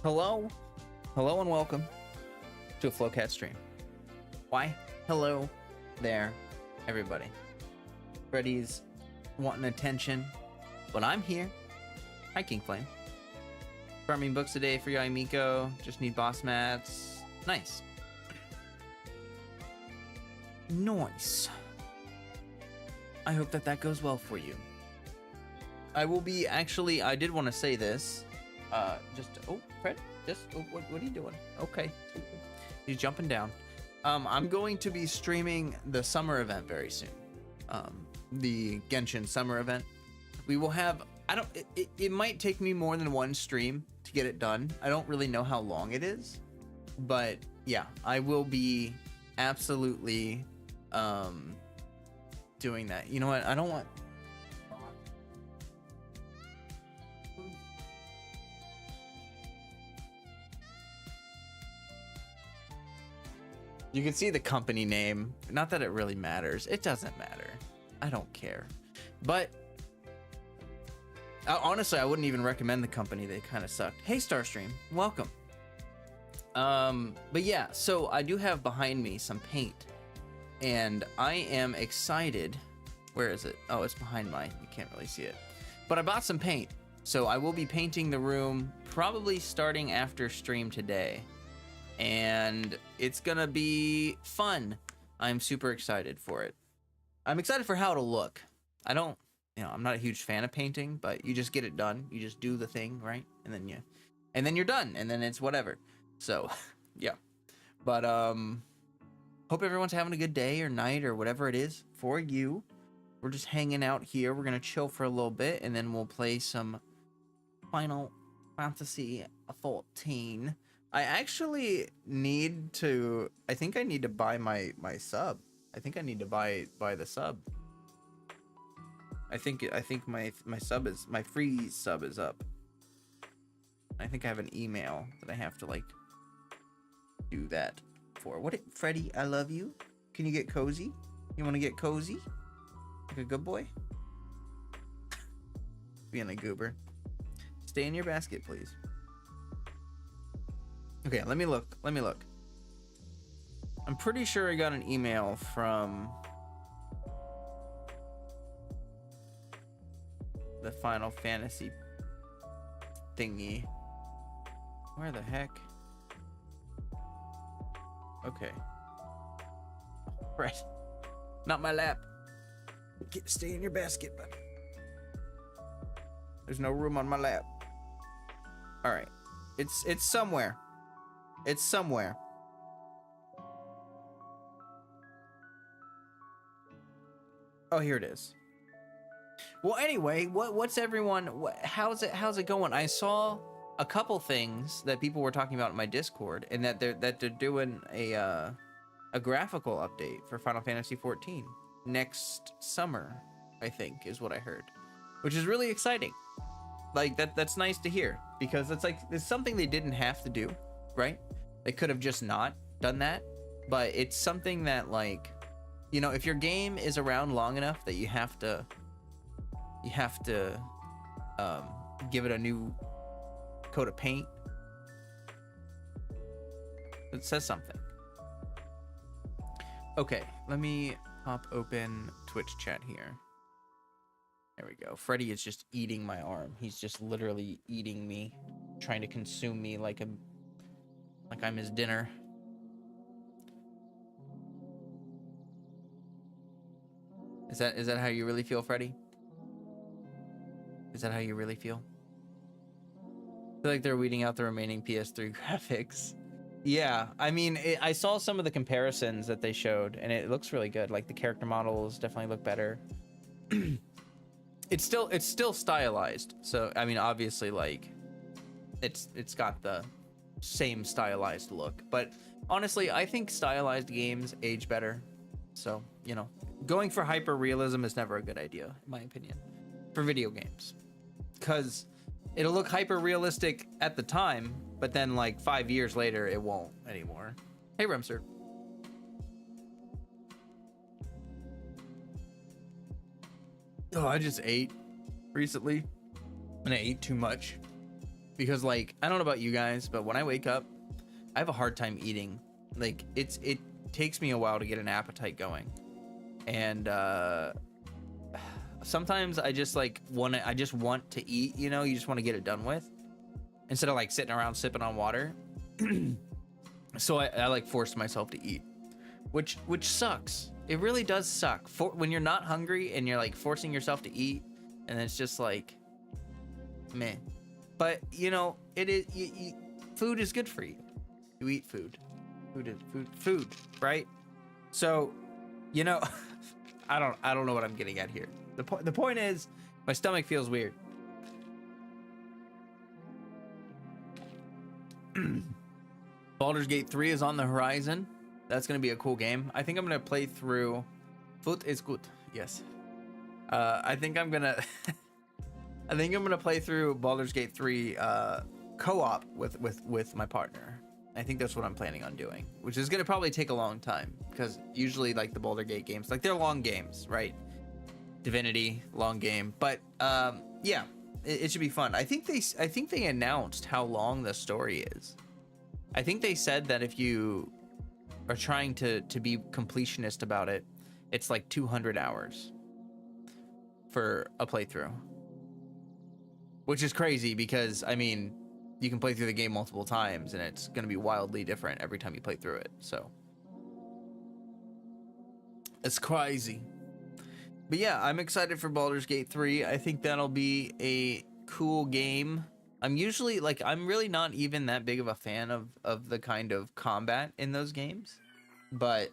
Hello, hello, and welcome to a Flowcat stream. Why? Hello there, everybody. Freddy's wanting attention, but I'm here. Hi, King Flame. Farming books today for Yaimiko. Just need boss mats. Nice. Nice. I hope that that goes well for you. I will be actually. I did want to say this. Oh, Fred, what are you doing? Okay, he's jumping down. I'm going to be streaming the summer event very soon. The Genshin summer event. We will have, it might take me more than one stream to get it done. I don't really know how long it is, but yeah, I will be absolutely, doing that. You know what? I don't want, you can see the company name. Not that it really matters. It doesn't matter. I don't care. But honestly, I wouldn't even recommend the company. They kind of sucked. Hey, Starstream, welcome. But yeah, so I do have behind me some paint, and I am excited. Where is it? Oh, it's behind you can't really see it. But I bought some paint, so I will be painting the room probably starting after stream today. And it's gonna be fun. I'm super excited for it. I'm excited for how it'll look. I'm not a huge fan of painting, but you just get it done. You just do the thing, right? And then you're done, and then it's whatever. So, yeah. But hope everyone's having a good day or night or whatever it is for you. We're just hanging out here. We're gonna chill for a little bit, and then we'll play some Final Fantasy 14. I actually need to. I think I need to buy my sub. I think I need to buy the sub. I think my sub is, my free sub is up. I think I have an email that I have to like do that for. What, Freddy? I love you. Can you get cozy? You want to get cozy? Like a good boy? Being a goober. Stay in your basket, please. Okay, let me look. I'm pretty sure I got an email from the Final Fantasy thingy. Where the heck? Okay. Right. Not my lap. Stay in your basket, buddy. There's no room on my lap. All right. It's somewhere. It's somewhere. Oh, here it is. Well, anyway, what's everyone? How's it going? I saw a couple things that people were talking about in my Discord, and that they're doing a graphical update for Final Fantasy 14 next summer. I think is what I heard, which is really exciting. Like that's nice to hear, because it's something they didn't have to do, right? They could have just not done that, but it's something that, like, you know, if your game is around long enough that you have to give it a new coat of paint, it says something. Okay, let me pop open Twitch chat here. There we go. Freddy is just eating my arm. He's just literally eating me, trying to consume me like I'm his dinner. Is that how you really feel, Freddy? Is that how you really feel? I feel like they're weeding out the remaining PS3 graphics. Yeah, I mean, I saw some of the comparisons that they showed, and it looks really good. Like, the character models definitely look better. It's still stylized. So, I mean, obviously, like, it's got the same stylized look, but honestly, I think stylized games age better. So, you know, going for hyper realism is never a good idea, in my opinion, for video games, because it'll look hyper realistic at the time, but then like 5 years later it won't anymore. Hey, Remser. Oh, I just ate recently, and I ate too much. because like I don't know about you guys, but when I wake up, I have a hard time eating. Like it takes me a while to get an appetite going, and sometimes I just like want to eat. You know, you just want to get it done with instead of like sitting around sipping on water. So I like forced myself to eat, which sucks. It really does suck when you're not hungry and you're like forcing yourself to eat, and it's just like, meh. But you know, it is. Food is good for you. You eat food. Food, right? So, you know, I don't know what I'm getting at here. The point is, my stomach feels weird. Baldur's Gate 3 is on the horizon. That's gonna be a cool game. I think I'm gonna play through. Food is good. Yes. I think I'm gonna. I think I'm gonna play through Baldur's Gate 3 co-op with my partner. I think that's what I'm planning on doing, which is gonna probably take a long time because usually like the Baldur's Gate games, like they're long games, right? Divinity, long game, but yeah, it should be fun. I think they announced how long the story is. I think they said that if you are trying to be completionist about it, it's like 200 hours for a playthrough, which is crazy because I mean, you can play through the game multiple times and it's going to be wildly different every time you play through it. So it's crazy. But yeah, I'm excited for Baldur's Gate 3. I think that'll be a cool game. I'm really not even that big of a fan of the kind of combat in those games. But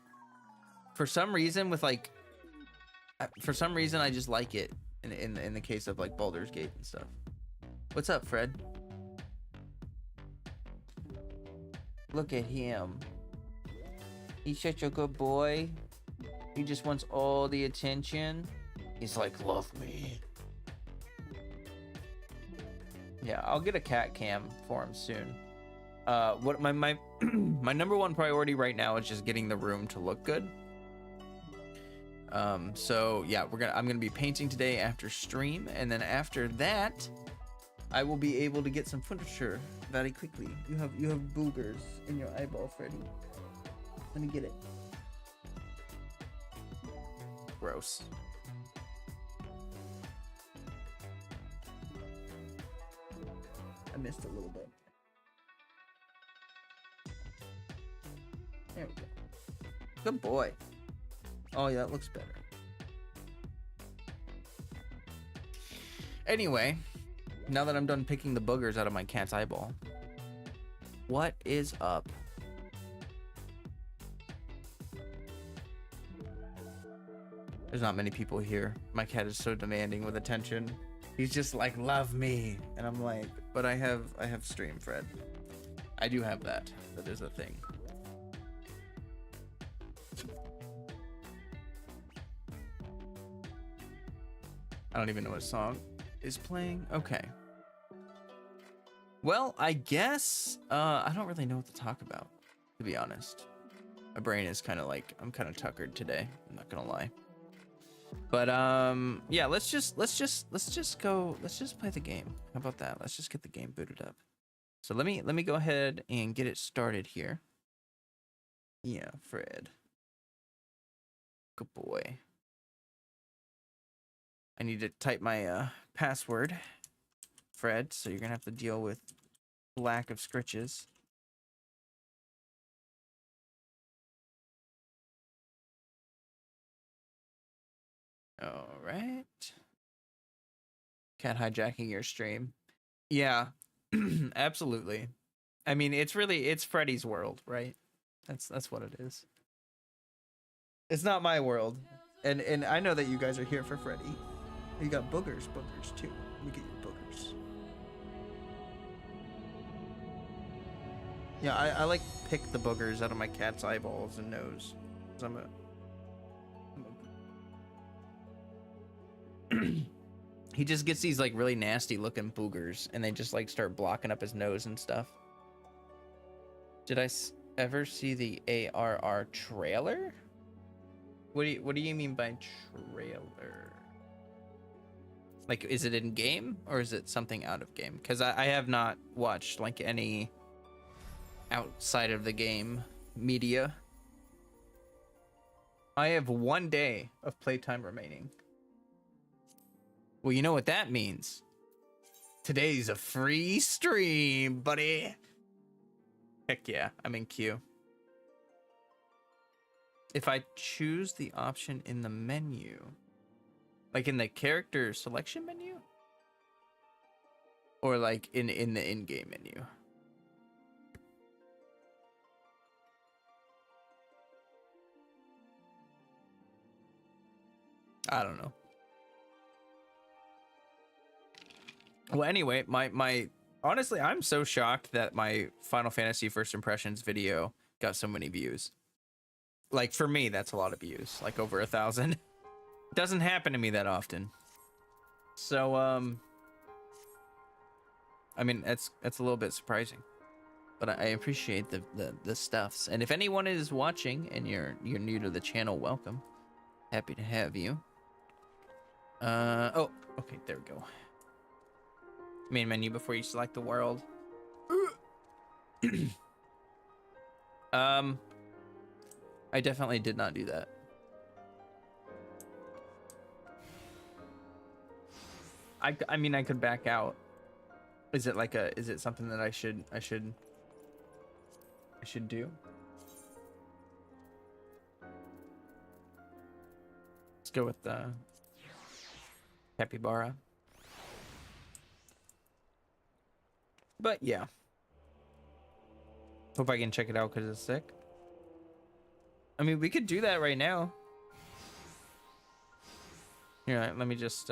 for some reason I just like it in the case of like Baldur's Gate and stuff. What's up, Fred? Look at him. He's such a good boy. He just wants all the attention. He's like, love me. Yeah, I'll get a cat cam for him soon. What my my number one priority right now is just getting the room to look good. So yeah, I'm gonna be painting today after stream, and then after that, I will be able to get some furniture very quickly. You have boogers in your eyeball, Freddy. Let me get it. Gross. I missed a little bit. There we go. Good boy. Oh yeah, that looks better. Anyway, now that I'm done picking the boogers out of my cat's eyeball, what is up? There's not many people here. My cat is so demanding with attention. He's just like, love me. And I'm like, but I have stream, Fred. I do have that. That is a thing. I don't even know what song is playing. Okay. Well, I guess I don't really know what to talk about, to be honest. My brain is kind of like, I'm kind of tuckered today. I'm not gonna lie. But yeah, let's just play the game. How about that? Let's just get the game booted up. So let me go ahead and get it started here. Yeah, Fred. Good boy. I need to type my password, Fred, so you're gonna have to deal with lack of scritches. All right. Cat hijacking your stream. Yeah, absolutely. I mean, it's Freddy's world, right? That's what it is. It's not my world. And I know that you guys are here for Freddy. You got boogers too. Let me get your boogers. Yeah, I like pick the boogers out of my cat's eyeballs and nose. 'Cause he just gets these like really nasty looking boogers, and they just like start blocking up his nose and stuff. Did I ever see the ARR trailer? What do you mean by trailer? Like, is it in game or is it something out of game? Because I have not watched like any outside of the game media. I have 1 day of playtime remaining. Well, you know what that means. Today's a free stream, buddy. Heck yeah, I'm in queue. If I choose the option in the menu, like in the character selection menu, or like in the in-game menu. I don't know. Well, anyway, my honestly, I'm so shocked that my Final Fantasy First Impressions video got so many views. Like, for me, that's a lot of views, like over 1,000. Doesn't happen to me that often. So, I mean, that's a little bit surprising, but I appreciate the stuffs. And if anyone is watching and you're new to the channel, welcome. Happy to have you. Oh, okay, there we go. Main menu before you select the world. I definitely did not do that. I mean, I could back out. Is it like is it something that I should do? Let's go with the capybara. But yeah. Hope I can check it out because it's sick. I mean, we could do that right now. Here, let me just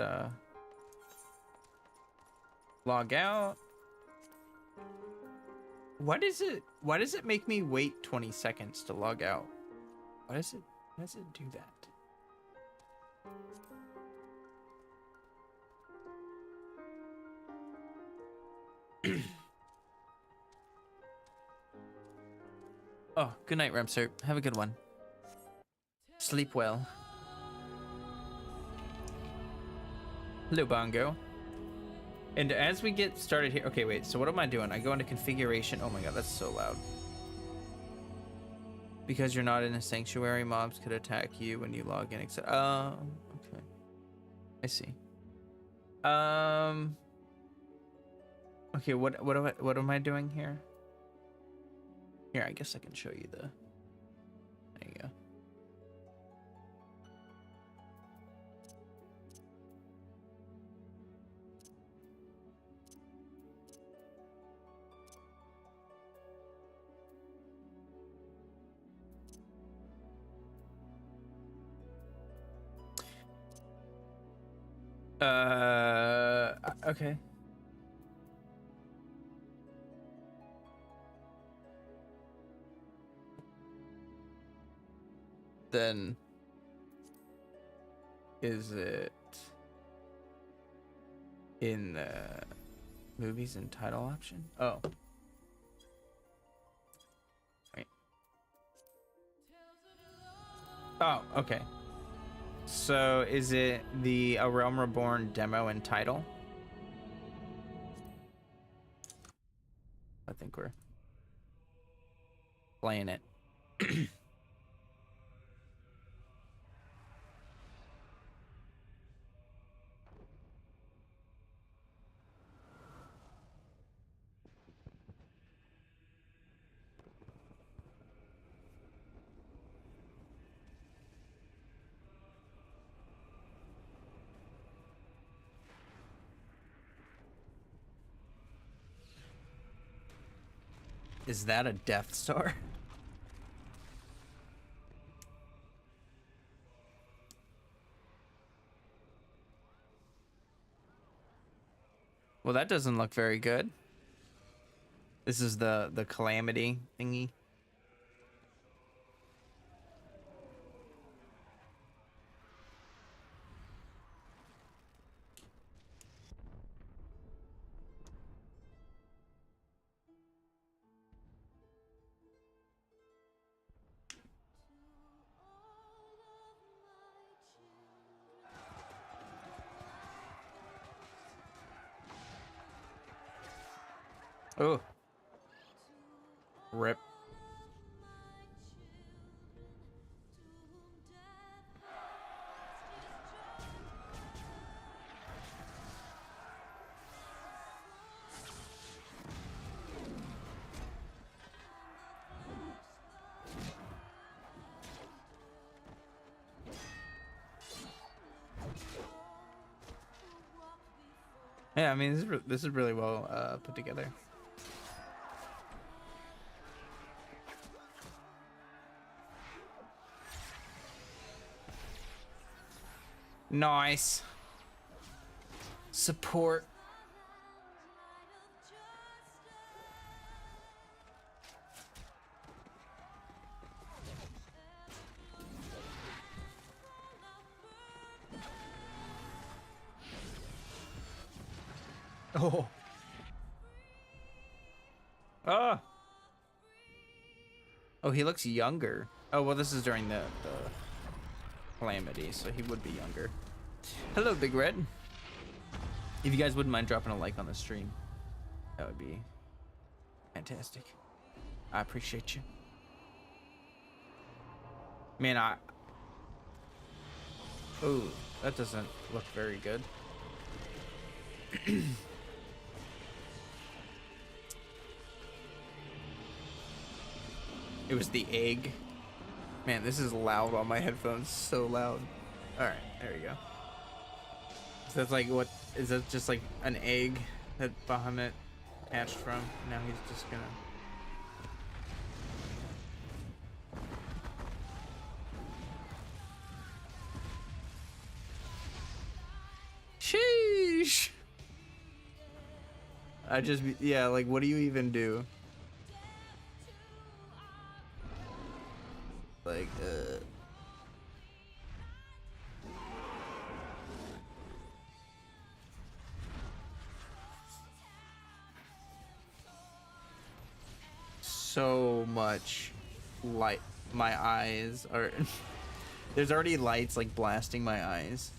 log out. Why does it make me wait 20 seconds to log out? Why does it do that? Oh, good night, Remser. Have a good one. Sleep well. Hello, Bongo. And as we get started here, okay, wait, so what am I doing? I go into configuration. Oh my god, that's so loud. Because you're not in a sanctuary, mobs could attack you when you log in, etc. Okay. I see. Okay, what am I doing here? Here, I guess I can show you the... There you go. Okay. Then is it in the movies and title option? Oh. Right. Oh, okay. So is it the A Realm Reborn demo and title? I think we're playing it. Is that a Death Star? Well, that doesn't look very good. This is the calamity thingy. Oh, rip. Yeah, I mean, this is really well put together. Nice. Support. Oh. Ah. Oh, he looks younger. Oh, well, this is during the calamity, so he would be younger. Hello, Big Red. If you guys wouldn't mind dropping a like on the stream, that would be fantastic. I appreciate you. Man, oh, that doesn't look very good. It was the egg. Man, this is loud on my headphones. So loud. All right, there we go. So that's like, what is that? Just like an egg that Bahamut hatched from? Now he's just gonna. Sheesh. Yeah, like, what do you even do? Like, so much light. My eyes are there's already lights like blasting my eyes.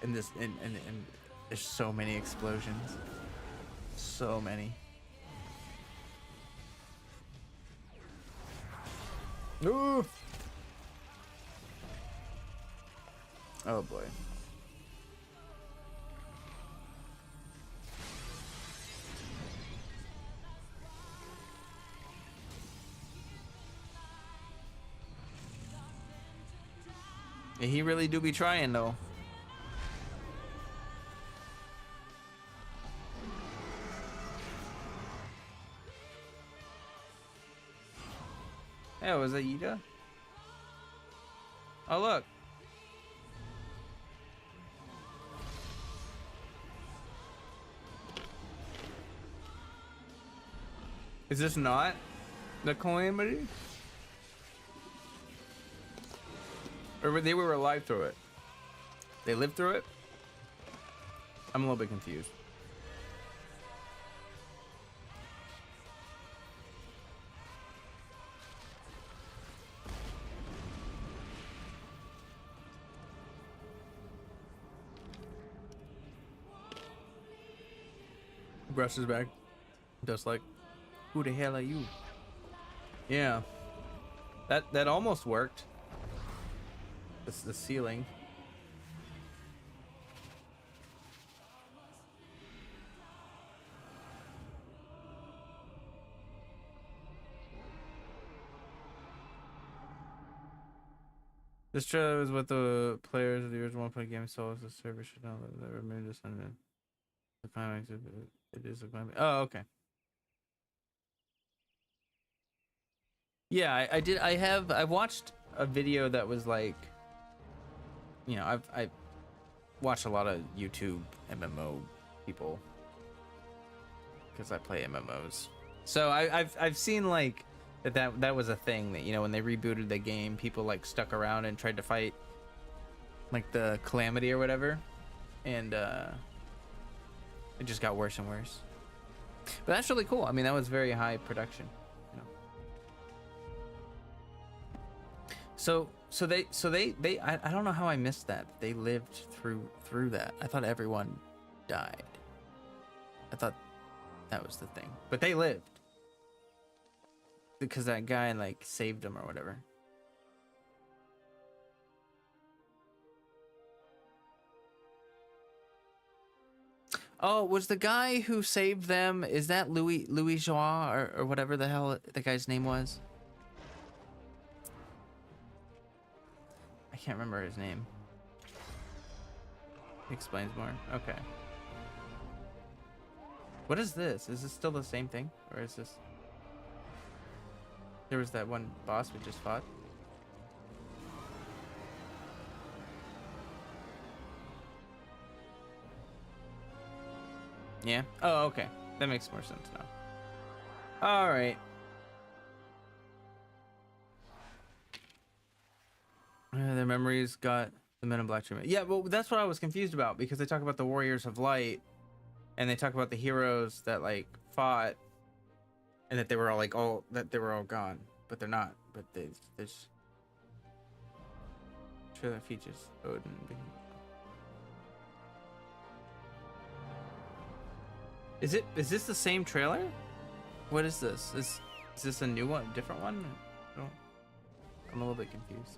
And this and there's so many explosions. So many. Ooh. Oh boy. Yeah, he really do be trying though. Yeah, was that Ida? Oh look. Is this not the calamity? Or they were alive through it? They lived through it? I'm a little bit confused. Brush is back. Just like, who the hell are you? Yeah. That almost worked. It's the ceiling. This trailer is what the players of the original play game saw as the server should know that removed this and the climax. It is a climax. Oh, okay. Yeah, I did. I've watched a video that was like, you know, I watched a lot of YouTube MMO people because I play MMOs. So I've seen like that was a thing that, you know, when they rebooted the game, people like stuck around and tried to fight like the calamity or whatever, and it just got worse and worse. But that's really cool. I mean, that was very high production. So they I don't know how I missed that. They lived through that. I thought everyone died. I thought That was the thing. But they lived. Because that guy, like, saved them or whatever. Oh, was the guy who saved them, is that Louis Joie or whatever the hell the guy's name was? I can't remember his name. Explains more. Okay. What is this? Is this still the same thing? Or is this... There was that one boss we just fought. Yeah? Oh, okay. That makes more sense now. Alright. Their memories got the Men in Black treatment. Yeah, well, that's what I was confused about, because they talk about the Warriors of Light, and they talk about the heroes that, like, fought, and that they were all, like, that they were all gone. But they're not. But there's... Trailer features Odin. Is this the same trailer? What is this? Is this a new one, different one? I'm a little bit confused.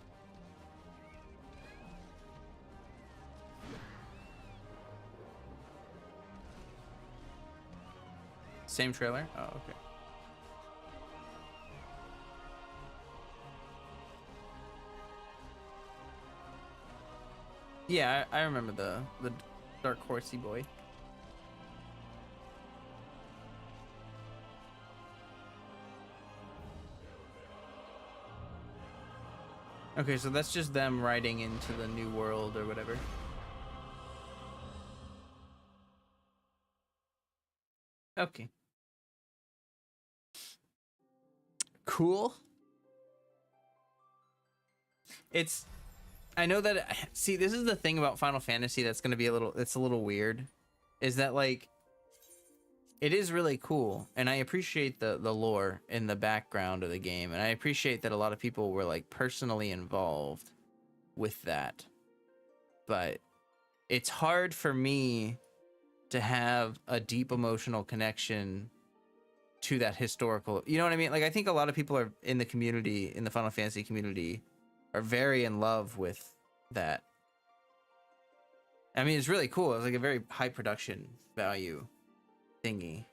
Same trailer? Oh, okay. Yeah, I remember the dark horsey boy. Okay, so that's just them riding into the new world or whatever. Okay. Cool. I know that, see, this is the thing about Final Fantasy that's going to be it's a little weird, is that, like, it is really cool, and I appreciate the lore in the background of the game, and I appreciate that a lot of people were, like, personally involved with that. But it's hard for me to have a deep emotional connection to that historical, you know what I mean? Like, I think a lot of people are in the community, in the Final Fantasy community, are very in love with that. I mean, it's really cool. It's like a very high production value thingy,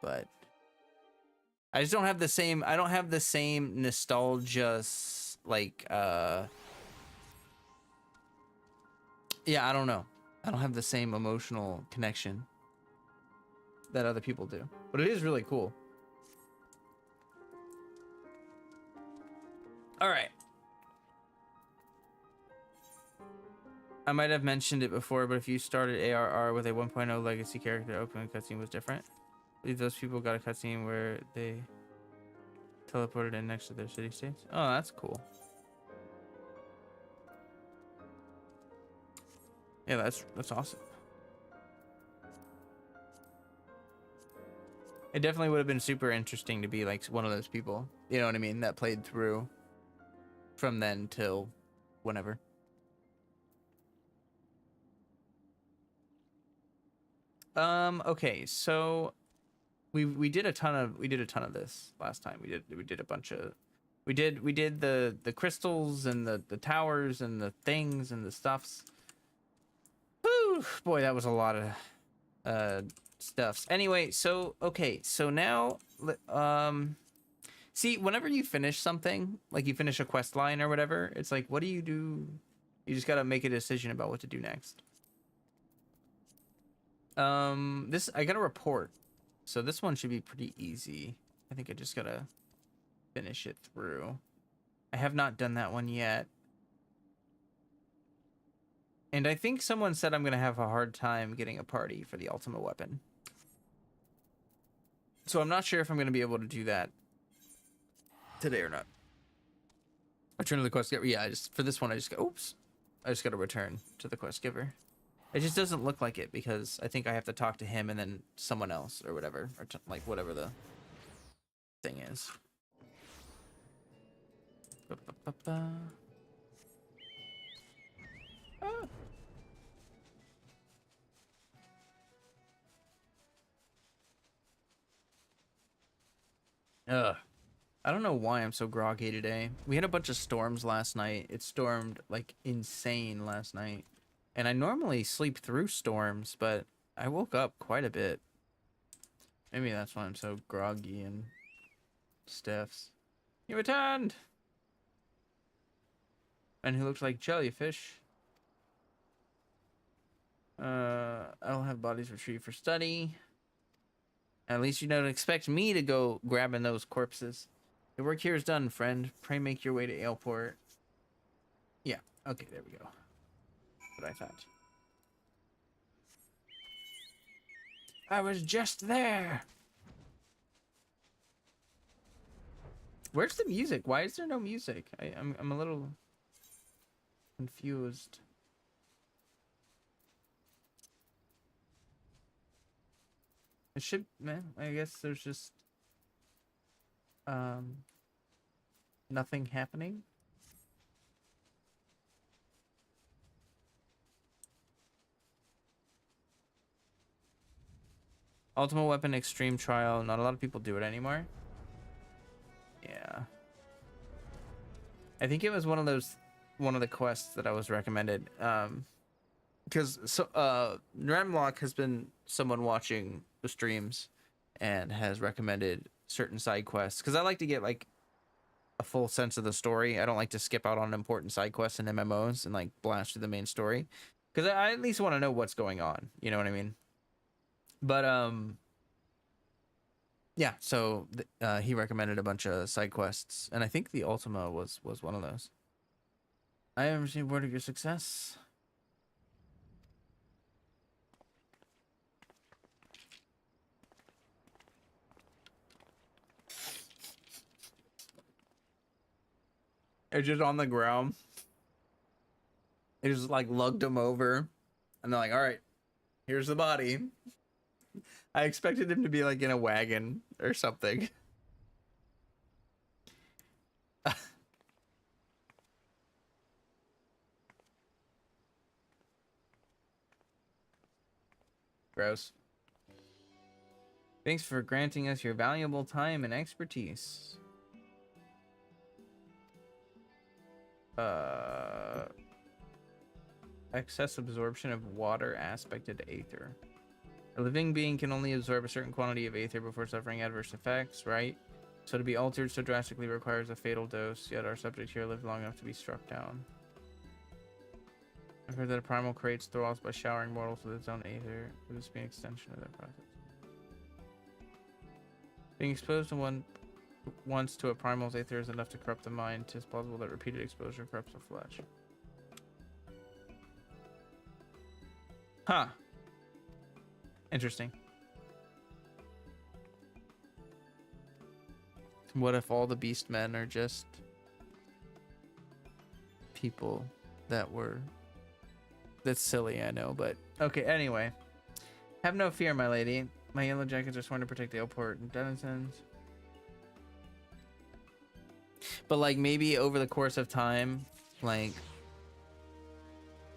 but I just don't have the same, I don't have the same nostalgia, like, yeah, I don't know. I don't have the same emotional connection that other people do, but it is really cool. All right. I might have mentioned it before, but if you started ARR with a 1.0 legacy character, opening cutscene was different. I believe those people got a cutscene where they teleported in next to their city states. Oh, that's cool. Yeah, that's awesome. It definitely would have been super interesting to be like one of those people, you know what I mean, that played through from then till whenever. Okay, so we did a ton of this last time. We did a bunch of we did the crystals and the towers and the things and the stuffs. Whew, boy, that was a lot of stuffs. Anyway, so okay, so now see, whenever you finish something, like you finish a quest line or whatever, it's like, what do? You just gotta make a decision about what to do next. I got a report, so this one should be pretty easy. I think I just gotta finish it through. I have not done that one yet, and I think someone said I'm gonna have a hard time getting a party for the ultimate weapon, so I'm not sure if I'm gonna be able to do that today or not. Return to the quest giver. Yeah, for this one I just gotta return to the quest giver. It just doesn't look like it because I think I have to talk to him and then someone else or whatever, or like whatever the thing is. Ah. Ugh. I don't know why I'm so groggy today. We had a bunch of storms last night. It stormed like insane last night. And I normally sleep through storms, but I woke up quite a bit. Maybe that's why I'm so groggy and stiff. You returned! And who looks like jellyfish. I'll have bodies retrieved for study. At least you don't expect me to go grabbing those corpses. The work here is done, friend. Pray make your way to Aleport. Yeah, okay, there we go. What I thought. I was just there. Where's the music? Why is there no music? I'm a little confused. It should, man. I guess there's just nothing happening. Ultimate Weapon Extreme Trial. Not a lot of people do it anymore. Yeah. I think it was one of the quests that I was recommended. Because Remlock has been someone watching the streams and has recommended certain side quests. Because I like to get like a full sense of the story. I don't like to skip out on important side quests and MMOs and like blast through the main story. Because I at least want to know what's going on. You know what I mean? But yeah. So he recommended a bunch of side quests, and I think the Ultima was one of those. I haven't received word of your success. It's just on the ground. They just like lugged him over, and they're like, "All right, here's the body." I expected him to be like in a wagon or something. Gross. Thanks for granting us your valuable time and expertise. Excess absorption of water aspected aether. A living being can only absorb a certain quantity of aether before suffering adverse effects, right? So to be altered so drastically requires a fatal dose, yet our subject here lived long enough to be struck down. I've heard that a primal creates thralls by showering mortals with its own aether. Would this be an extension of that process? Being exposed to once to a primal's aether is enough to corrupt the mind. 'Tis plausible that repeated exposure corrupts the flesh. Huh. Interesting. What if all the beast men are just people that were... That's silly, I know, but... Okay, anyway. Have no fear, my lady. My yellow jackets are sworn to protect the Aleport and denizens. But, like, maybe over the course of time, like,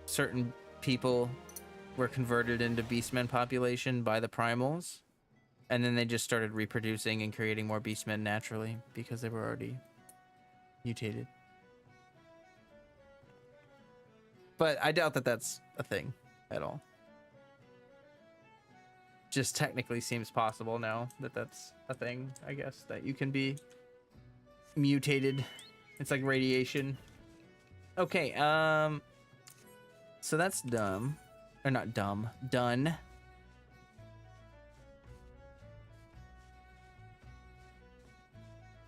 certain people were converted into beastmen population by the primals, and then they just started reproducing and creating more beastmen naturally because they were already mutated. But I doubt that that's a thing at all. Just technically seems possible now that that's a thing, I guess, that you can be mutated. It's like radiation. Okay, so that's dumb. Or not dumb. Done.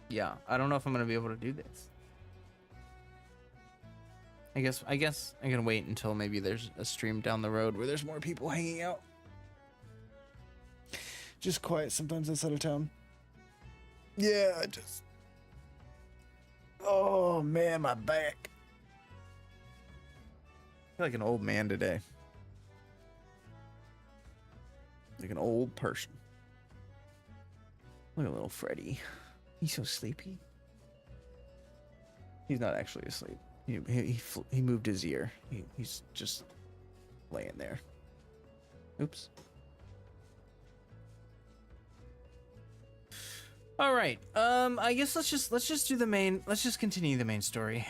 Yeah, I don't know if I'm gonna be able to do this. I guess I can wait until maybe there's a stream down the road where there's more people hanging out. Just quiet sometimes outside of town. Yeah, just... Oh man, my back. I feel like an old man today. Like an old person. Look at little Freddy. He's so sleepy. He's not actually asleep. He moved his ear. He's just laying there. Oops. All right. I guess let's just do the main. Let's just continue the main story.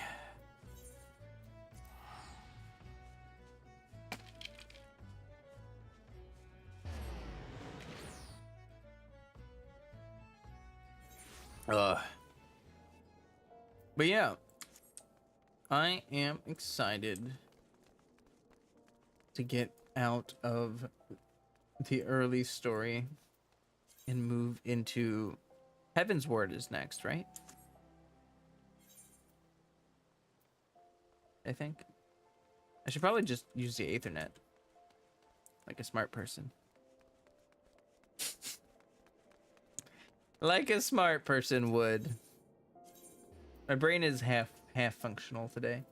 But yeah, I am excited to get out of the early story and move into Heaven's Word is next, right? I think I should probably just use the Ethernet like a smart person. Like a smart person would. My brain is half functional today.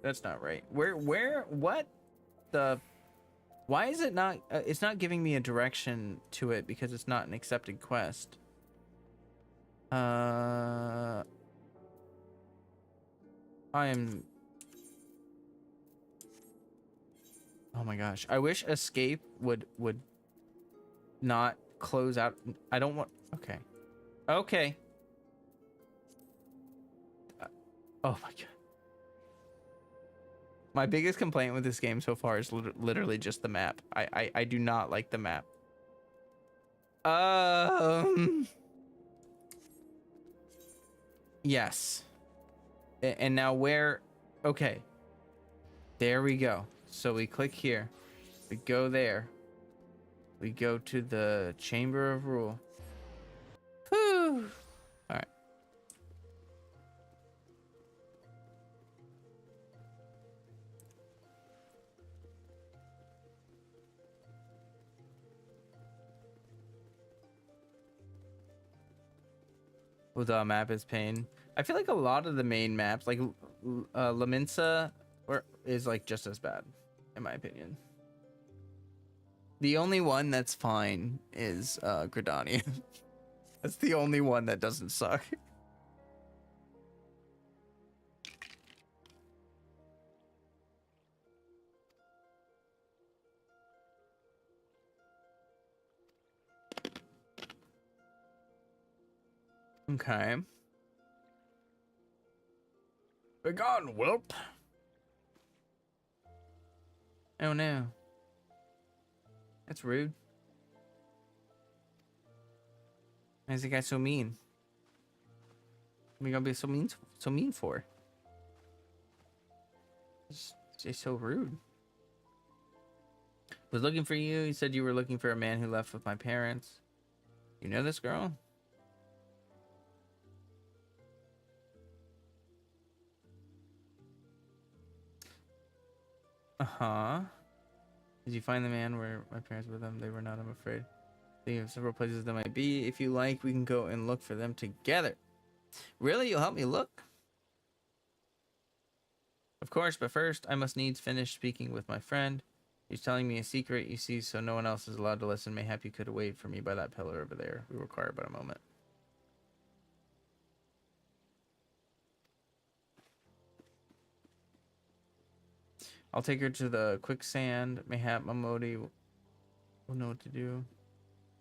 That's not right. What the? Why is it not? It's not giving me a direction to it because it's not an accepted quest. I am. Oh my gosh! I wish escape would not close out. I don't want. Okay. Okay. Oh my god. My biggest complaint with this game so far is literally just the map. I do not like the map. Yes. And now where? Okay. There we go. So we click here. We go there. We go to the Chamber of Rule. Whew. All right. Well, the map is pain. I feel like a lot of the main maps, like Laminsa, is like just as bad, in my opinion. The only one that's fine is Gridania. That's the only one that doesn't suck. Okay. Begone, whelp. Oh no. That's rude. Why is the guy so mean? What are you gonna be so mean for? It's just so rude. Was looking for you. You said you were looking for a man who left with my parents. You know this girl? Uh-huh. Did you find the man where my parents were with them? They were not, I'm afraid. They have several places that might be. If you like, we can go and look for them together. Really? You'll help me look? Of course, but first, I must needs finish speaking with my friend. He's telling me a secret, you see, so no one else is allowed to listen. Mayhap you could wait for me by that pillar over there. We require but a moment. I'll take her to the quicksand. Mayhap Mamodi will know what to do.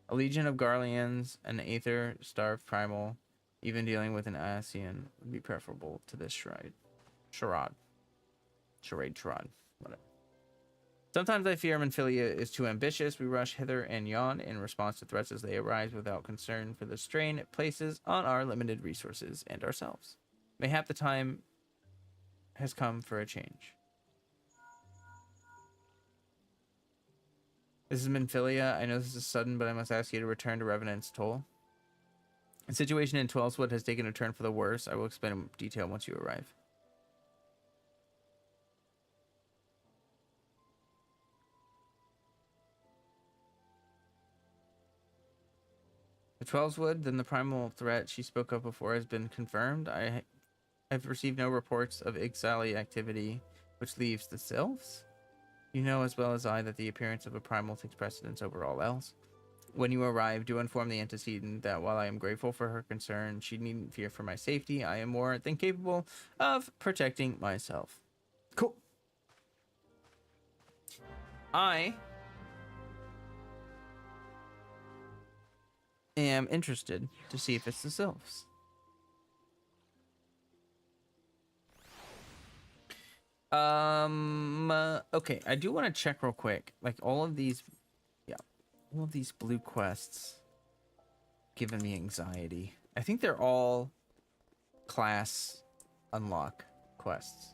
A legion of Garleans, an Aether, starved primal, even dealing with an Asian would be preferable to this charade. Charade, whatever. Sometimes I fear Menphilia is too ambitious. We rush hither and yon in response to threats as they arise without concern for the strain it places on our limited resources and ourselves. Mayhap the time has come for a change. This is Menphilia. I know this is sudden, but I must ask you to return to Revenant's Toll. The situation in Twelvewood has taken a turn for the worse. I will explain in detail once you arrive. The Twelvewood, then the primal threat she spoke of before has been confirmed. I have received no reports of Ixali activity, which leaves the sylphs. You know as well as I that the appearance of a primal takes precedence over all else. When you arrive, do inform the antecedent that while I am grateful for her concern, she needn't fear for my safety. I am more than capable of protecting myself. Cool. I am interested to see if it's the sylphs. Okay, I do want to check real quick. Like all of these, yeah, all of these blue quests giving me anxiety. I think they're all class unlock quests.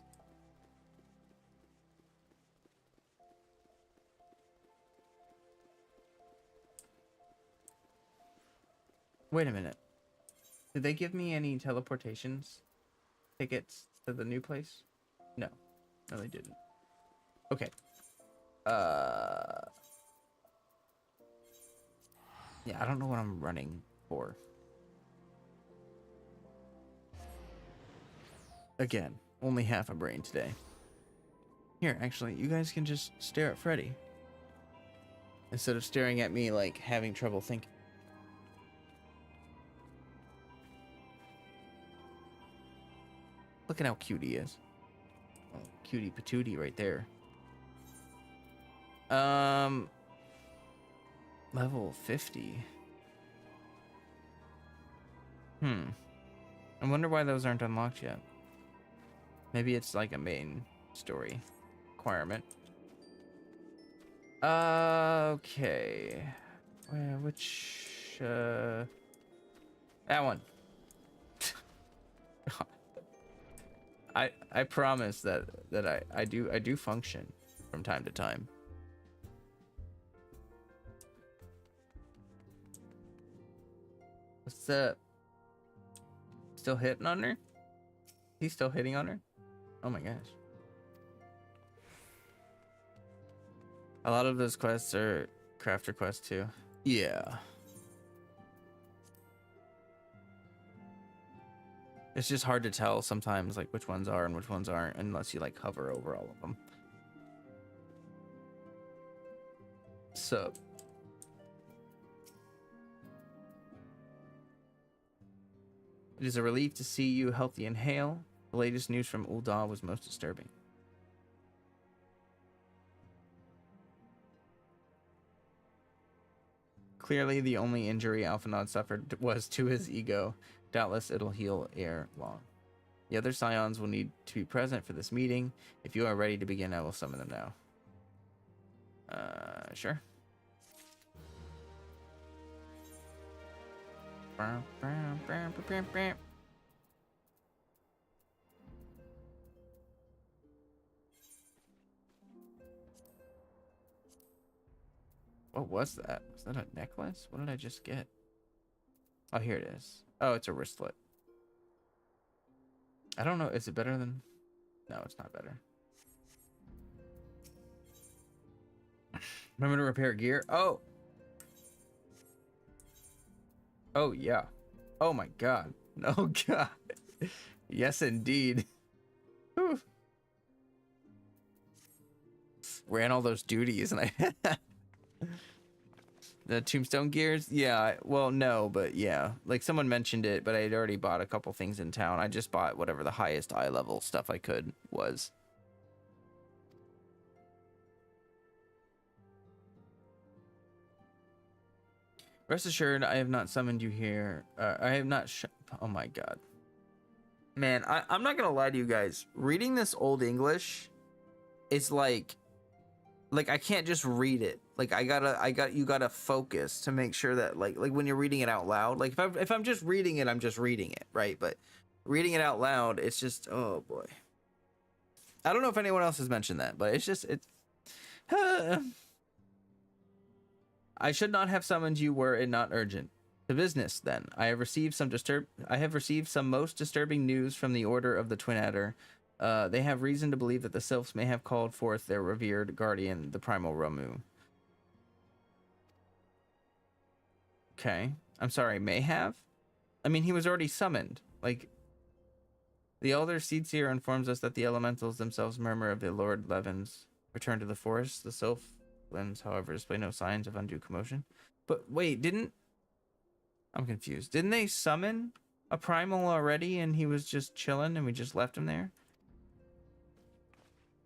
Wait a minute. Did they give me any teleportations tickets to the new place? No. No, they didn't. Okay. Yeah, I don't know what I'm running for. Again, only half a brain today. Here, actually, you guys can just stare at Freddy. Instead of staring at me like having trouble thinking. Look at how cute he is. Oh, cutie patootie right there. Level 50. I wonder why those aren't unlocked yet. Maybe it's like a main story requirement. Okay. Which that one. I promise that I do function from time to time. What's up? Still hitting on her? He's still hitting on her? Oh my gosh. A lot of those quests are crafter quests too. Yeah. It's just hard to tell sometimes like which ones are and which ones aren't unless you like hover over all of them. So it is a relief to see you healthy and hale. The latest news from Ul'dah was most disturbing. Clearly, the only injury Alphanod suffered was to his ego. Doubtless, it'll heal ere long. The other scions will need to be present for this meeting. If you are ready to begin, I will summon them now. Sure. What was that? Was that a necklace? What did I just get? Oh, here it is. Oh, it's a wristlet. I don't know. Is it better than... No, it's not better. Remember to repair gear? Oh! Oh, yeah. Oh, my God. Oh, God. Yes, indeed. Whew. Ran all those duties and I... The tombstone gears? Yeah, well, no, but yeah. Like, someone mentioned it, but I had already bought a couple things in town. I just bought whatever the highest eye level stuff I could was. Rest assured, I have not summoned you here. I have not oh my god. Man, I'm not gonna lie to you guys. Reading this Old English is like I can't just read it. Like you gotta focus to make sure that like when you're reading it out loud. Like if I'm just reading it, I'm just reading it, right? But reading it out loud, it's just, oh boy. I don't know if anyone else has mentioned that, but it's just I should not have summoned you were it not urgent. To business, then. I have received some most disturbing news from the Order of the Twin Adder. They have reason to believe that the sylphs may have called forth their revered guardian, the Primal Ramu. Okay. I'm sorry, may have? I mean, he was already summoned. Like, the Elder Seedseer informs us that the elementals themselves murmur of the Lord Levin's return to the forest. The sylphs, however, display no signs of undue commotion. But wait, I'm confused. Didn't they summon a primal already and he was just chilling and we just left him there?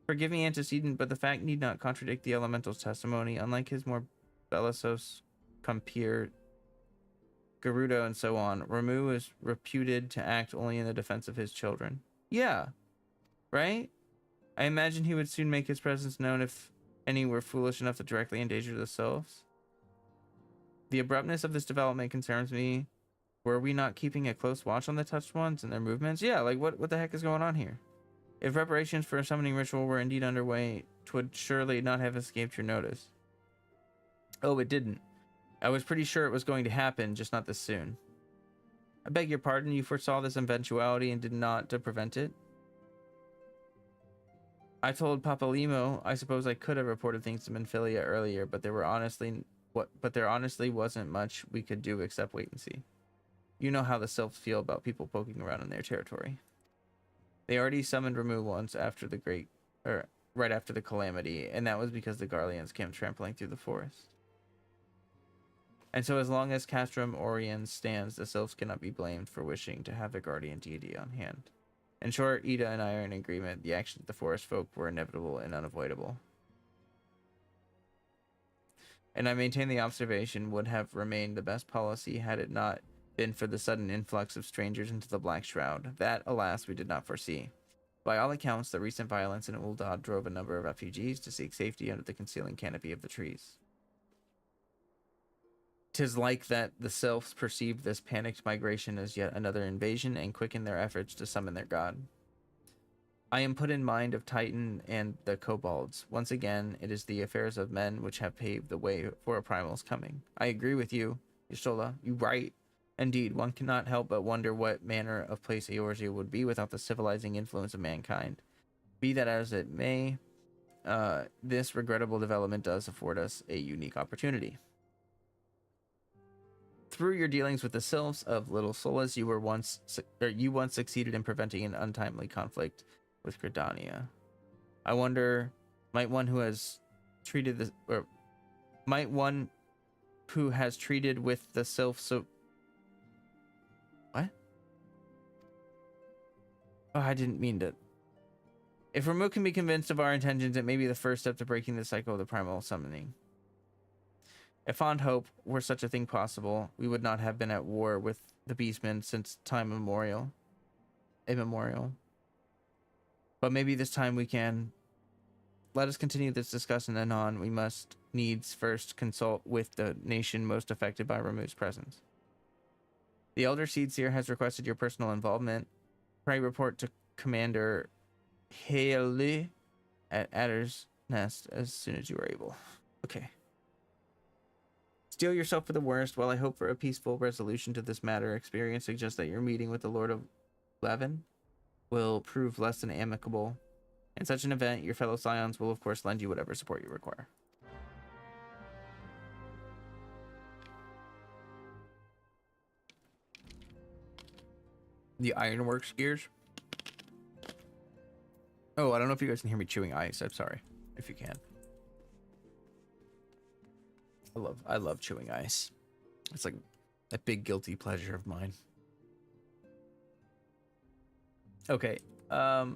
Forgive me, antecedent, but the fact need not contradict the elemental's testimony. Unlike his more bellicose compeer, Gerudo and so on, Ramu is reputed to act only in the defense of his children. Yeah, right? I imagine he would soon make his presence known if any were foolish enough to directly endanger themselves. The abruptness of this development concerns me. Were we not keeping a close watch on the touched ones and their movements? Yeah, like what the heck is going on here? If preparations for a summoning ritual were indeed underway, 'twould surely not have escaped your notice. Oh, it didn't. I was pretty sure it was going to happen, just not this soon. I beg your pardon, you foresaw this eventuality and did not to prevent it? I told Papa Limo I suppose I could have reported things to Menphilia earlier, but there honestly wasn't much we could do except wait and see. You know how the Sylphs feel about people poking around in their territory. They already summoned Ramu once after right after the calamity, and that was because the Garleans came trampling through the forest. And so as long as Castrum Orien stands, the Sylphs cannot be blamed for wishing to have their guardian deity on hand. In short, Ida and I are in agreement. The actions of the forest folk were inevitable and unavoidable. And I maintain the observation would have remained the best policy had it not been for the sudden influx of strangers into the Black Shroud. That, alas, we did not foresee. By all accounts, the recent violence in Uldad drove a number of refugees to seek safety under the concealing canopy of the trees. 'Tis like that the Sylphs perceived this panicked migration as yet another invasion and quickened their efforts to summon their god. I am put in mind of Titan and the kobolds. Once again, it is the affairs of men which have paved the way for a primal's coming. I agree with you, Y'shtola. You right. Indeed, one cannot help but wonder what manner of place Eorzea would be without the civilizing influence of mankind. Be that as it may, this regrettable development does afford us a unique opportunity. Through your dealings with the Sylphs of Little Solas, you once succeeded in preventing an untimely conflict with Gridania. I wonder, might one who has treated with the Sylphs so... What? Oh, I didn't mean to... If Ramu can be convinced of our intentions, it may be the first step to breaking the cycle of the primal summoning. If fond hope were such a thing possible, we would not have been at war with the beastmen since time immemorial. But maybe this time we can. Let us continue this discussion anon. We must needs first consult with the nation most affected by Ramu's presence. The Elder Seedseer has requested your personal involvement. Pray report to Commander Haley at Adder's Nest as soon as you are able. Okay. Steel yourself for the worst. While I hope for a peaceful resolution to this matter, experience suggests that your meeting with the Lord of Levin will prove less than amicable. In such an event, your fellow Scions will of course lend you whatever support you require. The Ironworks gears. Oh, I don't know if you guys can hear me chewing ice. I'm sorry if you can. I love chewing ice. It's like a big guilty pleasure of mine. Okay. I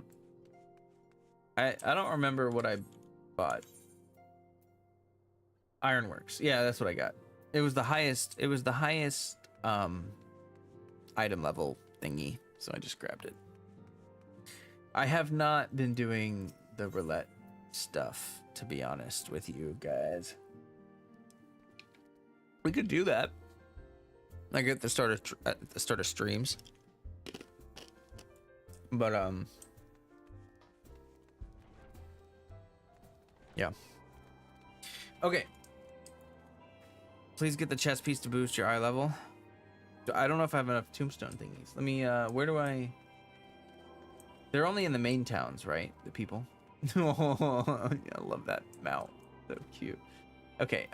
don't remember what I bought. Ironworks. Yeah, that's what I got. It was the highest item level thingy, so I just grabbed it. I have not been doing the roulette stuff, to be honest with you guys. We could do that, like at the start of streams. But yeah. Okay. Please get the chest piece to boost your eye level. I don't know if I have enough tombstone thingies. Let me. Where do I? They're only in the main towns, right? The people. Oh, I love that mount. So cute. Okay.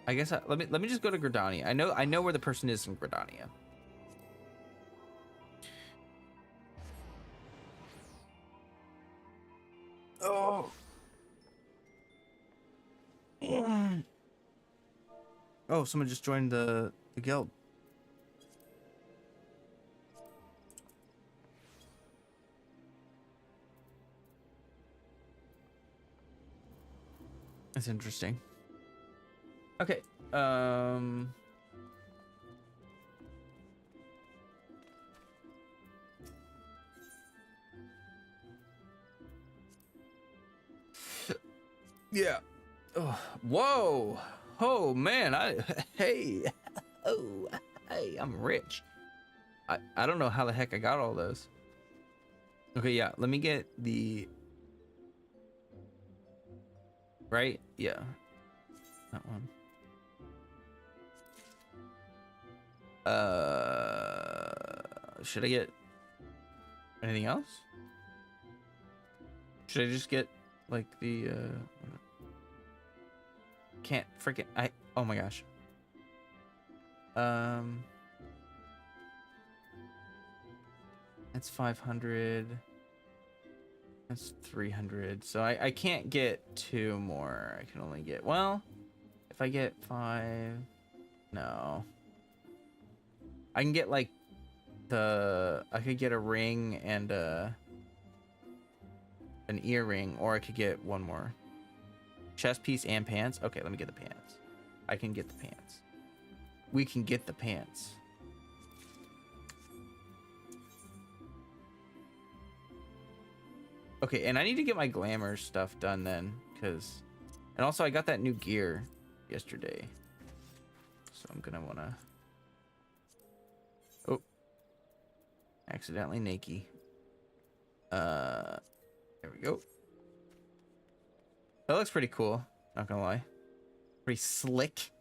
I guess let me just go to Gridania. I know where the person is in Gridania. Oh. Oh, someone just joined the guild. That's interesting. Okay. Yeah. Oh, whoa. Oh man, hey. Oh, hey, I'm rich. I don't know how the heck I got all those. Okay, yeah, let me get the right? Yeah. That one. Should I get anything else? Should I just get like the can't freaking oh my gosh. That's 500. That's 300. So I can't get 2 more. I can only get, well, if I get 5, no. I can get like I could get a ring and an earring, or I could get 1 more. Chest piece and pants. Okay, let me get the pants. I can get the pants. We can get the pants. Okay, and I need to get my glamour stuff done then, because, and also I got that new gear yesterday, so I'm gonna wanna, oh, accidentally naked. There we go. That looks pretty cool, not gonna lie. Pretty slick,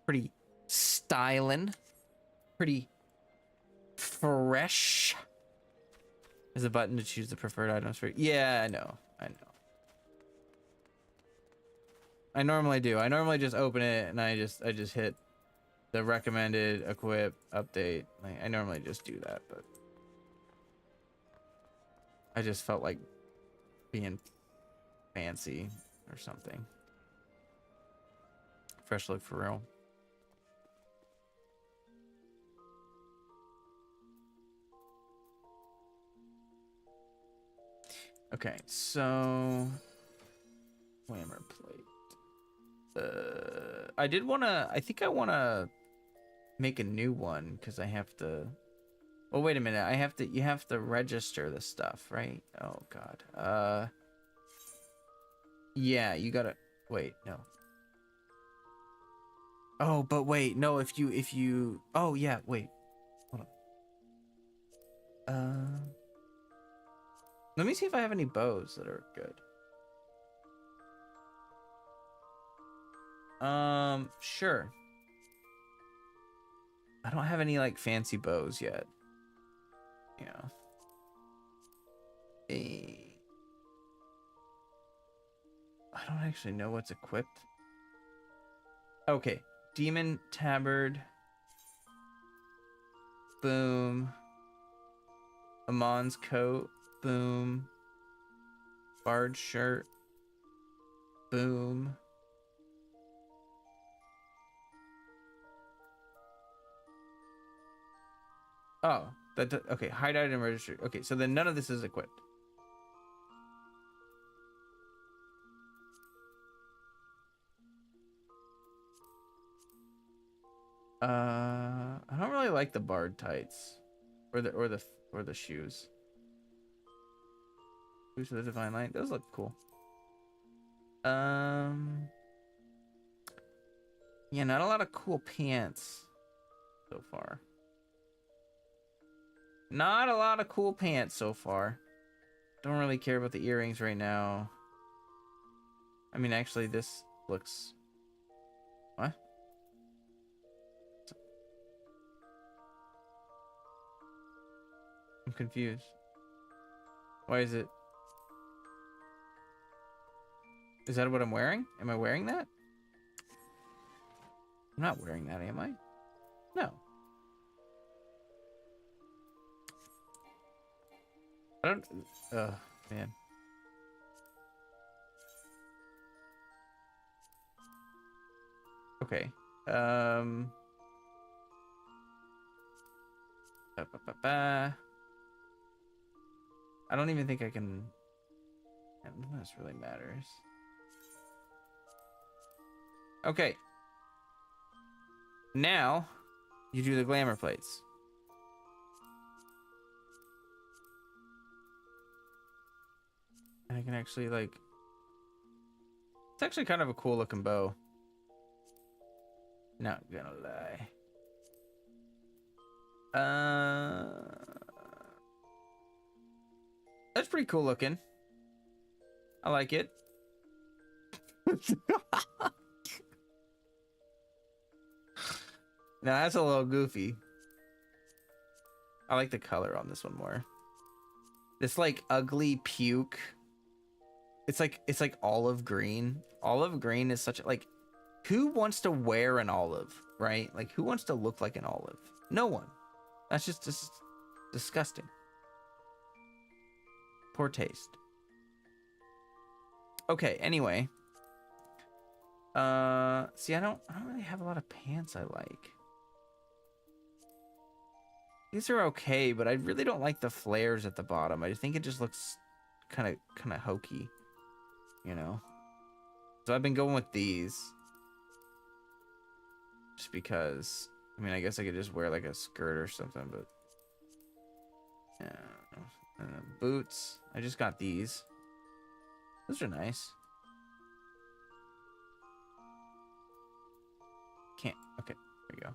pretty styling, pretty fresh. There's a button to choose the preferred items for. Yeah, I know. I normally do. I normally just open it and I just hit the recommended equip update. Like, I normally just do that, but I just felt like being fancy or something. Fresh look for real. Okay, so glamour plate. I did wanna. I think I wanna make a new one because I have to. Well, wait a minute. I have to. You have to register the stuff, right? Oh God. Yeah, you gotta. Wait, no. Oh, but wait, no. If you. Oh yeah, wait. Hold on. Let me see if I have any bows that are good. Sure. I don't have any like fancy bows yet. Yeah. I don't actually know what's equipped. Okay. Demon tabard. Boom. Amon's coat. Boom. Bard shirt. Boom. Oh, okay. Hide item registry. Okay, so then none of this is equipped. I don't really like the bard tights, or the shoes. Boots of the divine light. Those look cool. Yeah, not a lot of cool pants so far. Not a lot of cool pants so far. Don't really care about the earrings right now. I mean, actually, this looks... What? I'm confused. Why is it... Is that what I'm wearing? Am I wearing that? I'm not wearing that, am I? No. I don't... man. Okay. I don't even think I can... None of this really matters. Okay. Now, you do the glamour plates. And I can actually, like... It's actually kind of a cool looking bow. Not gonna lie. That's pretty cool looking. I like it. Now that's a little goofy. I like the color on this one more. This like ugly puke. It's like olive green. Olive green is such a, like, who wants to wear an olive, right? Like, who wants to look like an olive? No one. That's just disgusting. Poor taste. Okay, anyway. See, I don't really have a lot of pants I like. These are okay, but I really don't like the flares at the bottom. I think it just looks kind of hokey, you know? So I've been going with these. Just because, I mean, I guess I could just wear like a skirt or something, but yeah. And then boots, I just got these. Those are nice. Can't, okay, there you go.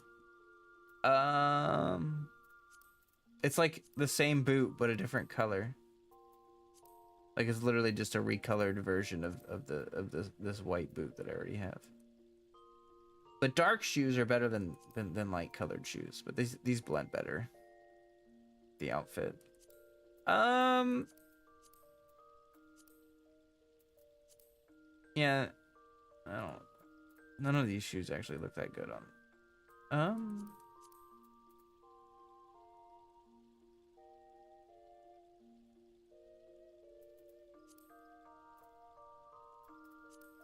It's like the same boot, but a different color. Like it's literally just a recolored version of this white boot that I already have. But dark shoes are better than light colored shoes, but these blend better. The outfit. Yeah, I don't. None of these shoes actually look that good on.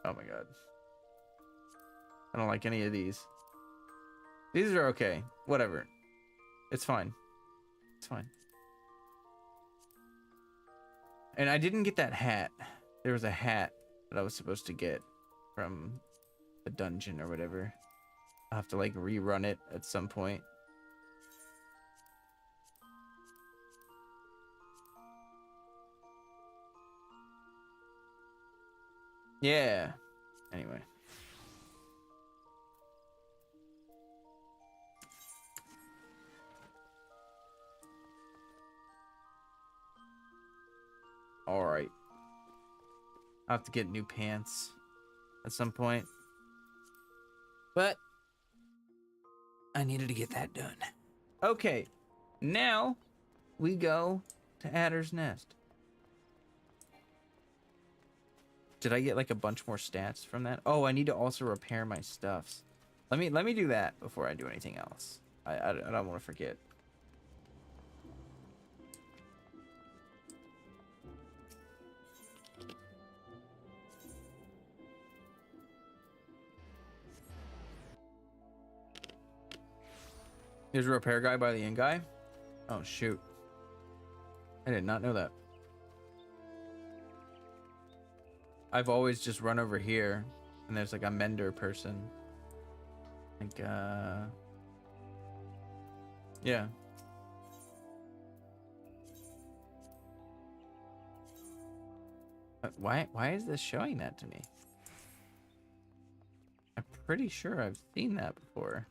Oh my god. I don't like any of these. These are okay. Whatever. It's fine. It's fine. And I didn't get that hat. There was a hat that I was supposed to get from the dungeon or whatever. I'll have to like rerun it at some point. Yeah. Anyway. All right. I'll have to get new pants at some point. But I needed to get that done. Okay. Now we go to Adder's Nest. Did I get like a bunch more stats from that? Oh, I need to also repair my stuffs. Let me do that before I do anything else. I don't want to forget. There's a repair guy by the inn guy. Oh shoot. I did not know that. I've always just run over here and there's like a mender person. Like yeah. Why is this showing that to me? I'm pretty sure I've seen that before.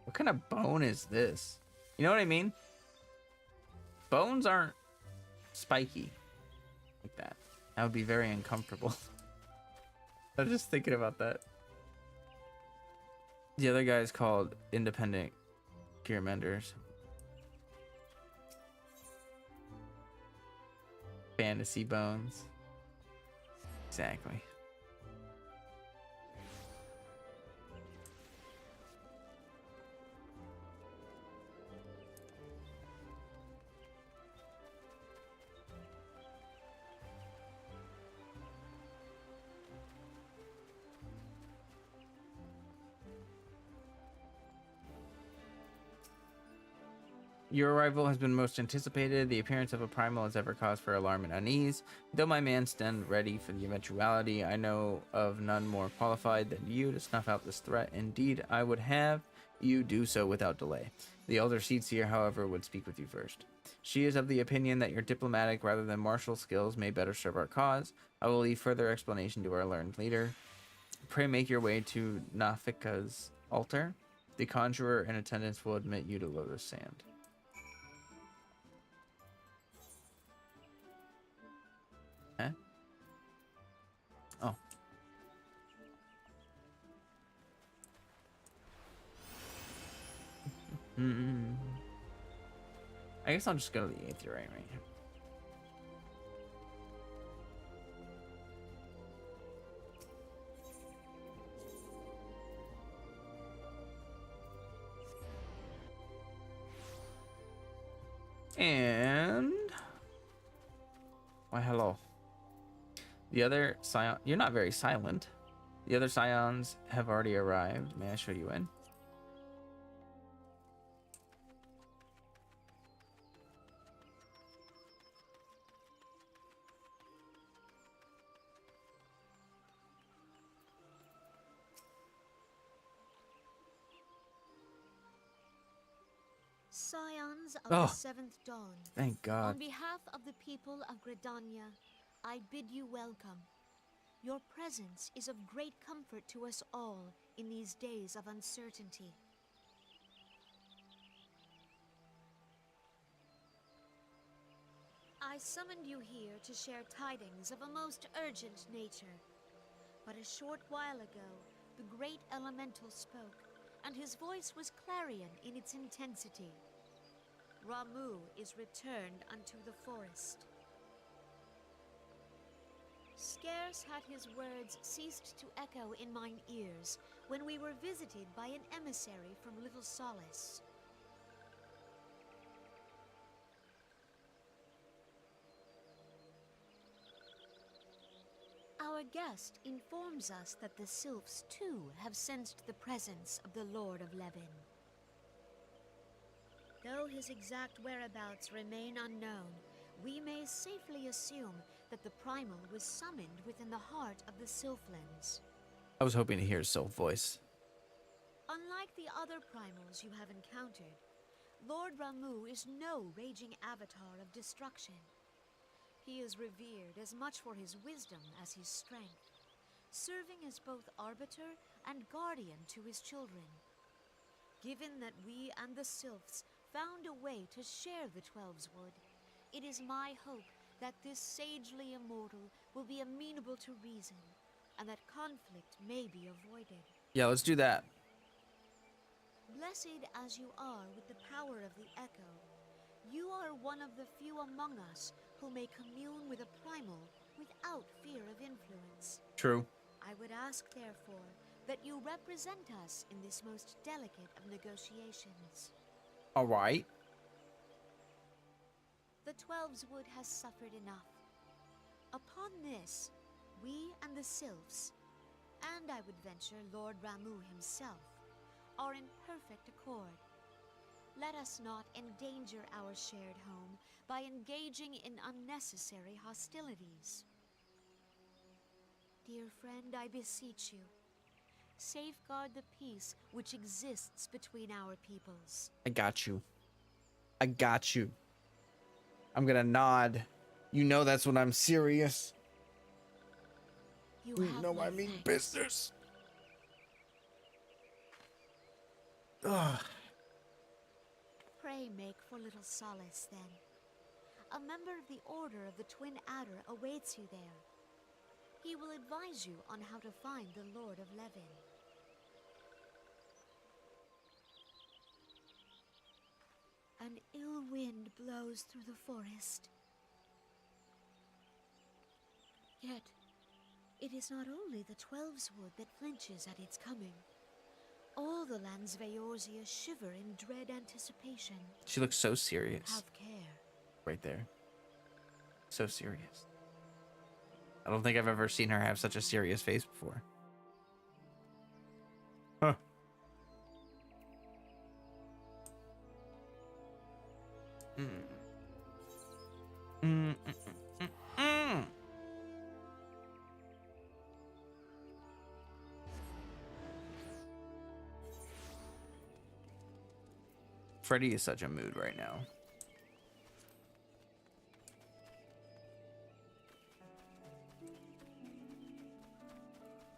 What kind of bone is this? You know what I mean? Bones aren't spiky like that. That would be very uncomfortable. I was just thinking about that. The other guy is called Independent Gear Menders. Fantasy bones. Exactly. Your arrival has been most anticipated. The appearance of a primal has ever caused for alarm and unease. Though my men stand ready for the eventuality, I know of none more qualified than you to snuff out this threat. Indeed, I would have you do so without delay. The elder Seedseer, however, would speak with you first. She is of the opinion that your diplomatic rather than martial skills may better serve our cause. I will leave further explanation to our learned leader. Pray make your way to Nafika's altar. The conjurer in attendance will admit you to Lotus Sand. Huh? Oh. I guess I'll just go to the Aetherite right here. And why, hello. The other scion, you're not very silent. The other scions have already arrived. May I show you in? Scions of Oh, the Seventh Dawn, thank God. on behalf of the people of Gridania, I bid you welcome. Your presence is of great comfort to us all in these days of uncertainty. I summoned you here to share tidings of a most urgent nature. But a short while ago, the great elemental spoke, and his voice was clarion in its intensity. Ramu is returned unto the forest. Scarce had his words ceased to echo in mine ears when we were visited by an emissary from Little Solace. Our guest informs us that the Sylphs too have sensed the presence of the Lord of Levin. Though his exact whereabouts remain unknown, we may safely assume that the Primal was summoned within the heart of the Sylphlands. I was hoping to hear his Sylph voice. Unlike the other Primals you have encountered, Lord Ramu is no raging avatar of destruction. He is revered as much for his wisdom as his strength, serving as both arbiter and guardian to his children. Given that we and the Sylphs found a way to share the Twelves Wood, it is my hope that this sagely immortal will be amenable to reason, and that conflict may be avoided. Yeah, let's do that. Blessed as you are with the power of the Echo, you are one of the few among us who may commune with a primal without fear of influence. True. I would ask, therefore, that you represent us in this most delicate of negotiations. All right. The Twelves Wood has suffered enough. Upon this, we and the Sylphs, and I would venture Lord Ramu himself, are in perfect accord. Let us not endanger our shared home by engaging in unnecessary hostilities. Dear friend, I beseech you, safeguard the peace which exists between our peoples. I got you. I got you. I'm gonna nod. You know that's when I'm serious. You know my I mean thanks. business. Ugh. Pray make for little solace, then. A member of the Order of the Twin Adder awaits you there. He will advise you on how to find the Lord of Levin. An ill wind blows through the forest. Yet, it is not only the Twelves Wood that flinches at its coming. All the lands Veorzia shiver in dread anticipation. She looks so serious. Have care. Right there. So serious. I don't think I've ever seen her have such a serious face before. Huh. Freddy is such a mood right now.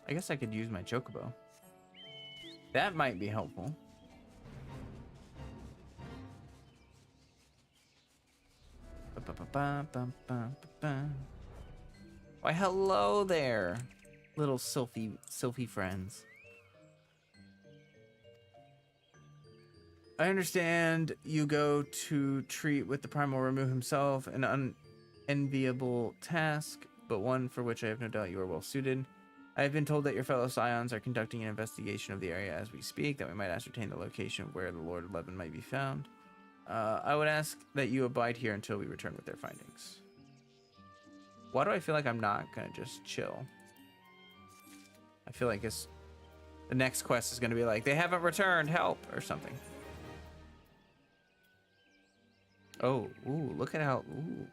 I guess I could use my chocobo. That might be helpful. Why, hello there, little Sylphie friends. I understand you go to treat with the Primal Ramu himself, an unenviable task, but one for which I have no doubt you are well suited. I have been told that your fellow Scions are conducting an investigation of the area as we speak, that we might ascertain the location of where the Lord 11 might be found. I would ask that you abide here until we return with their findings. Why do I feel like I'm not gonna just chill? I feel like the next quest is gonna be like, they haven't returned, help, or something. Oh, ooh, look at how, ooh,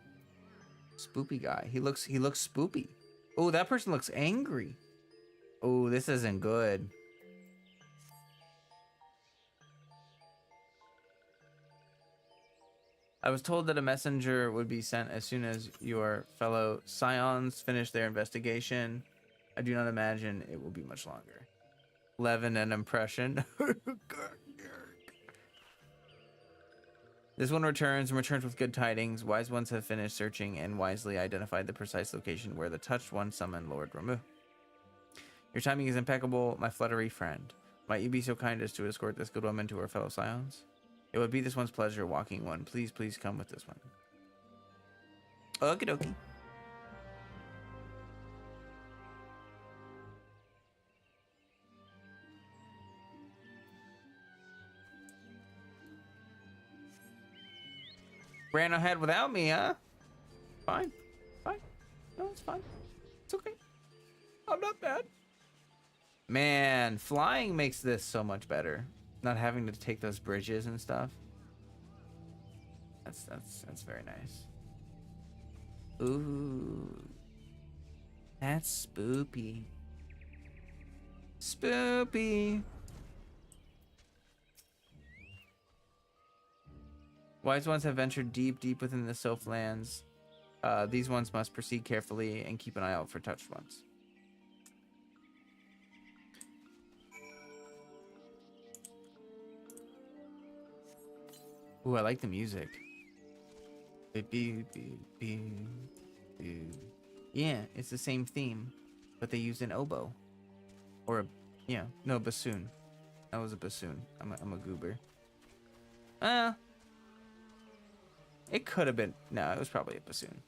spoopy guy. He looks spoopy. Oh, that person looks angry. Oh, this isn't good. I was told that a messenger would be sent as soon as your fellow Scions finish their investigation. I do not imagine it will be much longer. Levin an impression. This one returns with good tidings. Wise ones have finished searching and wisely identified the precise location where the touched one summoned Lord Ramu. Your timing is impeccable, my fluttery friend. Might you be so kind as to escort this good woman to her fellow Scions? It would be this one's pleasure, walking one. Please, please come with this one. Okie dokie. Ran ahead without me, huh? Fine. Fine. No, it's fine. It's okay. I'm not bad. Man, flying makes this so much better. Not having to take those bridges and stuff. That's very nice. Ooh. That's spoopy. Spoopy. Wise ones have ventured deep within the Sylph lands. These ones must proceed carefully and keep an eye out for touched ones. Ooh, I like the music. Yeah, it's the same theme, but they used an oboe. Or no, bassoon. That was a bassoon. I'm a goober. It could have been. No, it was probably a bassoon.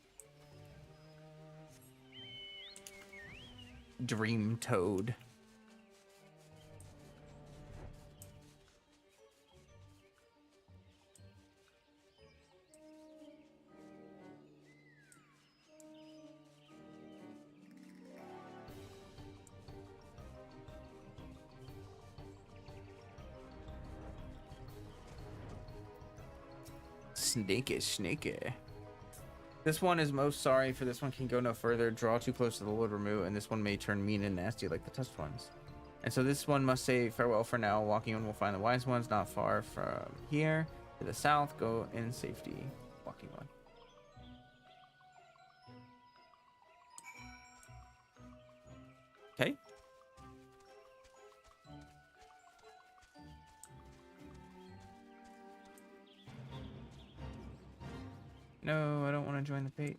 Dream Toad. Snaky. This one is most sorry, for this one can go no further, draw too close to the Lord Ramu, and this one may turn mean and nasty like the touched ones. And so this one must say farewell for now. Walking one will find the wise ones not far from here. To the south, go in safety. Walking one. Okay. No, I don't want to join the fate.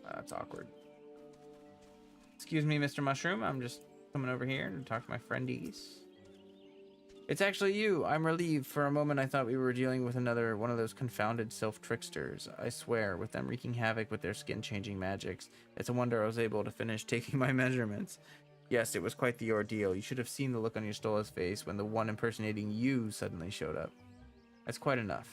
That's awkward. Excuse me, Mr. Mushroom. I'm just coming over here to talk to my friendies. It's actually you. I'm relieved. For a moment, I thought we were dealing with another one of those confounded self-tricksters. I swear, with them wreaking havoc with their skin-changing magics, it's a wonder I was able to finish taking my measurements. Yes, it was quite the ordeal. You should have seen the look on your Stola's face when the one impersonating you suddenly showed up. That's quite enough.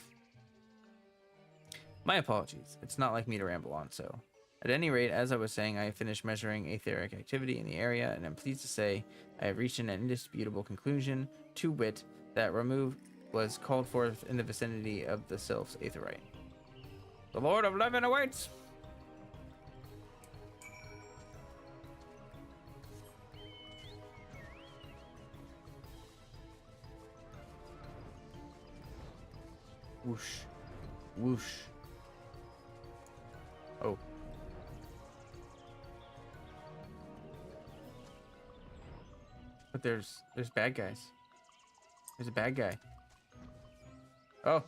My apologies. It's not like me to ramble on so. At any rate, as I was saying, I have finished measuring etheric activity in the area, and I'm pleased to say I have reached an indisputable conclusion, to wit, that Ramu was called forth in the vicinity of the Sylph's Aetheryte. The Lord of Levin awaits! Whoosh. Whoosh. Oh. But there's bad guys. There's a bad guy. Oh.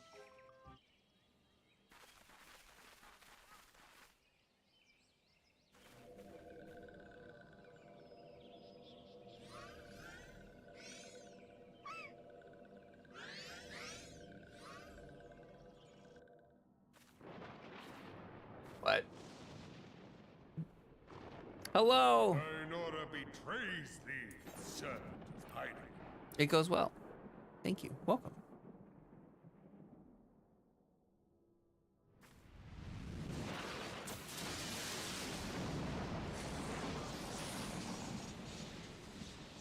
What? Hello. Nora betrays thee, servant of hiding. It goes well. Thank you. Welcome.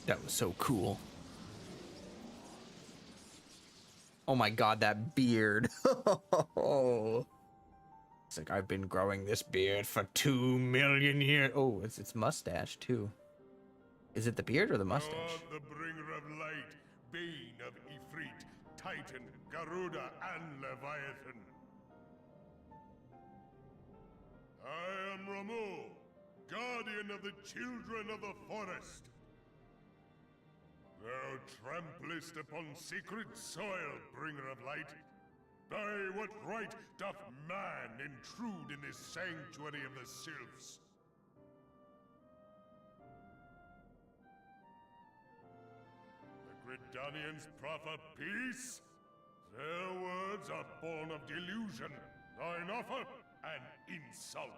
That was so cool. Oh my god, that beard. It's like, I've been growing this beard for 2 million years. Oh, it's mustache too. Is it the beard or the mustache? Thou art the bringer of light, bane of Ifrit, Titan, Garuda, and Leviathan. I am Ramu, guardian of the children of the forest. Thou tramplest upon sacred soil, bringer of light. By what right doth man intrude in this sanctuary of the sylphs? The Gridanians proffer peace? Their words are born of delusion, thine offer an insult.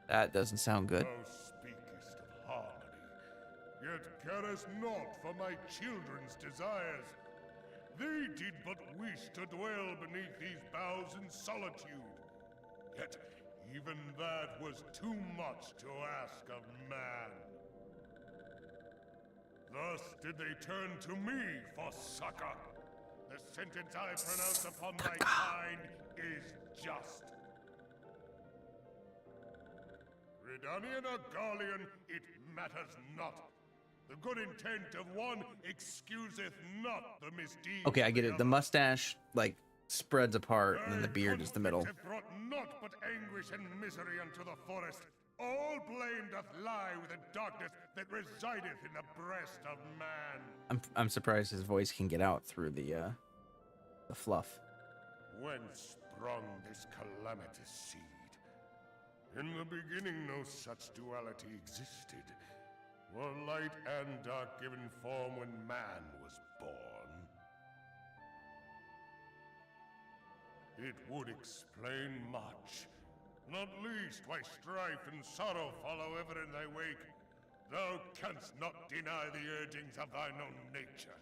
That doesn't sound good. Thou speakest of harmony, yet carest naught for my children's desires. They did but wish to dwell beneath these boughs in solitude. Yet even that was too much to ask of man. Thus did they turn to me for succor. The sentence I pronounce upon my kind is just. Redanian or Garlean, it matters not. The good intent of one excuseth not the misdeed. Okay, I get it. The mustache, like, spreads apart, and then the beard is the middle. Have brought naught but anguish and misery unto the forest. All blame doth lie with the darkness that resideth in the breast of man. I'm surprised his voice can get out through the fluff. Whence sprung this calamitous seed? In the beginning no such duality existed. Were light and dark given form when man was born? It would explain much. Not least why strife and sorrow follow ever in thy wake. Thou canst not deny the urgings of thine own nature.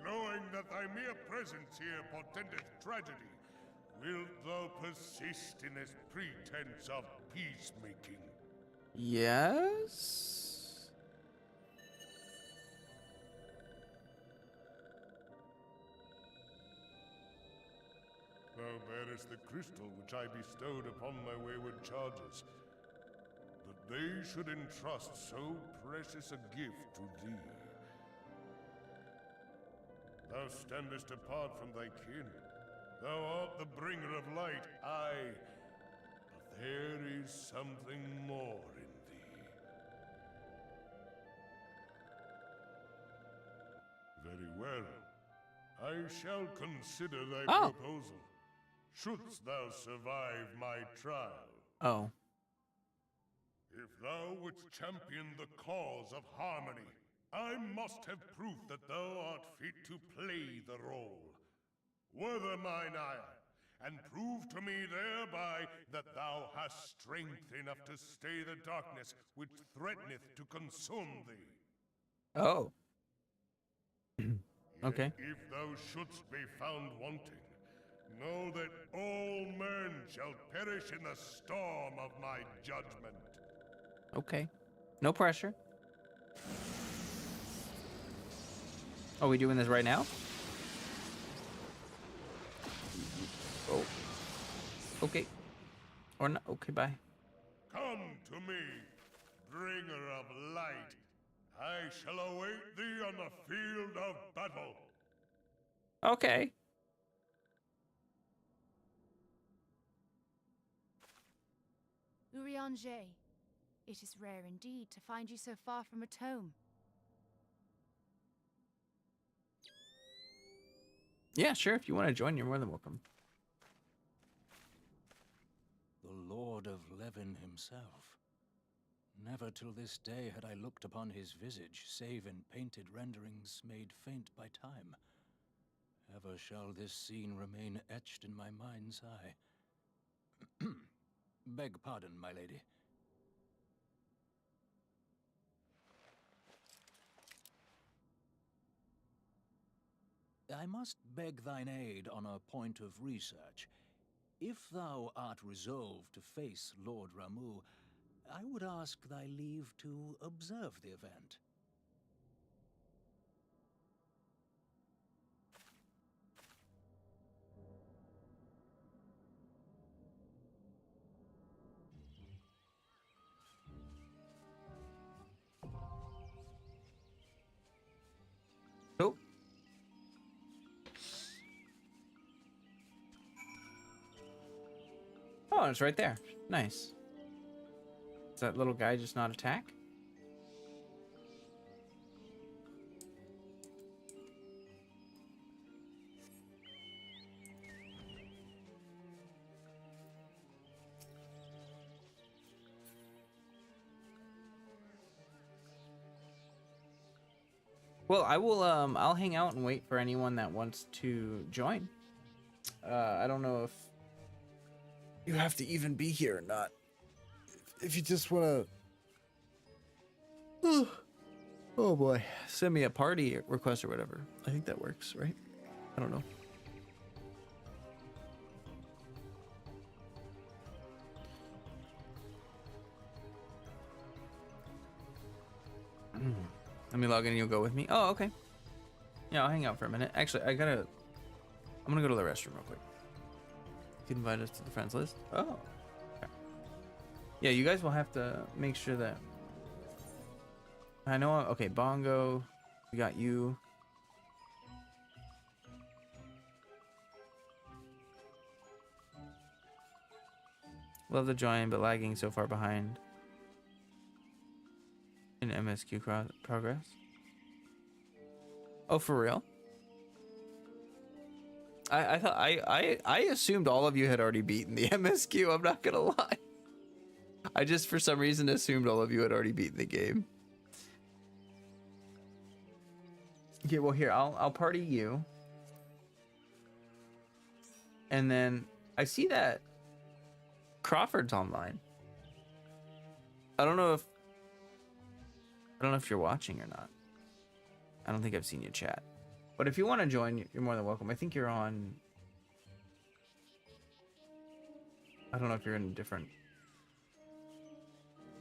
Knowing that thy mere presence here portendeth tragedy, wilt thou persist in this pretense of peacemaking? Yes? Thou bearest the crystal which I bestowed upon my wayward charges. That they should entrust so precious a gift to thee. Thou standest apart from thy kin. Thou art the bringer of light, aye. But there is something more in thee. Very well. I shall consider thy proposal. Shouldst thou survive my trial. Oh. If thou wouldst champion the cause of harmony, I must have proof that thou art fit to play the role. Wither mine ire, and prove to me thereby that thou hast strength enough to stay the darkness which threateneth to consume thee. Oh. Okay. Yet if thou shouldst be found wanting, know that all men shall perish in the storm of my judgment. Okay. No pressure. Are we doing this right now? Oh. Okay. Or not. Okay, bye. Come to me, bringer of light. I shall await thee on the field of battle. Okay. Urianger, it is rare indeed to find you so far from a tome. Yeah, sure. If you want to join, you're more than welcome. The Lord of Levin himself. Never till this day had I looked upon his visage, save in painted renderings made faint by time. Ever shall this scene remain etched in my mind's eye. Beg pardon, my lady. I must beg thine aid on a point of research. If thou art resolved to face Lord Ramu, I would ask thy leave to observe the event. Nope. Oh, it's right there. Nice. Does that little guy just not attack? Well, I will I'll hang out and wait for anyone that wants to join. I don't know if you have to even be here or not. If you just want to oh boy, send me a party request or whatever. I think that works, right? I don't know. Let me log in and you'll go with me. Oh, okay. Yeah, I'll hang out for a minute. Actually, I'm gonna go to the restroom real quick. You can invite us to the friends list. Oh. Okay. Yeah, you guys will have to make sure that I know. Okay, Bongo. We got you. Love the join, but lagging so far behind in MSQ progress. Oh, for real? I thought I assumed all of you had already beaten the MSQ. I'm not gonna lie. I just for some reason assumed all of you had already beaten the game. Okay, well here I'll party you, and then I see that Crawford's online. I don't know if you're watching or not. I don't think I've seen you chat. But if you want to join, you're more than welcome. I think you're on... I don't know if you're in a different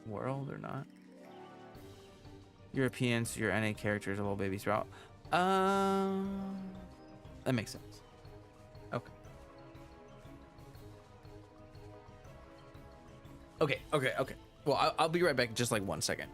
world or not. European, so your NA character is a little baby Sprout. That makes sense. Okay. Okay. Well, I'll be right back in just like 1 second.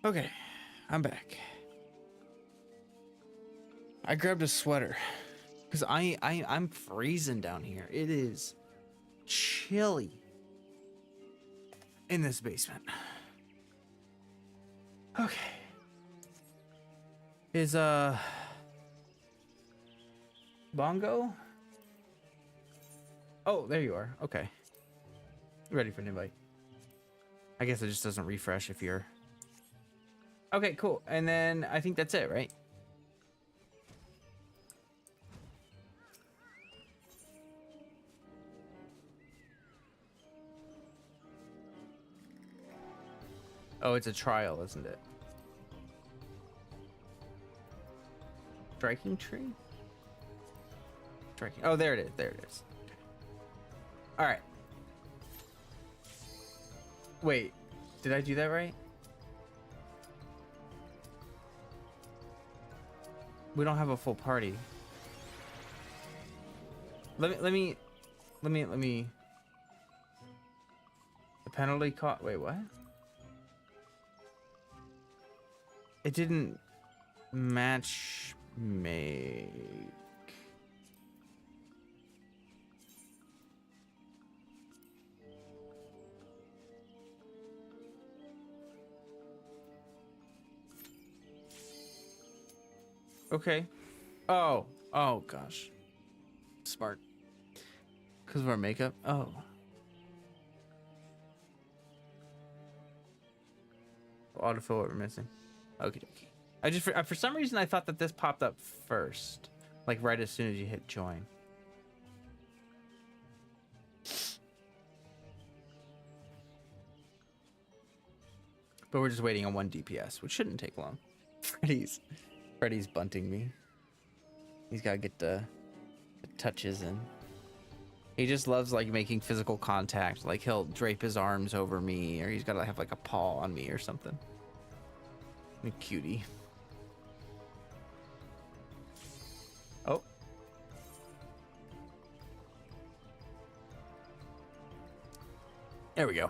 Okay, I'm back. I grabbed a sweater because I'm freezing down here. It is chilly in this basement. Okay. Is Bongo? Oh, there you are. Okay. Ready for an invite. I guess it just doesn't refresh if you're... Okay, cool. And then I think that's it, right? Oh, it's a trial, isn't it? Striking tree? Striking. Oh, there it is. There it is. Okay. All right. Wait, did I do that right? We don't have a full party. Let me. The penalty cost. Wait, what? It didn't match make. Okay. Oh gosh. Smart. Because of our makeup. Oh. Autofill what we're missing. Okay. I just for some reason I thought that this popped up first, like right as soon as you hit join. But we're just waiting on 1 DPS, which shouldn't take long. Freddy's bunting me. He's got to get the touches in. He just loves like making physical contact. Like he'll drape his arms over me, or he's got to have like a paw on me or something. A cutie. Oh. There we go.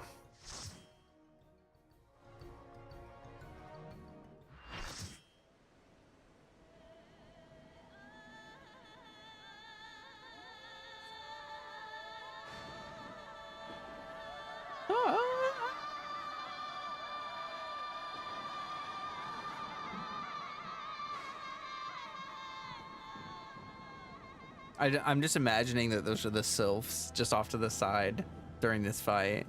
I'm just imagining that those are the sylphs just off to the side during this fight.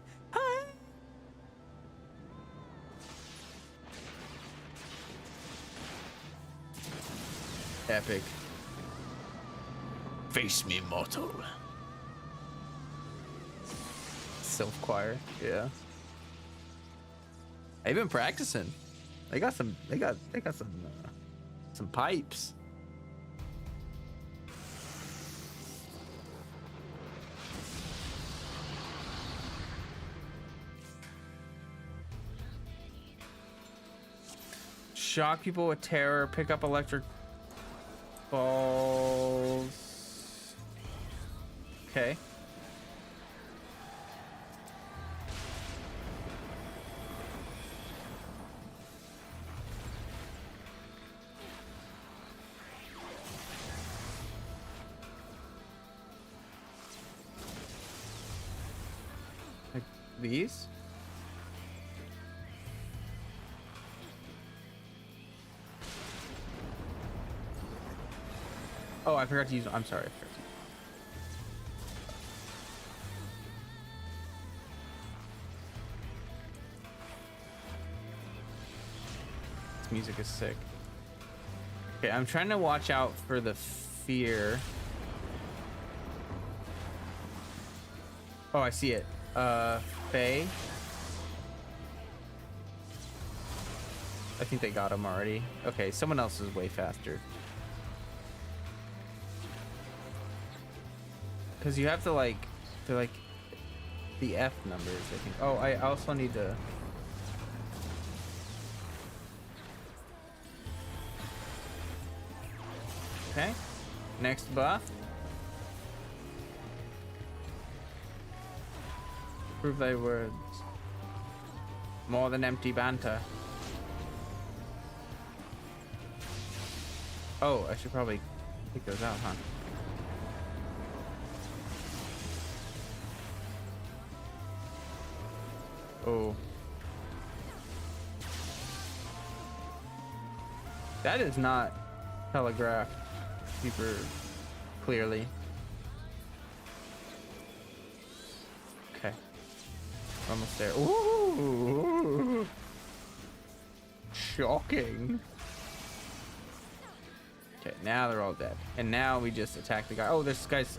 Epic. Face me, mortal. Sylph choir, yeah. They've been practicing. They got some pipes. Shock people with terror, pick up electric balls. Okay. Like these? Oh, I forgot to use. I'm sorry. I forgot to use. This music is sick. Okay, I'm trying to watch out for the fear. Oh, I see it. Faye. I think they got him already. Okay, someone else is way faster. Because you have to like, they're like the F numbers, I think. Oh, I also need to. Okay, next buff. Prove thy words. More than empty banter. Oh, I should probably take those out, huh? Oh. That is not telegraphed super clearly. Okay. Almost there. Ooh. Shocking. Okay, now they're all dead. And now we just attack the guy. Oh, this guy's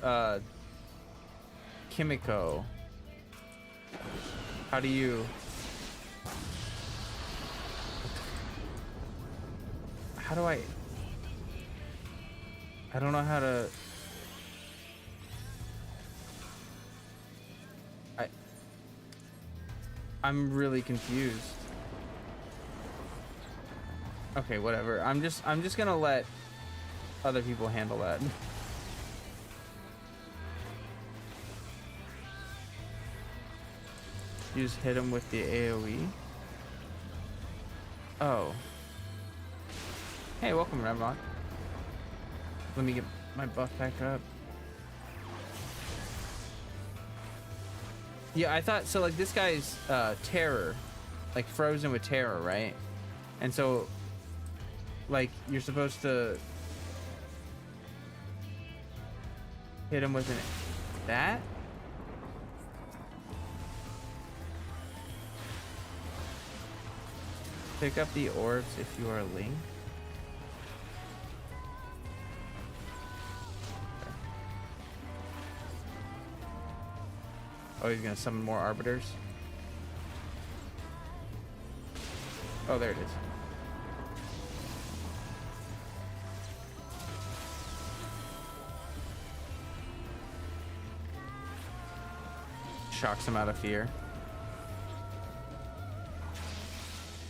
Kimiko. How do you... How do I don't know how to... I'm really confused. Okay, whatever. I'm just gonna let other people handle that. You just hit him with the AoE. Oh. Hey, welcome, Revlon. Let me get my buff back up. Yeah, I thought so. Like, this guy's terror, like frozen with terror, right? And so, like, you're supposed to hit him with that. Pick up the orbs if you are linked. Oh, he's gonna summon more arbiters. Oh, there it is. Shocks him out of fear.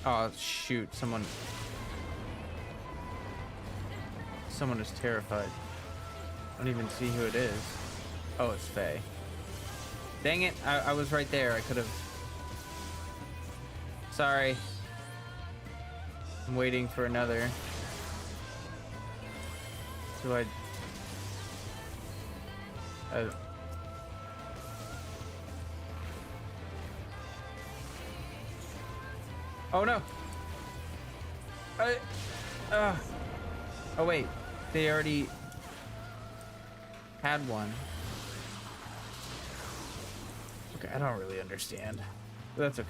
Oh, shoot. Someone is terrified. I don't even see who it is. Oh, it's Faye. Dang it. I was right there. I could have... Sorry. I'm waiting for another. Do I... Oh no! Oh wait, they already had one. Okay, I don't really understand. But that's okay.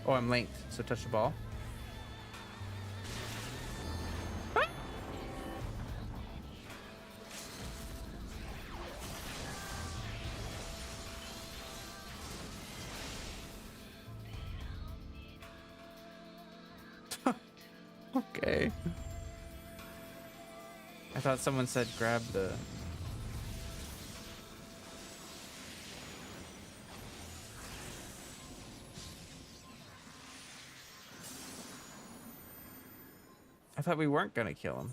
Oh, I'm linked, so touch the ball. Okay. I thought someone said grab the... I thought we weren't gonna kill him.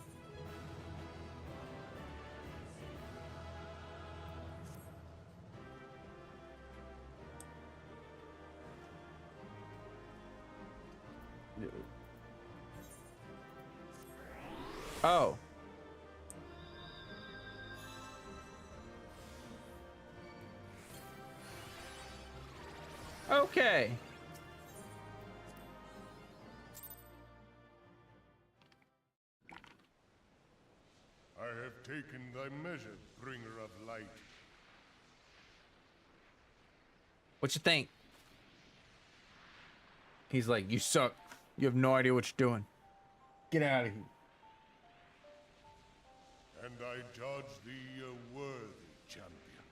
Oh. Okay. I have taken thy measure, bringer of light. What you think? He's like, you suck. You have no idea what you're doing. Get out of here. And I judge thee a worthy champion.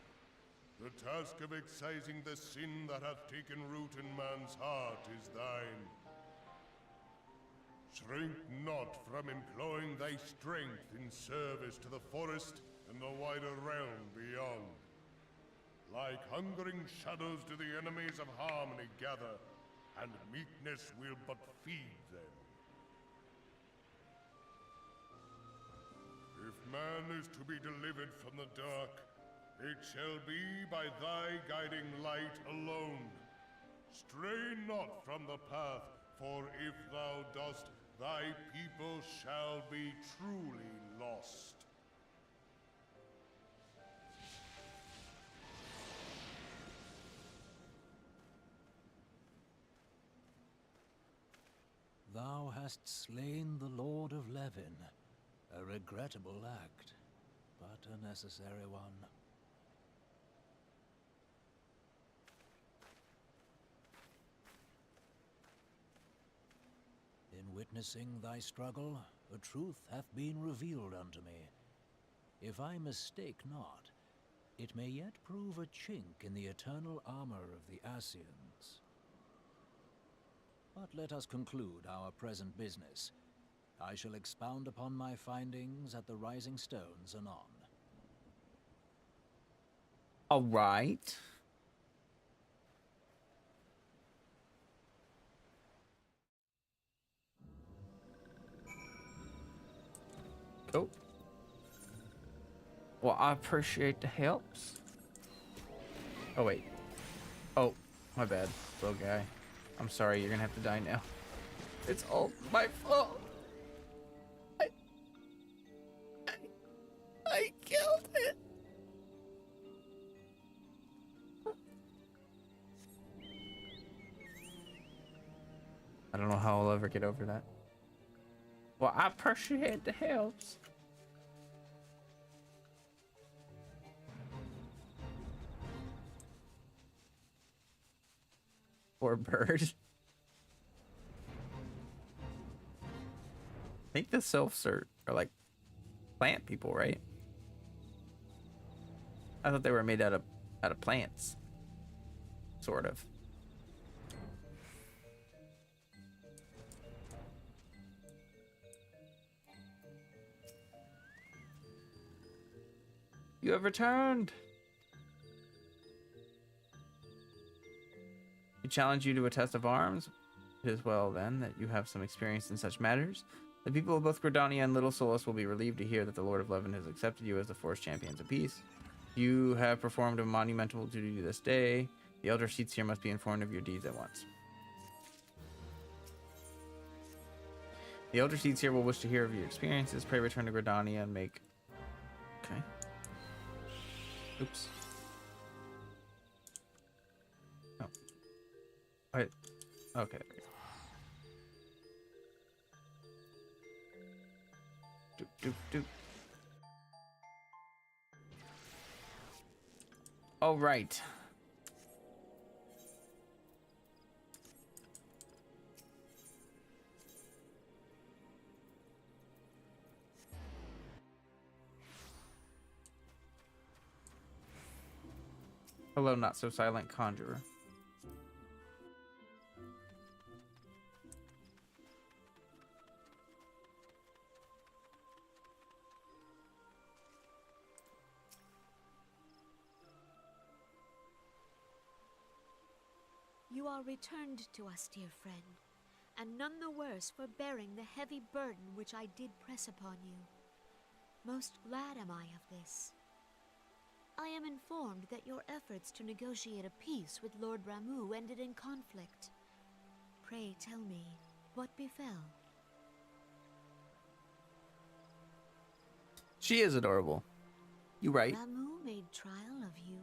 The task of excising the sin that hath taken root in man's heart is thine. Shrink not from employing thy strength in service to the forest and the wider realm beyond. Like hungering shadows do the enemies of harmony gather, and meekness will but feed them. If man is to be delivered from the dark, it shall be by thy guiding light alone. Stray not from the path, For if thou dost, thy people shall be truly lost. Thou hast slain the Lord of Levin. A regrettable act, but a necessary one. In witnessing thy struggle, a truth hath been revealed unto me. If I mistake not, it may yet prove a chink in the eternal armor of the Ascians. But let us conclude our present business. I shall expound upon my findings at the Rising Stones anon. All right. Cool. Well, I appreciate the helps. Oh, wait. Oh, my bad, little guy. I'm sorry, you're gonna have to die now. It's all my fault. I killed it. I don't know how I'll ever get over that. Well, I appreciate the helps. Poor bird. I think the sylphs are like plant people, right? I thought they were made out of plants. Sort of. You have returned. We challenge you to a test of arms. It is well then that you have some experience in such matters. The people of both Gridania and Little Solus will be relieved to hear that the Lord of Levin has accepted you as the Force Champions of Peace. You have performed a monumental duty this day. The Elder Seats here must be informed of your deeds at once. The Elder Seats here will wish to hear of your experiences. Pray return to Gridania and make... Okay. Oops. Oh. Wait. Okay. Doop, doop, doop. All right. Hello, not so silent conjurer. You are returned to us, dear friend, and none the worse for bearing the heavy burden which I did press upon you. Most glad am I of this. I am informed that your efforts to negotiate a peace with Lord Ramuh ended in conflict. Pray tell me, what befell? She is adorable. You right. Ramuh made trial of you?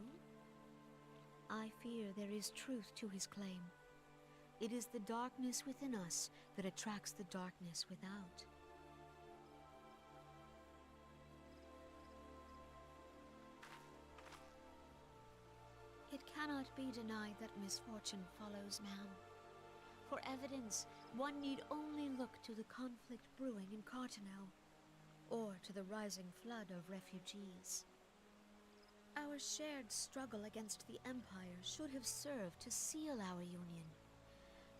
I fear there is truth to his claim. It is the darkness within us that attracts the darkness without. It cannot be denied that misfortune follows man. For evidence, one need only look to the conflict brewing in Cartano, or to the rising flood of refugees. Our shared struggle against the Empire should have served to seal our union.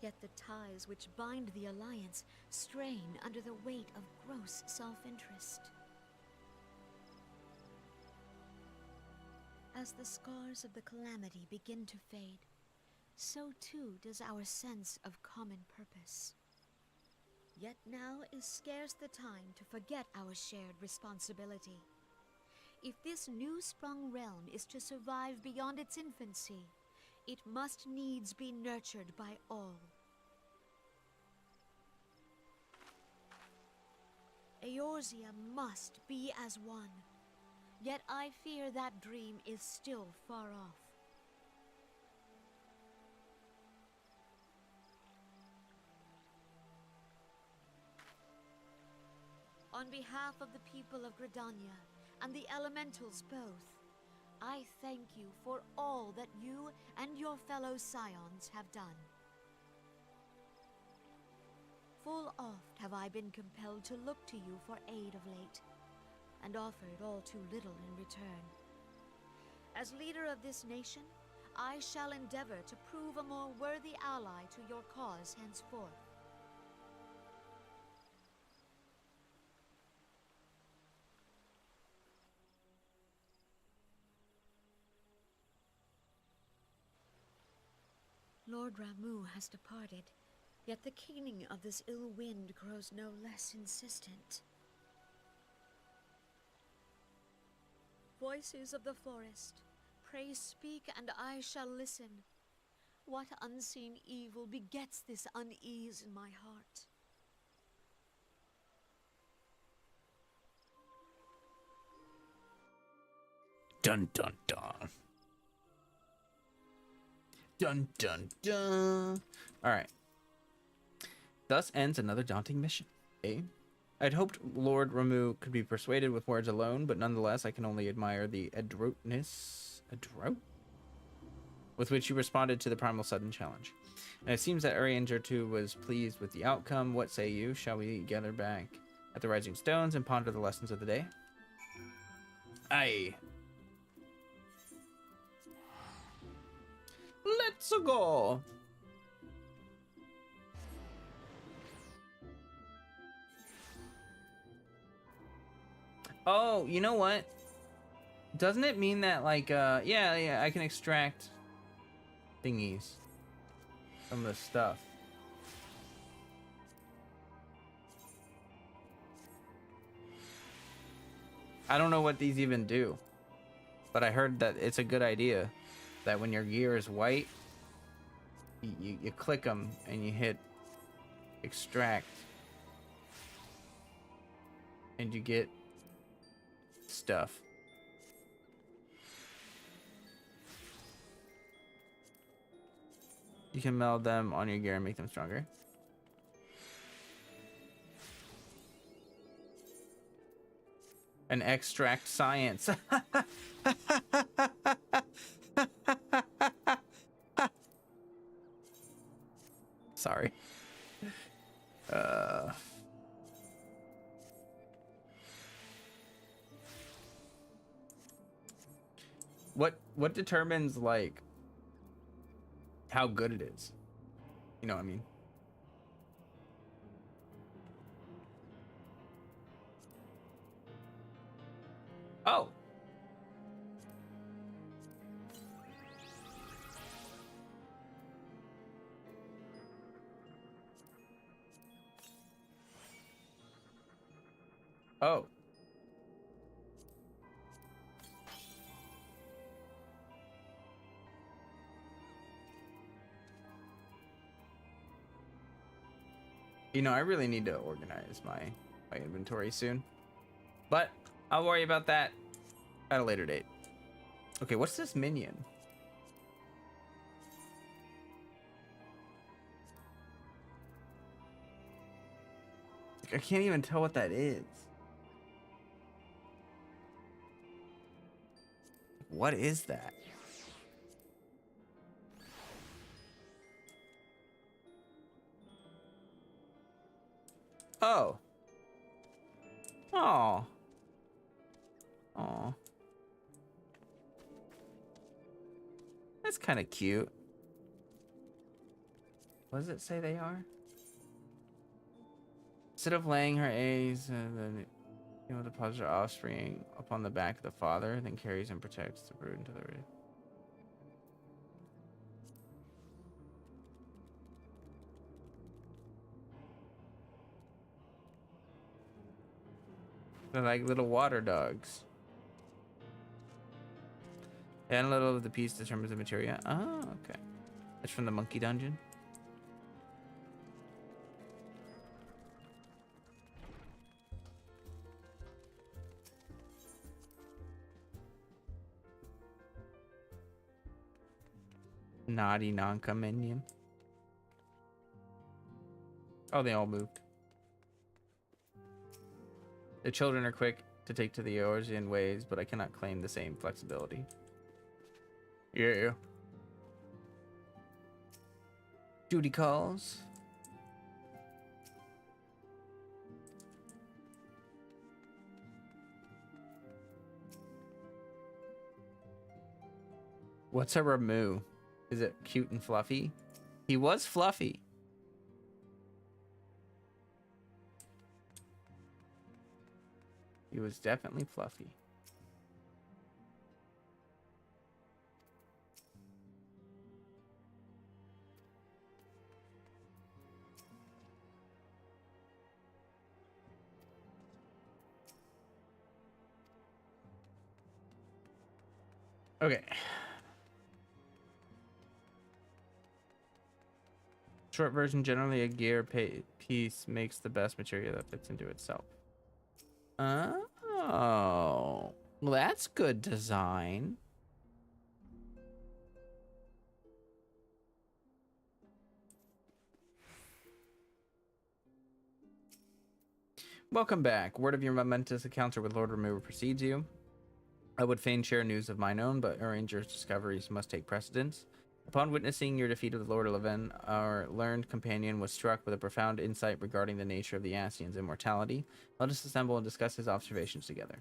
Yet the ties which bind the Alliance strain under the weight of gross self-interest. As the scars of the calamity begin to fade, so too does our sense of common purpose. Yet now is scarce the time to forget our shared responsibility. If this new-sprung realm is to survive beyond its infancy, it must needs be nurtured by all. Eorzea must be as one. Yet I fear that dream is still far off. On behalf of the people of Gridania and the elementals both, I thank you for all that you and your fellow scions have done. Full oft have I been compelled to look to you for aid of late, and offered all too little in return. As leader of this nation, I shall endeavor to prove a more worthy ally to your cause henceforth. Lord Ramuh has departed, yet the keening of this ill wind grows no less insistent. Voices of the forest, pray speak and I shall listen. What unseen evil begets this unease in my heart? Dun dun dun. Dun dun dun. Alright. Thus ends another daunting mission. Eh? I'd hoped Lord Ramuh could be persuaded with words alone, but nonetheless I can only admire the adroitness with which he responded to the primal sudden challenge. And it seems that Urianger too was pleased with the outcome. What say you? Shall we gather back at the Rising Stones and ponder the lessons of the day? Aye. Let's go. Oh, you know what? Doesn't it mean that, like, yeah, I can extract thingies from the stuff. I don't know what these even do, but I heard that it's a good idea that when your gear is white, you click them and you hit extract and you get stuff. You can meld them on your gear and make them stronger. An extract science. Sorry. What determines, like, how good it is? You know what I mean? Oh. Oh. You know, I really need to organize my inventory soon. But I'll worry about that at a later date. Okay, what's this minion? I can't even tell what that is. What is that? Oh. Oh. Oh. That's kind of cute. What does it say they are? Instead of laying her eggs, deposits her offspring upon the back of the father, then carries and protects the brood until they're ready. They're like little water dogs. And a little of the piece determines the material. Oh, okay. That's from the monkey dungeon. Naughty Nanka minion. Oh, they all moved. The children are quick to take to the Eorzean ways, but I cannot claim the same flexibility. Yeah. Duty calls. What's a Ramu? Is it cute and fluffy? He was fluffy. He was definitely fluffy. Okay. Short version, generally a gear piece makes the best material that fits into itself. Oh, well, that's good design. Welcome back. Word of your momentous encounter with Lord Remover precedes you. I would fain share news of mine own, but Arranger's discoveries must take precedence. Upon witnessing your defeat of the Lord of Leven, our learned companion was struck with a profound insight regarding the nature of the Ascian's immortality. Let us assemble and discuss his observations together.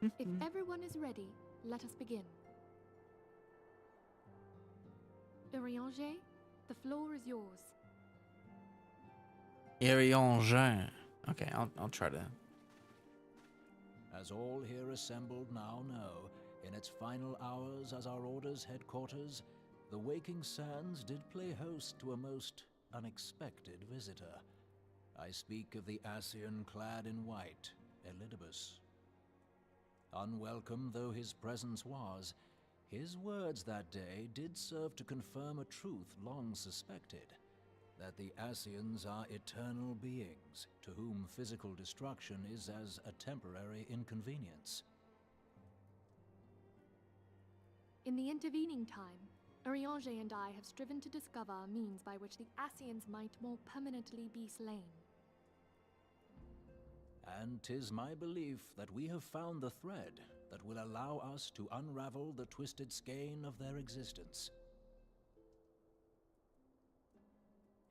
If everyone is ready, let us begin. Urianger, the floor is yours. Urianger. Okay, I'll try to. As all here assembled now know, in its final hours as our Order's headquarters, the Waking Sands did play host to a most unexpected visitor. I speak of the Ascian clad in white, Elidibus. Unwelcome though his presence was, his words that day did serve to confirm a truth long suspected, that the Ascians are eternal beings, to whom physical destruction is as a temporary inconvenience. In the intervening time, Urianger and I have striven to discover a means by which the Ascians might more permanently be slain. And 'tis my belief that we have found the thread that will allow us to unravel the twisted skein of their existence.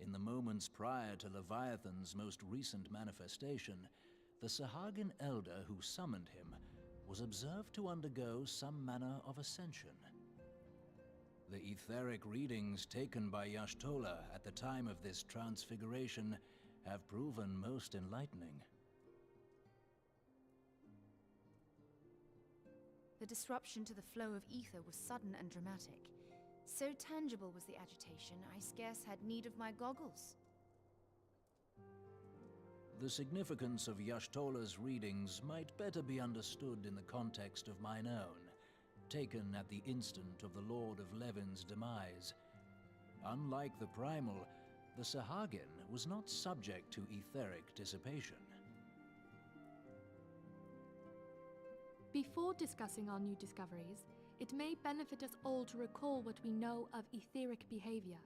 In the moments prior to Leviathan's most recent manifestation, the Sahagin elder who summoned him was observed to undergo some manner of ascension. The etheric readings taken by Y'ashtola at the time of this transfiguration have proven most enlightening. The disruption to the flow of ether was sudden and dramatic. So tangible was the agitation, I scarce had need of my goggles. The significance of Y'ashtola's readings might better be understood in the context of mine own, taken at the instant of the Lord of Levin's demise. Unlike the Primal, the Sahagin was not subject to etheric dissipation. Before discussing our new discoveries, it may benefit us all to recall what we know of etheric behavior.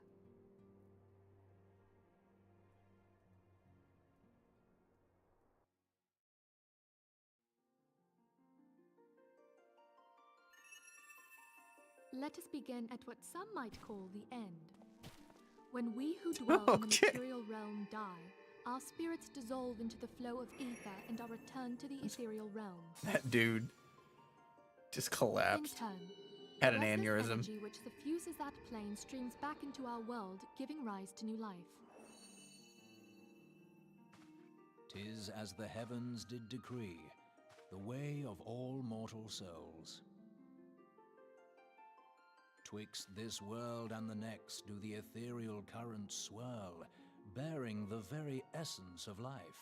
Let us begin at what some might call the end. When we who dwell in the material realm die, our spirits dissolve into the flow of ether and are returned to the ethereal realm. That dude just collapsed. In turn, Had an restless aneurysm. energy which suffuses that plane streams back into our world, giving rise to new life. 'Tis as the heavens did decree, the way of all mortal souls. Twixt this world and the next do the ethereal currents swirl, bearing the very essence of life.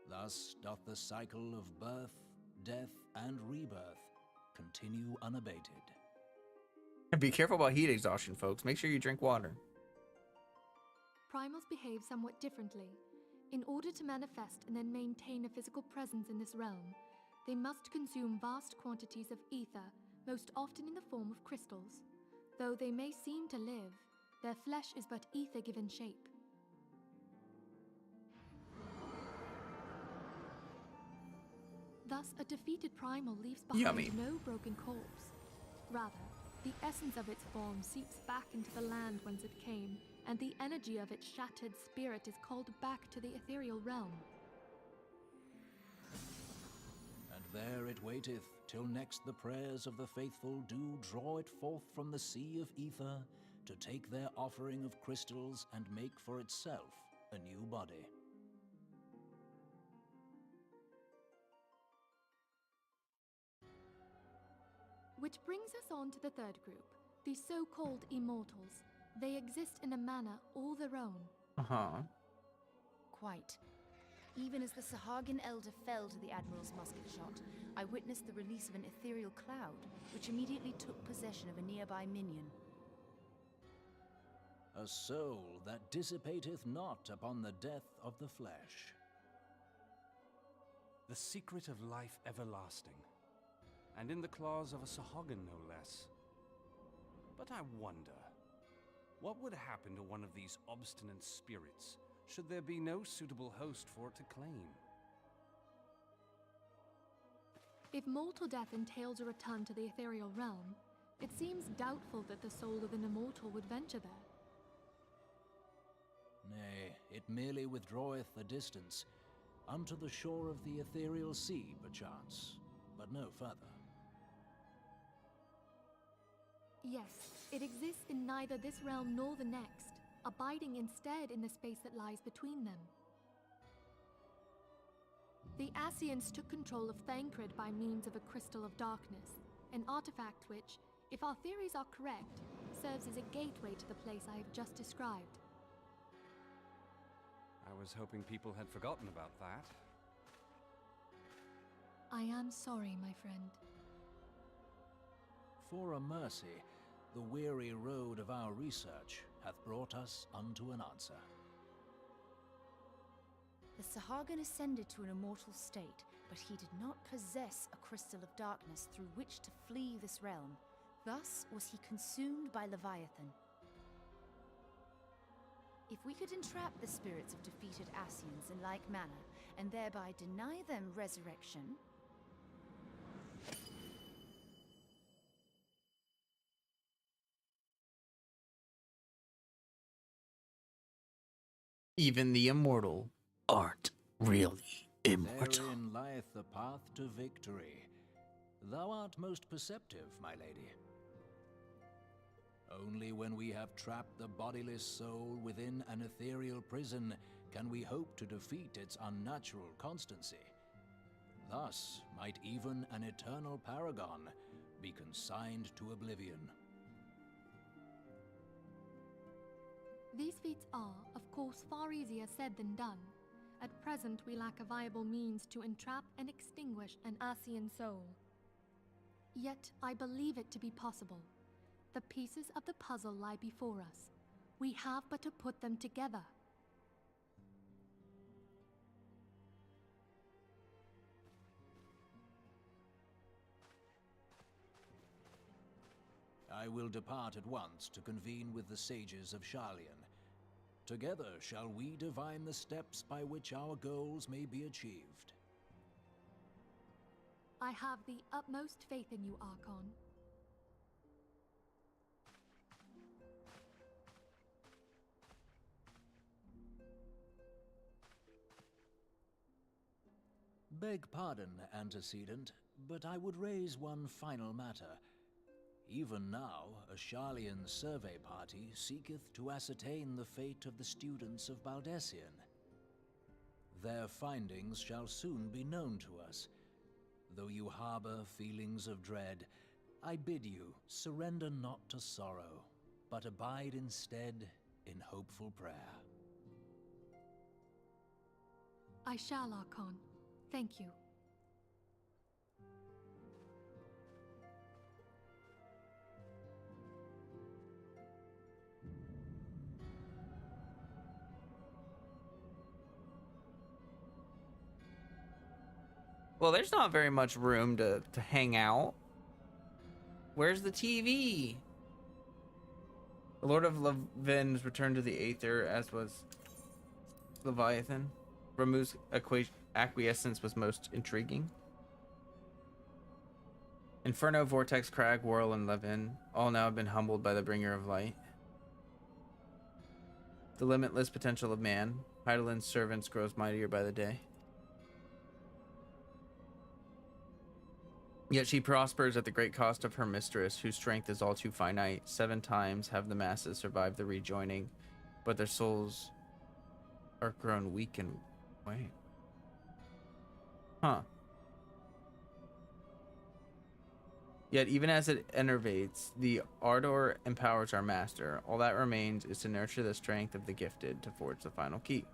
Thus doth the cycle of birth, death, and rebirth continue unabated. Be careful about heat exhaustion, folks. Make sure you drink water. Primals behave somewhat differently. In order to manifest and then maintain a physical presence in this realm, they must consume vast quantities of ether, most often in the form of crystals. Though they may seem to live, their flesh is but ether given shape. Thus, a defeated primal leaves behind Yummy. no broken corpse. Rather, the essence of its form seeps back into the land whence it came, and the energy of its shattered spirit is called back to the ethereal realm. And there it waiteth, till next the prayers of the faithful do draw it forth from the sea of ether, to take their offering of crystals and make for itself a new body. Which brings us on to the third group, the so-called immortals. They exist in a manner all their own. Uh-huh. Quite. Even as the Sahagin Elder fell to the Admiral's musket shot, I witnessed the release of an ethereal cloud, which immediately took possession of a nearby minion. A soul that dissipateth not upon the death of the flesh. The secret of life everlasting, and in the claws of a Sahagin no less. But I wonder, what would happen to one of these obstinate spirits, should there be no suitable host for it to claim? If mortal death entails a return to the ethereal realm, it seems doubtful that the soul of an immortal would venture there. Nay, it merely withdraweth a distance, unto the shore of the ethereal sea, perchance, but no further. Yes, it exists in neither this realm nor the next, abiding instead in the space that lies between them. The Ascians took control of Thancred by means of a crystal of darkness, an artifact which, if our theories are correct, serves as a gateway to the place I have just described. I was hoping people had forgotten about that. I am sorry, my friend. For a mercy, the weary road of our research hath brought us unto an answer. The Sahagin ascended to an immortal state, but he did not possess a crystal of darkness through which to flee this realm. Thus was he consumed by Leviathan. If we could entrap the spirits of defeated Ascians in like manner, and thereby deny them resurrection... Even the immortal aren't really immortal. Therein lieth the path to victory. Thou art most perceptive, my lady. Only when we have trapped the bodiless soul within an ethereal prison can we hope to defeat its unnatural constancy. Thus might even an eternal paragon be consigned to oblivion. These feats are, of course, far easier said than done. At present, we lack a viable means to entrap and extinguish an Ascian soul. Yet, I believe it to be possible. The pieces of the puzzle lie before us. We have but to put them together. I will depart at once to convene with the sages of Sharlayan. Together shall we divine the steps by which our goals may be achieved. I have the utmost faith in you, Archon. Beg pardon, antecedent, but I would raise one final matter. Even now, a Sharlayan survey party seeketh to ascertain the fate of the students of Baldessian. Their findings shall soon be known to us. Though you harbor feelings of dread, I bid you surrender not to sorrow, but abide instead in hopeful prayer. I shall, Archon. Thank you. Well, there's not very much room to hang out. Where's the TV? The Lord of Levin's returned to the Aether, as was Leviathan. Ramu's acquiescence was most intriguing. Inferno, Vortex, Crag, Whirl, and Levin all now have been humbled by the Bringer of Light. The limitless potential of man, Heidelin's servants, grows mightier by the day. Yet she prospers at the great cost of her mistress, whose strength is all too finite. 7 times have the masses survived the rejoining, but their souls are grown weak and... Wait. Huh. Yet even as it enervates, the ardor empowers our master. All that remains is to nurture the strength of the gifted to forge the final key.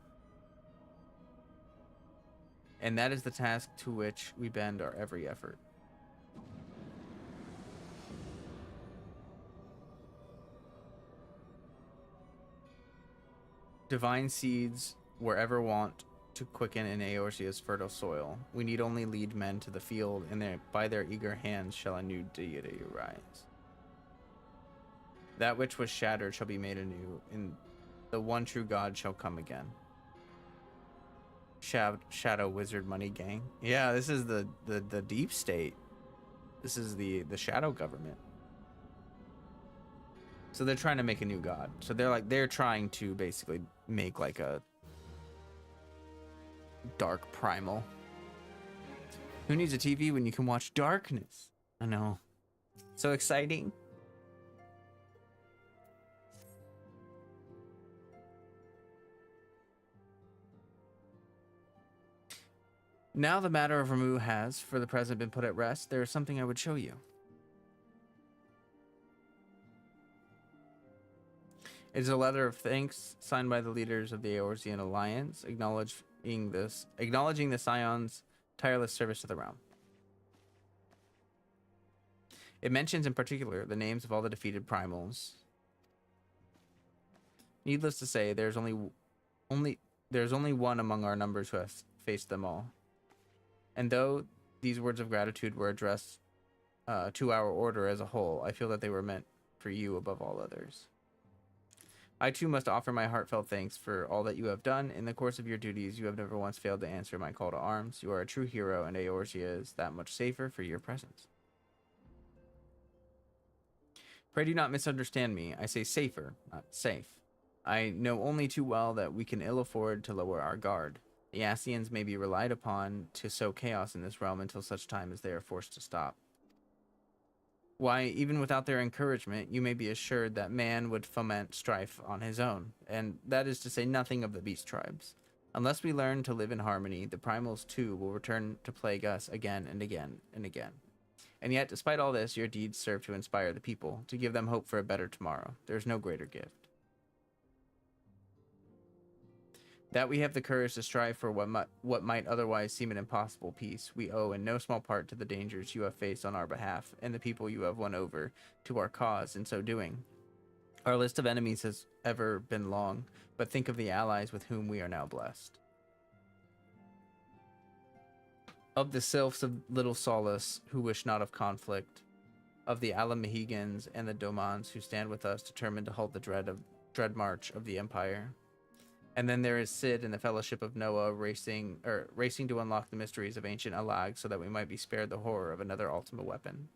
And that is the task to which we bend our every effort. Divine seeds wherever want to quicken in Eorzea's fertile soil. We need only lead men to the field, and by their eager hands shall a new deity arise. That which was shattered shall be made anew, and the one true God shall come again. Shadow Wizard Money Gang. Yeah, this is the deep state. This is the shadow government. So they're trying to make a new god. So they're trying to basically make like a dark primal. Who needs a TV when you can watch darkness? I know. So exciting. Now the matter of Ramu has, for the present, been put at rest. There is something I would show you. It is a letter of thanks signed by the leaders of the Eorzean Alliance, acknowledging the Scion's tireless service to the realm. It mentions in particular the names of all the defeated primals. Needless to say, there's only one among our numbers who has faced them all. And though these words of gratitude were addressed to our order as a whole, I feel that they were meant for you above all others. I too must offer my heartfelt thanks for all that you have done. In the course of your duties, you have never once failed to answer my call to arms. You are a true hero, and Eorzea is that much safer for your presence. Pray do not misunderstand me. I say safer, not safe. I know only too well that we can ill afford to lower our guard. The Ascians may be relied upon to sow chaos in this realm until such time as they are forced to stop. Why, even without their encouragement, you may be assured that man would foment strife on his own, and that is to say nothing of the beast tribes. Unless we learn to live in harmony, the primals too will return to plague us again and again and again. And yet, despite all this, your deeds serve to inspire the people, to give them hope for a better tomorrow. There is no greater gift. That we have the courage to strive for what might otherwise seem an impossible peace, we owe in no small part to the dangers you have faced on our behalf, and the people you have won over to our cause in so doing. Our list of enemies has ever been long, but think of the allies with whom we are now blessed. Of the sylphs of Little Solace, who wish not of conflict, of the Alamahegans and the Domans who stand with us determined to halt the dread march of the Empire. And then there is Sid and the Fellowship of Noah racing to unlock the mysteries of ancient Alag so that we might be spared the horror of another Ultima weapon.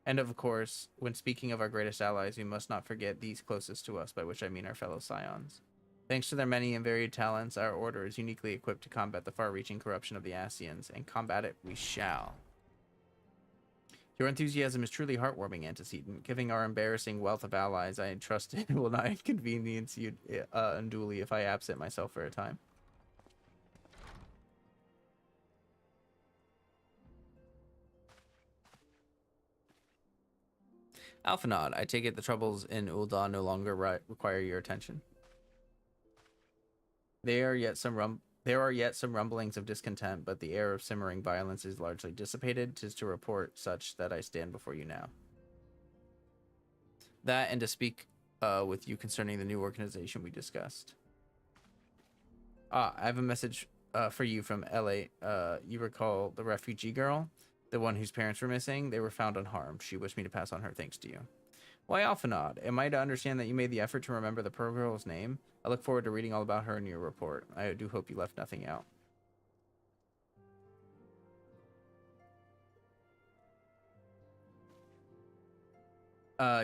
And of course, when speaking of our greatest allies, we must not forget these closest to us, by which I mean our fellow Scions. Thanks to their many and varied talents, our order is uniquely equipped to combat the far-reaching corruption of the Ascians, and combat it we shall. Your enthusiasm is truly heartwarming, Antecedent. Given our embarrassing wealth of allies, I trust it will not inconvenience you unduly if I absent myself for a time. Alphanod, I take it the troubles in Ul'dah no longer require your attention. There are yet some rumblings of discontent, but the air of simmering violence is largely dissipated. 'Tis to report such that I stand before you now. That, and to speak with you concerning the new organization we discussed. I have a message for you from LA. You recall the refugee girl, the one whose parents were missing? They were found unharmed. She wished me to pass on her thanks to you. Why, Alphanod, am I to understand that you made the effort to remember the poor girl's name? I look forward to reading all about her in your report. I do hope you left nothing out.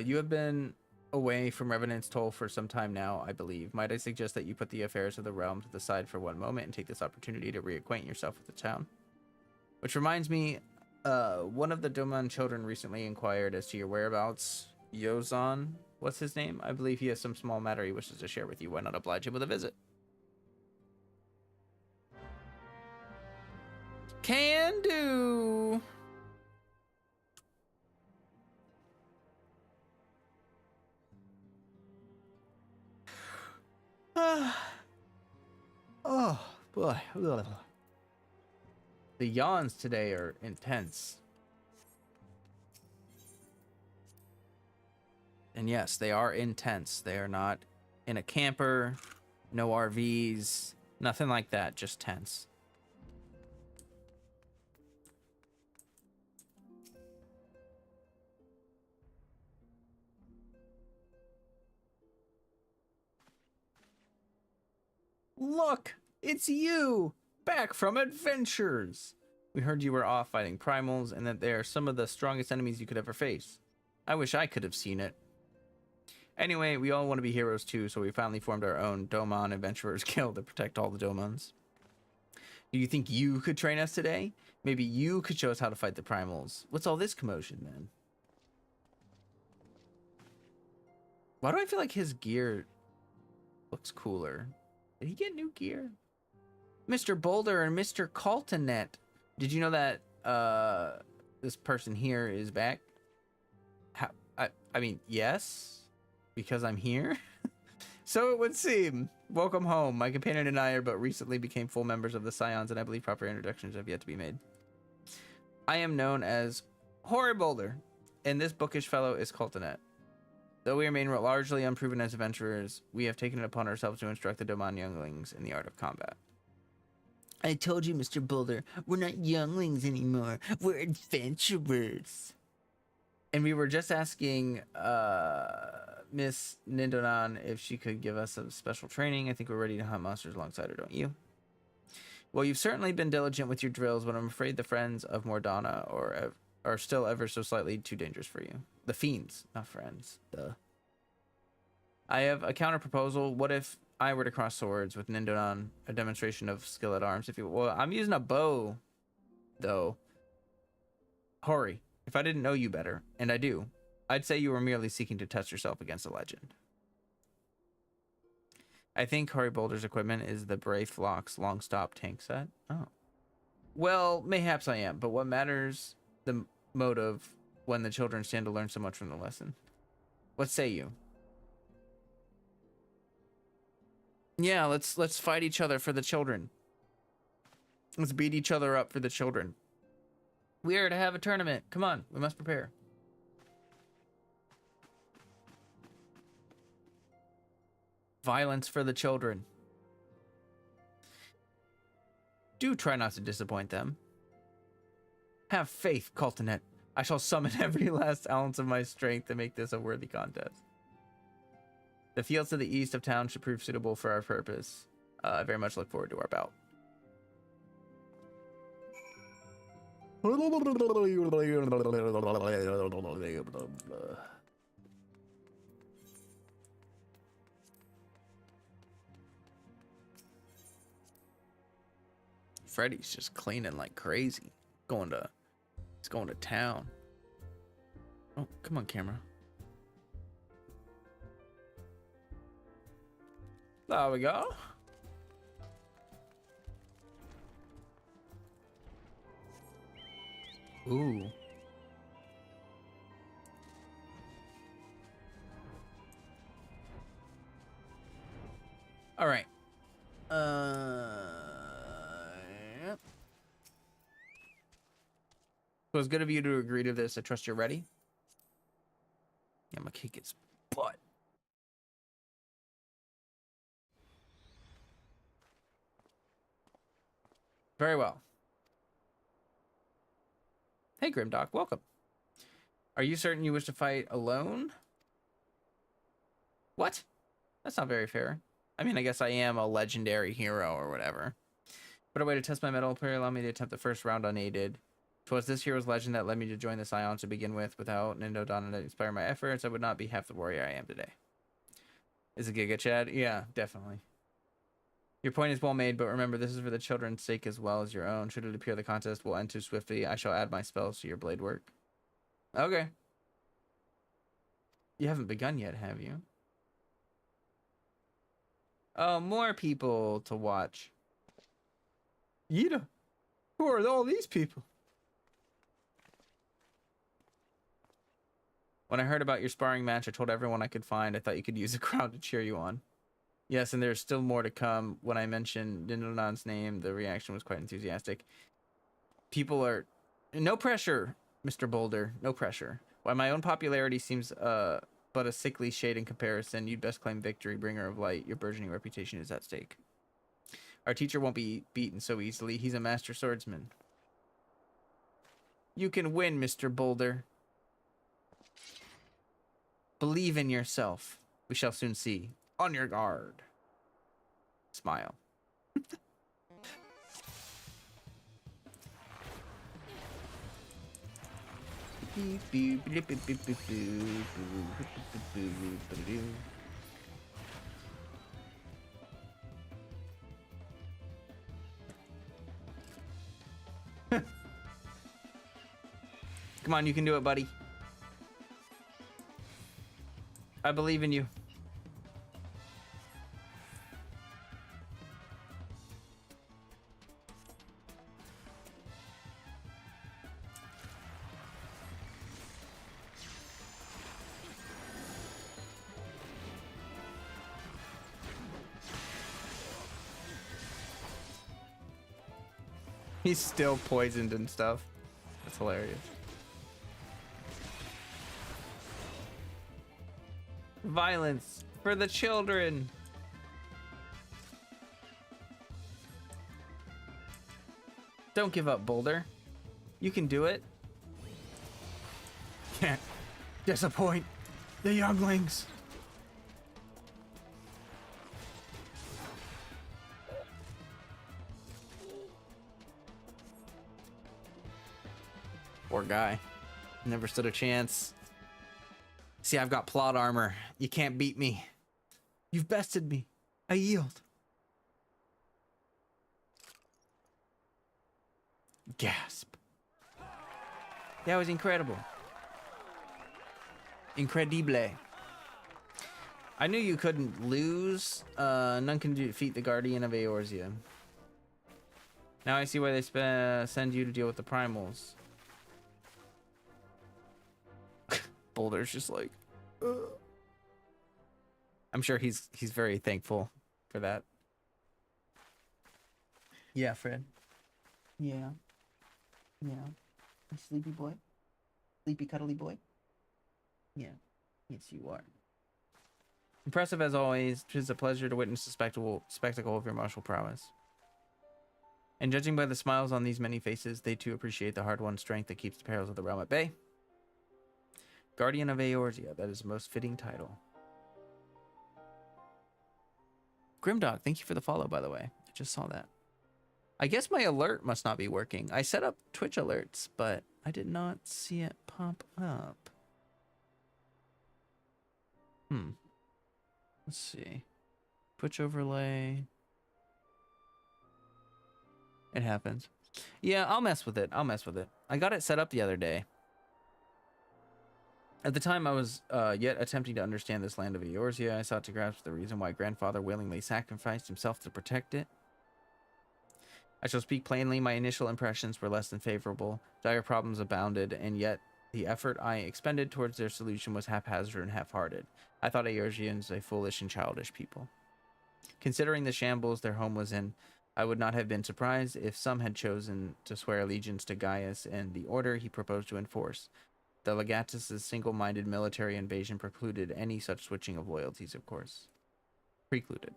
You have been away from Revenant's Toll for some time now, I believe. Might I suggest that you put the affairs of the realm to the side for one moment and take this opportunity to reacquaint yourself with the town? Which reminds me, one of the Doman children recently inquired as to your whereabouts. Yozan, what's his name? I believe he has some small matter he wishes to share with you. Why not oblige him with a visit? Can do. Oh boy. The yawns today are intense. And yes, they are intense. They are not in a camper, no RVs, nothing like that, just tense. Look, it's you, back from adventures. We heard you were off fighting primals and that they are some of the strongest enemies you could ever face. I wish I could have seen it. Anyway, we all want to be heroes too, so we finally formed our own Doman Adventurers Guild to protect all the Domans. Do you think you could train us today? Maybe you could show us how to fight the primals. What's all this commotion, then? Why do I feel like his gear looks cooler? Did he get new gear? Mr. Boulder and Mr. Caltonet. Did you know that this person here is back? I mean, yes, because I'm here. So it would seem. Welcome home. My companion and I are but recently became full members of the Scions, and I believe proper introductions have yet to be made. I am known as Hoary Boulder, and this bookish fellow is Caltonet. Though we remain largely unproven as adventurers, we have taken it upon ourselves to instruct the Doman younglings in the art of combat. I told you, Mr. Boulder, we're not younglings anymore. We're adventurers. And we were just asking Miss Nindonan if she could give us some special training. I think we're ready to hunt monsters alongside her, don't you? Well, you've certainly been diligent with your drills, but I'm afraid the friends of Mordana are still ever so slightly too dangerous for you. The fiends, not friends. Duh. I have a counter proposal. What if I were to cross swords with Nindonan, a demonstration of skill at arms? Well, I'm using a bow, though. Hori, if I didn't know you better, and I do, I'd say you were merely seeking to test yourself against a legend. I think Hori Boulder's equipment is the Braith Locks long stop tank set. Oh. Well, mayhaps I am, but what matters the motive when the children stand to learn so much from the lesson? What say you? Yeah, let's fight each other for the children. Let's beat each other up for the children. We are to have a tournament. Come on, we must prepare. Violence for the children. Do try not to disappoint them. Have faith, Caltonet. I shall summon every last ounce of my strength to make this a worthy contest. The fields to the east of town should prove suitable for our purpose. I very much look forward to our bout. Freddy's just cleaning like crazy. He's going to town. Oh, come on, camera. There we go. Ooh. All right. Yep. So it's good of you to agree to this. I trust you're ready. Yeah, I'm gonna kick his butt. Very well. Hey, Grimdoc, welcome. Are you certain you wish to fight alone? What? That's not very fair. I mean, I guess I am a legendary hero or whatever. But a way to test my mettle, please allow me to attempt the first round unaided. 'Twas this hero's legend that led me to join the Scions to begin with. Without Nindo Donna to inspire my efforts, I would not be half the warrior I am today. Is it Giga Chad? Yeah, definitely. Your point is well made, but remember, this is for the children's sake as well as your own. Should it appear the contest will end too swiftly, I shall add my spells to your blade work. Okay. You haven't begun yet, have you? Oh, more people to watch. Yida, who are all these people? When I heard about your sparring match, I told everyone I could find. I thought you could use a crowd to cheer you on. Yes, and there's still more to come. When I mentioned Dindonan's name, the reaction was quite enthusiastic. People are... No pressure, Mr. Boulder. No pressure. While my own popularity seems but a sickly shade in comparison, you'd best claim victory, bringer of light. Your burgeoning reputation is at stake. Our teacher won't be beaten so easily. He's a master swordsman. You can win, Mr. Boulder. Believe in yourself. We shall soon see. On your guard. Smile. Come on, you can do it, buddy. I believe in you. He's still poisoned and stuff. That's hilarious. Violence for the children. Don't give up, Boulder. You can do it. Can't disappoint the younglings. Poor guy. Never stood a chance. See, I've got plot armor. You can't beat me. You've bested me. I yield. Gasp. That was incredible. Incredible. I knew you couldn't lose. None can defeat the Guardian of Eorzea. Now I see why they send you to deal with the primals. Boulder's just like, ugh. I'm sure he's very thankful for that. Yeah, Fred. Yeah. Yeah. Sleepy boy. Sleepy cuddly boy. Yeah. Yes, you are. Impressive as always. 'Tis a pleasure to witness the spectacle of your martial prowess. And judging by the smiles on these many faces, they too appreciate the hard-won strength that keeps the perils of the realm at bay. Guardian of Eorzea, that is the most fitting title. Grimdog, thank you for the follow, by the way. I just saw that. I guess my alert must not be working. I set up Twitch alerts, but I did not see it pop up. Let's see. Twitch overlay. It happens. Yeah, I'll mess with it. I'll mess with it. I got it set up the other day. At the time, I was yet attempting to understand this land of Eorzea. I sought to grasp the reason why grandfather willingly sacrificed himself to protect it. I shall speak plainly. My initial impressions were less than favorable. Dire problems abounded, and yet the effort I expended towards their solution was haphazard and half-hearted. I thought Eorzeans a foolish and childish people. Considering the shambles their home was in, I would not have been surprised if some had chosen to swear allegiance to Gaius and the order he proposed to enforce. The Legatus' single-minded military invasion precluded any such switching of loyalties, of course. Precluded.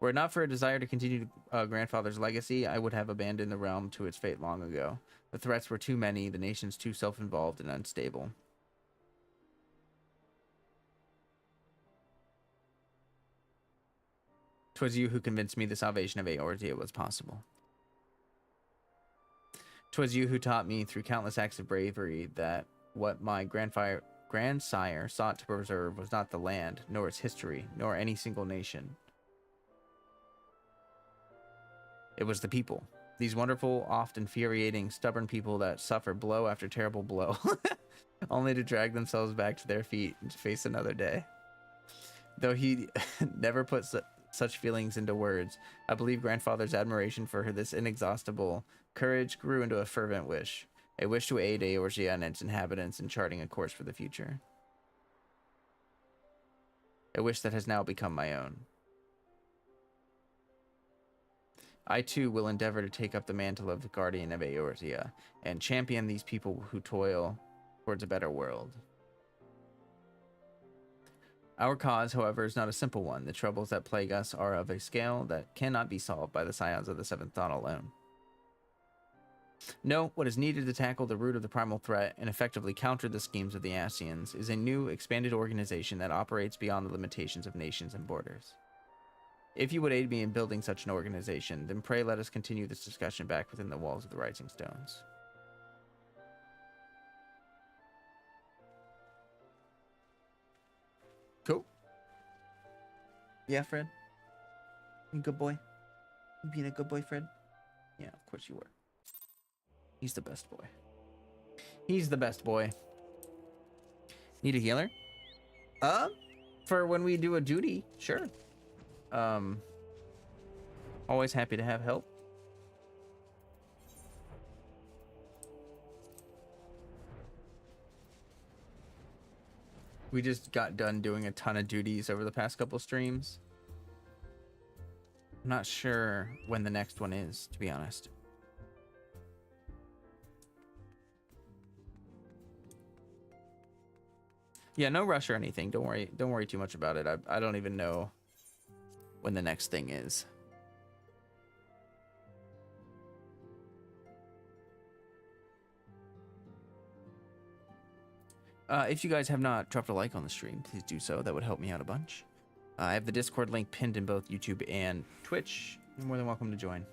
Were it not for a desire to continue grandfather's legacy, I would have abandoned the realm to its fate long ago. The threats were too many, the nations too self-involved and unstable. 'Twas you who convinced me the salvation of Eorzea was possible. 'Twas you who taught me through countless acts of bravery that what my grandsire sought to preserve was not the land, nor its history, nor any single nation. It was the people. These wonderful, oft infuriating, stubborn people that suffer blow after terrible blow, only to drag themselves back to their feet and face another day. Though he never put such feelings into words, I believe grandfather's admiration for this inexhaustible courage grew into a fervent wish. A wish to aid Eorzea and its inhabitants in charting a course for the future. A wish that has now become my own. I too will endeavor to take up the mantle of the guardian of Eorzea and champion these people who toil towards a better world. Our cause, however, is not a simple one. The troubles that plague us are of a scale that cannot be solved by the scions of the Seventh Dawn alone. No, what is needed to tackle the root of the primal threat and effectively counter the schemes of the Ascians is a new, expanded organization that operates beyond the limitations of nations and borders. If you would aid me in building such an organization, then pray let us continue this discussion back within the walls of the Rising Stones. Cool. Yeah, Fred? You good boy? You being a good boy, Fred? Yeah, of course you were. He's the best boy. He's the best boy. Need a healer? For when we do a duty, sure. Always happy to have help. We just got done doing a ton of duties over the past couple streams. I'm not sure when the next one is, to be honest. Yeah, no rush or anything. Don't worry too much about it. I don't even know when the next thing is. If you guys have not dropped a like on the stream, please do so. That would help me out a bunch. I have the Discord link pinned in both YouTube and Twitch. You're more than welcome to join.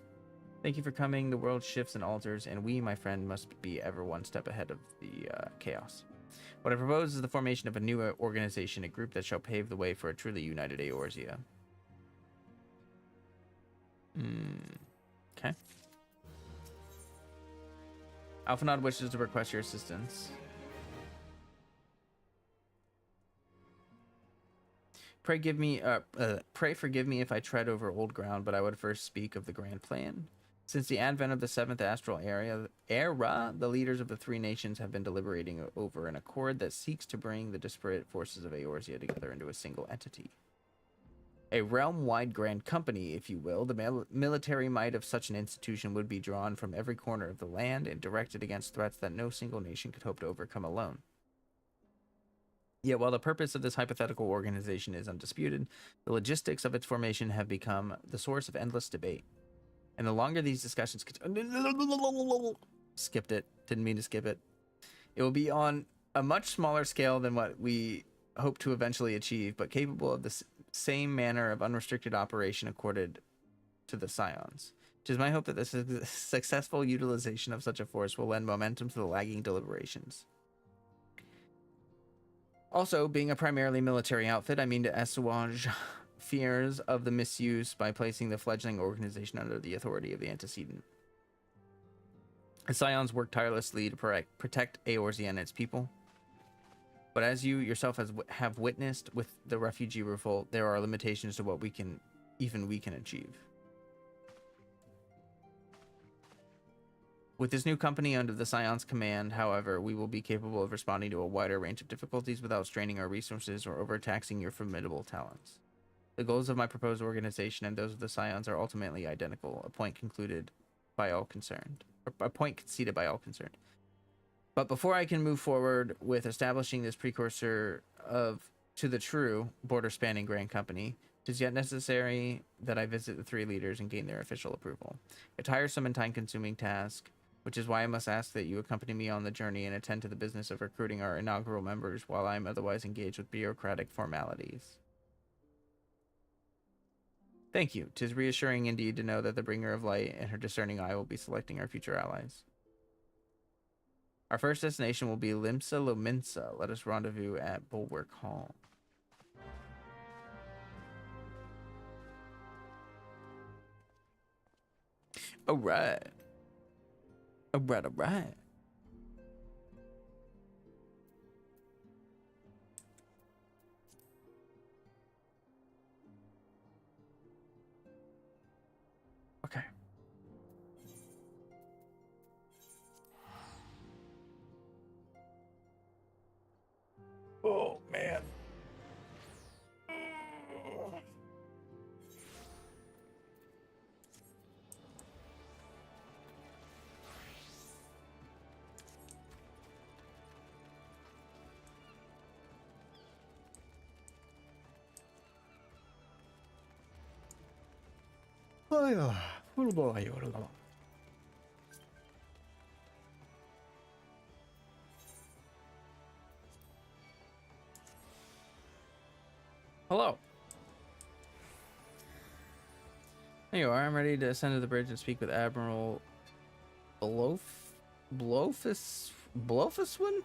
Thank you for coming. The world shifts and alters, and we, my friend, must be ever one step ahead of the chaos. What I propose is the formation of a new organization, a group that shall pave the way for a truly united Eorzea. Okay. Alphanod wishes to request your assistance. Pray forgive me if I tread over old ground, but I would first speak of the grand plan. Since the advent of the 7th Astral Era, the leaders of the three nations have been deliberating over an accord that seeks to bring the disparate forces of Eorzea together into a single entity. A realm-wide grand company, if you will. The military might of such an institution would be drawn from every corner of the land and directed against threats that no single nation could hope to overcome alone. Yet while the purpose of this hypothetical organization is undisputed, the logistics of its formation have become the source of endless debate. And the longer these discussions skipped it, didn't mean to skip it. It will be on a much smaller scale than what we hope to eventually achieve, but capable of the same manner of unrestricted operation accorded to the Scions. It is my hope that the successful utilization of such a force will lend momentum to the lagging deliberations. Also, being a primarily military outfit, I mean to assuage fears of the misuse by placing the fledgling organization under the authority of the antecedent. The Scions work tirelessly to protect Eorzea and its people. But as you yourself have witnessed with the refugee revolt, there are limitations to what we can achieve. With this new company under the Scion's command, however, we will be capable of responding to a wider range of difficulties without straining our resources or overtaxing your formidable talents. The goals of my proposed organization and those of the Scions are ultimately identical, a point conceded by all concerned. But before I can move forward with establishing this precursor to the true border-spanning grand company, 'Tis yet necessary that I visit the 3 leaders and gain their official approval. A tiresome and time-consuming task, which is why I must ask that you accompany me on the journey and attend to the business of recruiting our inaugural members while I am otherwise engaged with bureaucratic formalities. Thank you. 'Tis reassuring indeed to know that the bringer of light and her discerning eye will be selecting our future allies. Our first destination will be Limsa Lominsa. Let us rendezvous at Bulwark Hall. Alright. Alright. Okay. Oh, man. Hello. There you are. I'm ready to ascend to the bridge and speak with Admiral Blofiswin? Blofison?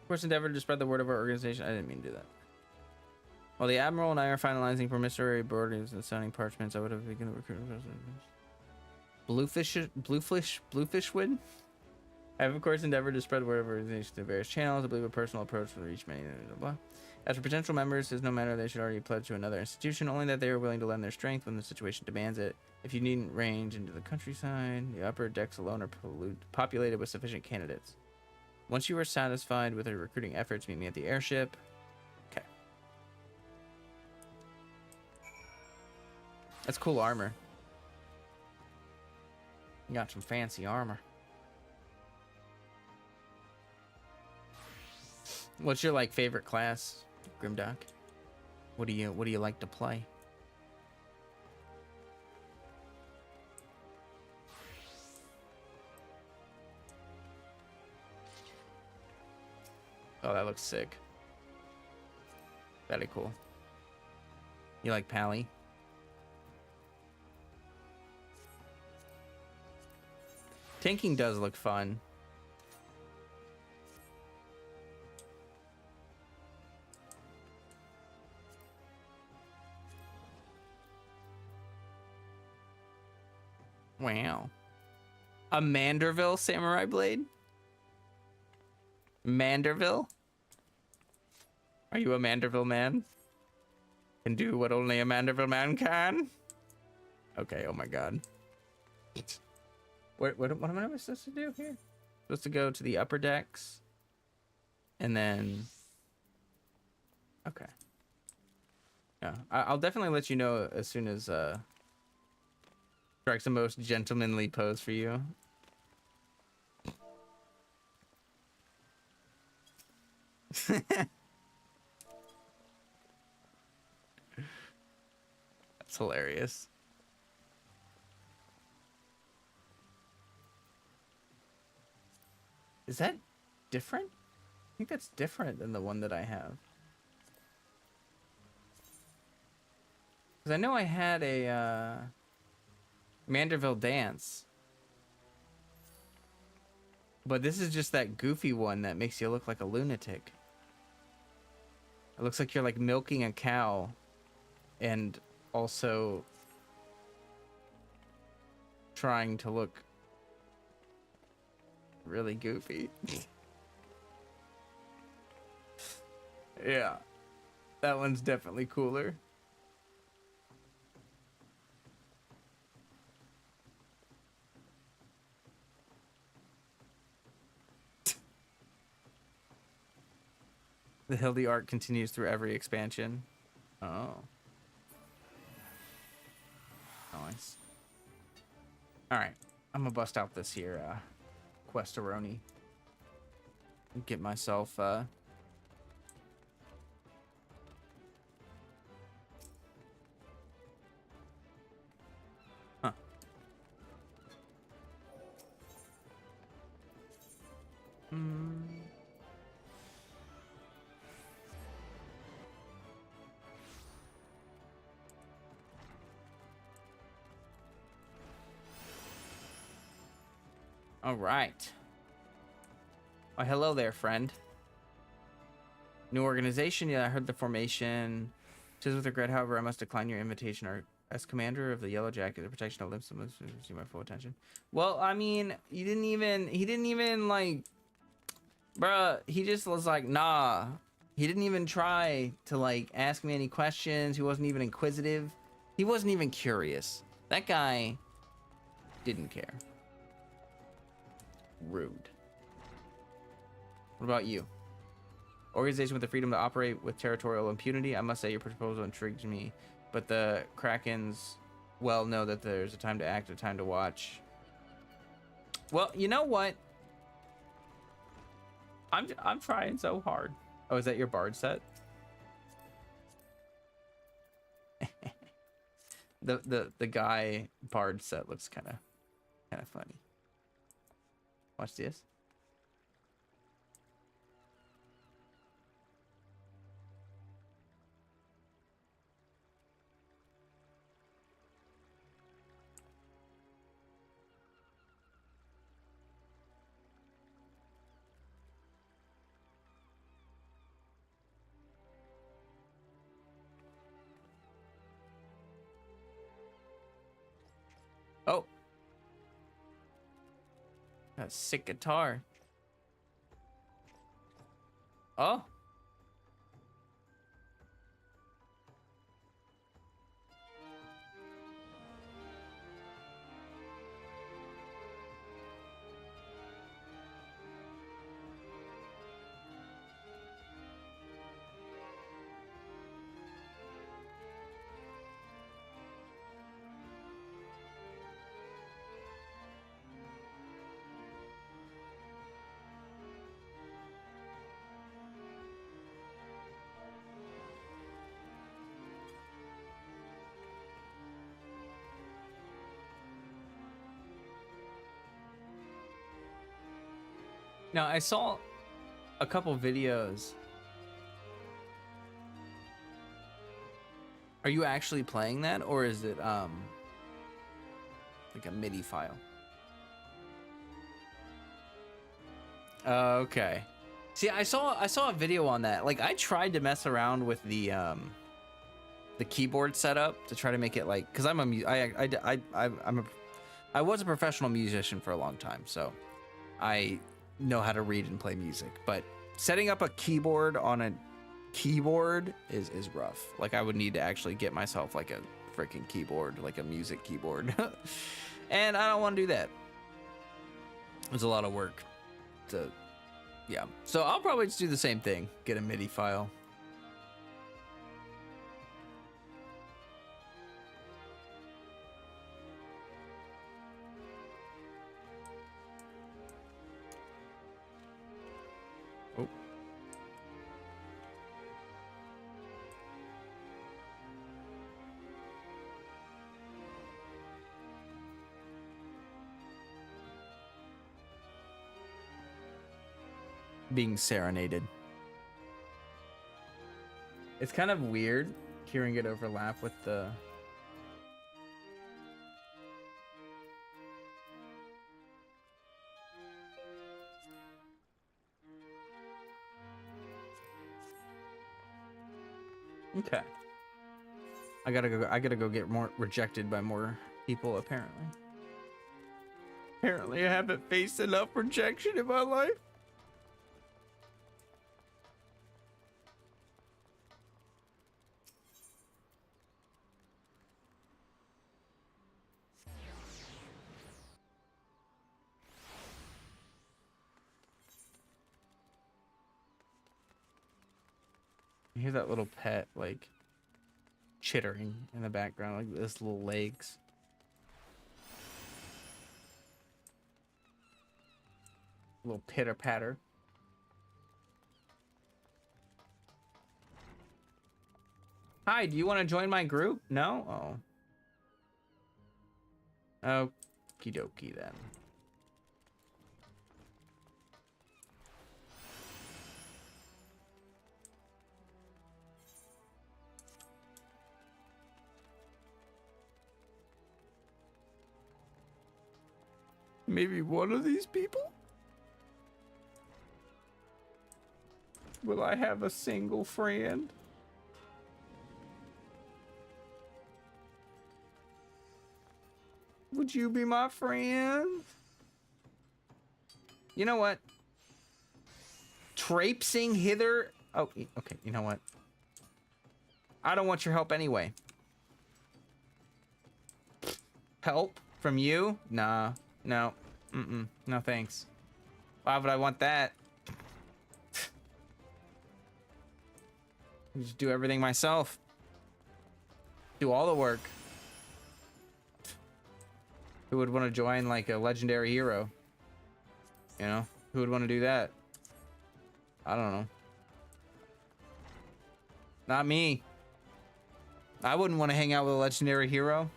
Of course, endeavored to spread the word of our organization. I didn't mean to do that. While the Admiral and I are finalizing promissory boardings and signing parchments, I would have begun the recruitment. Bluefishwin? I have, of course, endeavored to spread the word of our organization through various channels. I believe a personal approach will reach many. Blah, blah. As for potential members, it is no matter they should already pledge to another institution, only that they are willing to lend their strength when the situation demands it. If you needn't range into the countryside, the upper decks alone are populated with sufficient candidates. Once you are satisfied with our recruiting efforts, meet me at the airship. Okay. That's cool armor. You got some fancy armor. What's your like favorite class, Grimdock? What do you like to play? Oh, that looks sick. Very cool. You like Pally? Tanking does look fun. Wow. A Manderville samurai blade? Manderville? Are you a Manderville man? Can do what only a Manderville man can? Okay, oh my god. What am I supposed to do here? Supposed to go to the upper decks. And then... Okay. Yeah, I'll definitely let you know as soon as... strikes the most gentlemanly pose for you. That's hilarious. Is that different? I think that's different than the one that I have. Because I know I had a Manderville dance. But this is just that goofy one that makes you look like a lunatic. It looks like you're like milking a cow and also trying to look really goofy. Yeah, that one's definitely cooler. The Hildy art continues through every expansion. Oh. Nice. Alright. I'm gonna bust out this here, Questaroni. get myself huh. All right. Oh, hello there, friend. New organization. Yeah, I heard the formation. Says with regret, however, I must decline your invitation. As commander of the Yellow Jacket, the protection of limbs must receive my full attention. Well, I mean, he didn't even like, bruh, he just was like, nah. He didn't even try to like ask me any questions. He wasn't even inquisitive. He wasn't even curious. That guy didn't care. Rude. What about you? Organization with the freedom to operate with territorial impunity. I must say your proposal intrigues me, but the Krakens well know that there's a time to act, a time to watch. Well, you know what? I'm trying so hard. Oh, is that your bard set? the guy bard set looks kind of funny. Watch this. Oh, got a sick guitar. Oh. Now, I saw a couple videos. Are you actually playing that, or is it like a MIDI file? Okay. See, I saw a video on that. Like, I tried to mess around with the keyboard setup to try to make it like, because I was a professional musician for a long time, so I know how to read and play music, but setting up a keyboard on a keyboard is rough. Like, I would need to actually get myself like a freaking keyboard, like a music keyboard. And I don't want to do that. It's a lot of work to, yeah. So I'll probably just do the same thing, get a MIDI file. Being serenaded. It's kind of weird hearing it overlap with the okay. I gotta go get more rejected by more people, apparently. Apparently I haven't faced enough rejection in my life. You hear that little pet, like, chittering in the background, like this little legs. Little pitter patter. Hi, do you want to join my group? No? Oh. Okie dokie then. Maybe one of these people? Will I have a single friend? Would you be my friend? You know what? Traipsing hither. Oh, okay. You know what? I don't want your help anyway. Help from you? Nah. No. No thanks. Why would I want that? Just do everything myself. Do all the work. Who would want to join like a legendary hero? You know? Who would want to do that? I don't know. Not me. I wouldn't want to hang out with a legendary hero.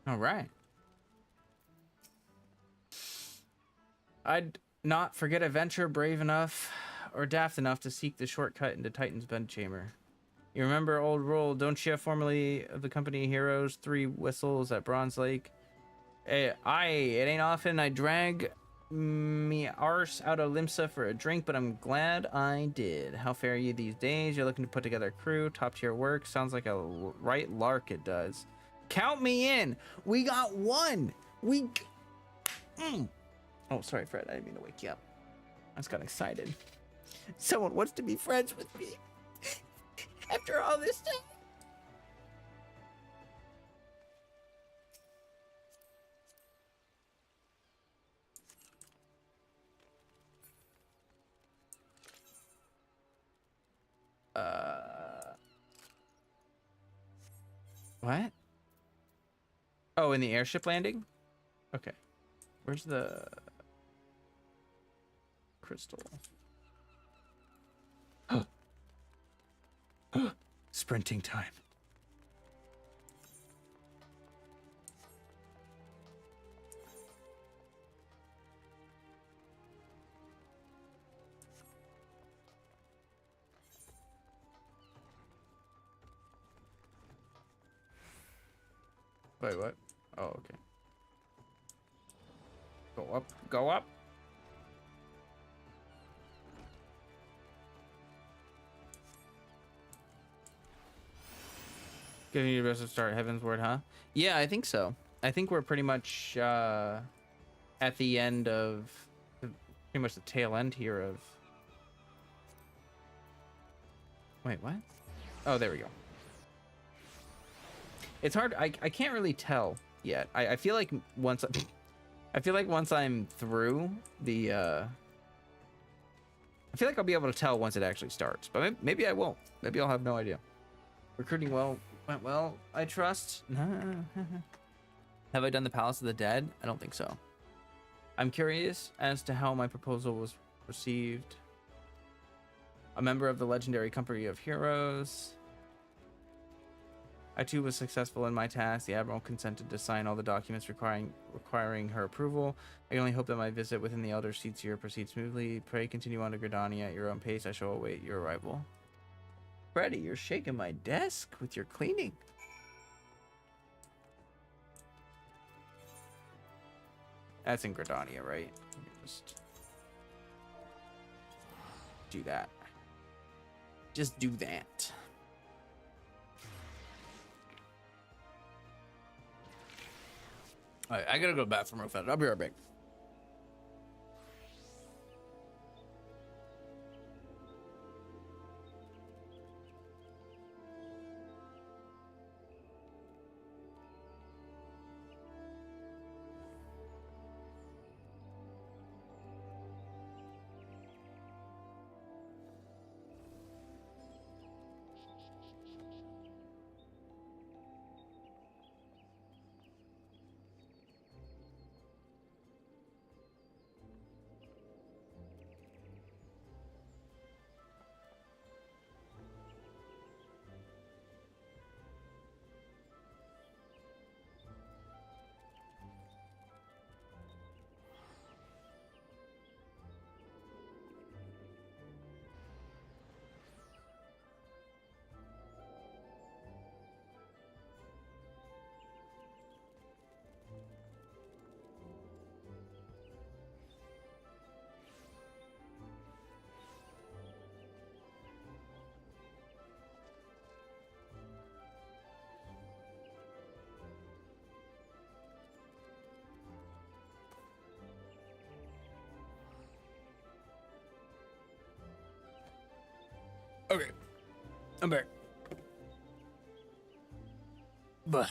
All right. I'd not forget a venture brave enough or daft enough to seek the shortcut into Titan's bedchamber. You remember old rule, don't you, formerly of the company Heroes, 3 whistles at Bronze Lake? It ain't often I drag me arse out of Limsa for a drink, but I'm glad I did. How fare you these days? You're looking to put together a crew, top tier work. Sounds like a right lark it does. Count me in. We got one. Oh, sorry, Fred. I didn't mean to wake you up. I just got excited. Someone wants to be friends with me. After all this time. What? Oh, in the airship landing? Okay. Where's the crystal? Sprinting time. Wait, what? Oh, okay. Go up. Go up. Giving you the best to start Heaven's Word, huh? Yeah, I think so. I think we're pretty much at the end of pretty much the tail end here of. Wait, what? Oh, there we go. It's hard. I can't really tell yet. I feel like once I feel like once I'm through the I feel like I'll be able to tell once it actually starts, but maybe I won't. Maybe I'll have no idea. Recruiting went well, I trust. Have I done the Palace of the Dead? I don't think so. I'm curious as to how my proposal was received. A member of the legendary company of heroes. I too was successful in my task. The Admiral consented to sign all the documents requiring her approval. I can only hope that my visit within the Elder Seats here proceeds smoothly. Pray continue on to Gridania at your own pace. I shall await your arrival. Freddy, you're shaking my desk with your cleaning. That's in Gridania, right? Let me just do that. Just do that. All right, I gotta go to the bathroom real fast. I'll be right back. I'm back. But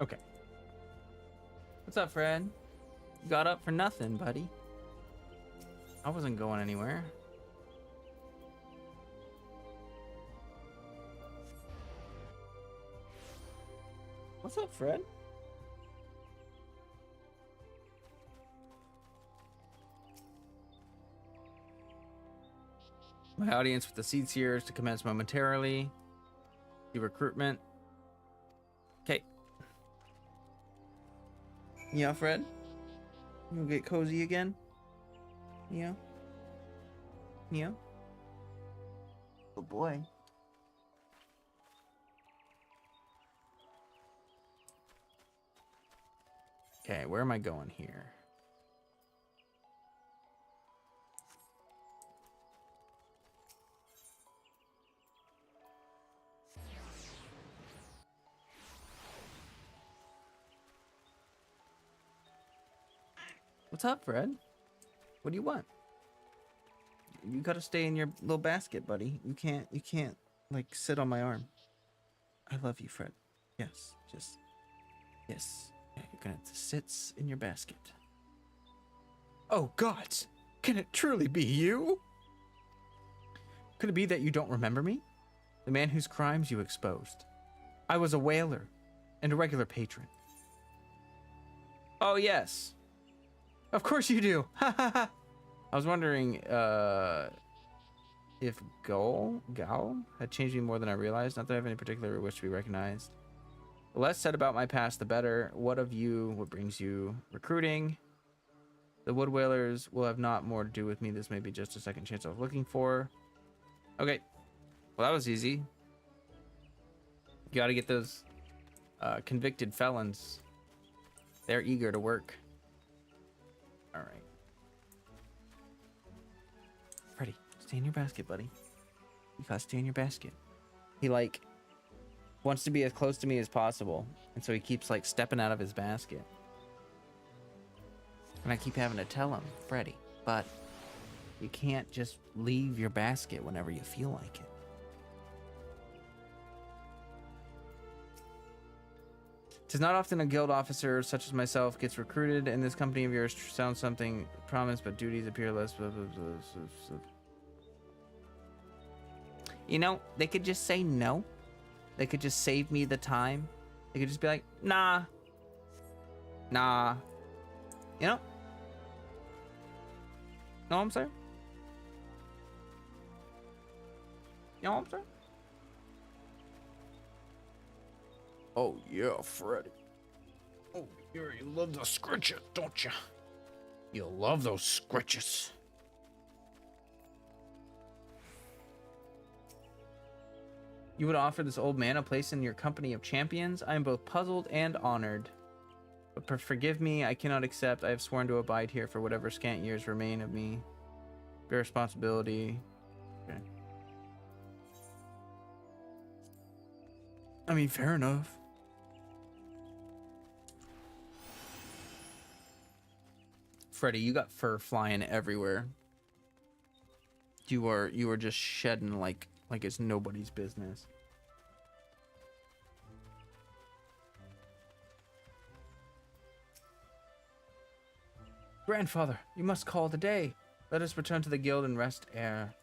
okay. What's up, Fred? You got up for nothing, buddy. I wasn't going anywhere. What's up, Fred? My audience with the seats here is to commence momentarily. The recruitment. Okay. Yeah, Fred? You gonna get cozy again? Yeah? Yeah? Oh boy. Okay, where am I going here? What's up, Fred? What do you want? You gotta stay in your little basket, buddy. You can't, like, sit on my arm. I love you, Fred. Yes, just, yes. Yeah, you're gonna have to sit in your basket. Oh, gods! Can it truly be you? Could it be that you don't remember me? The man whose crimes you exposed. I was a whaler and a regular patron. Oh, yes. Of course you do. Ha ha ha. I was wondering if Gao had changed me more than I realized. Not that I have any particular wish to be recognized. The less said about my past, the better. What of you? What brings you? Recruiting. The Wood Whalers will have not more to do with me. This may be just a second chance I was looking for. Okay. Well, that was easy. You got to get those convicted felons. They're eager to work. All right. Freddy, stay in your basket, buddy. You gotta stay in your basket. He, like, wants to be as close to me as possible. And so he keeps, like, stepping out of his basket. And I keep having to tell him, Freddy, but you can't just leave your basket whenever you feel like it. Tis not often a guild officer such as myself gets recruited, and this company of yours sounds something promised, but duties appear less. Blah, blah, blah, blah, blah. You know, they could just say no. They could just save me the time. They could just be like, nah. Nah. You know? Know what I'm saying? You know what I'm saying? Oh, yeah, Freddy. Oh, yeah, you love those scritches, don't you? You love those scritches. You would offer this old man a place in your company of champions? I am both puzzled and honored. But forgive me, I cannot accept. I have sworn to abide here for whatever scant years remain of me. Bear responsibility. Okay. I mean, fair enough. Freddy, you got fur flying everywhere. You are just shedding like it's nobody's business. Grandfather, you must call the day. Let us return to the guild and rest ere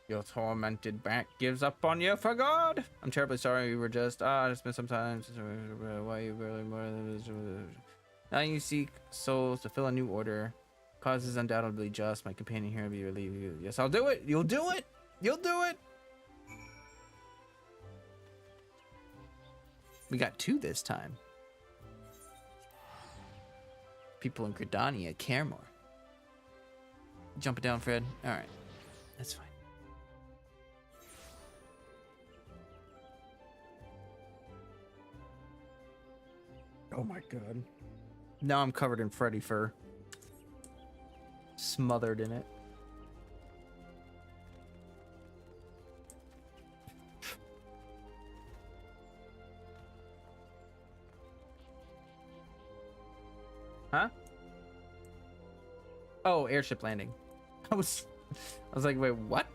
your tormented back gives up on you for God. I'm terribly sorry. We were just it's been some time since why you really more than now you seek souls to fill a new order. Cause is undoubtedly just. My companion here will be relieved. Yes, I'll do it. You'll do it. You'll do it. We got 2 this time. People in Gridania care more. Jump it down, Fred. All right, that's fine. Oh my god. Now I'm covered in Freddy fur. Smothered in it. Huh? Oh, airship landing. I was like, wait, what?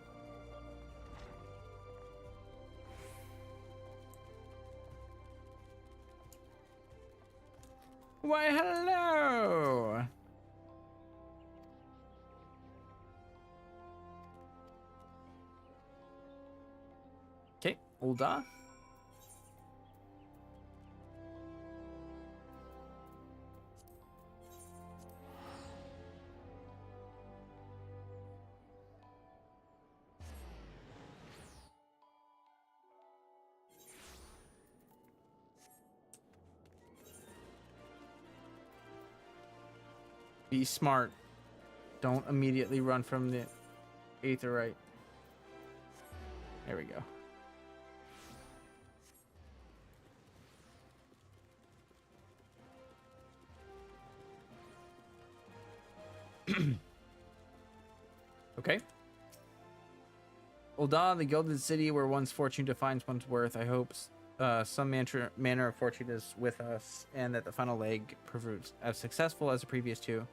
Why, hello. Okay, Ulda. Be smart. Don't immediately run from the aetherite. There we go. Okay. Ulda, the gilded city where one's fortune defines one's worth. I hope some manner of fortune is with us, and that the final leg proves as successful as the previous two.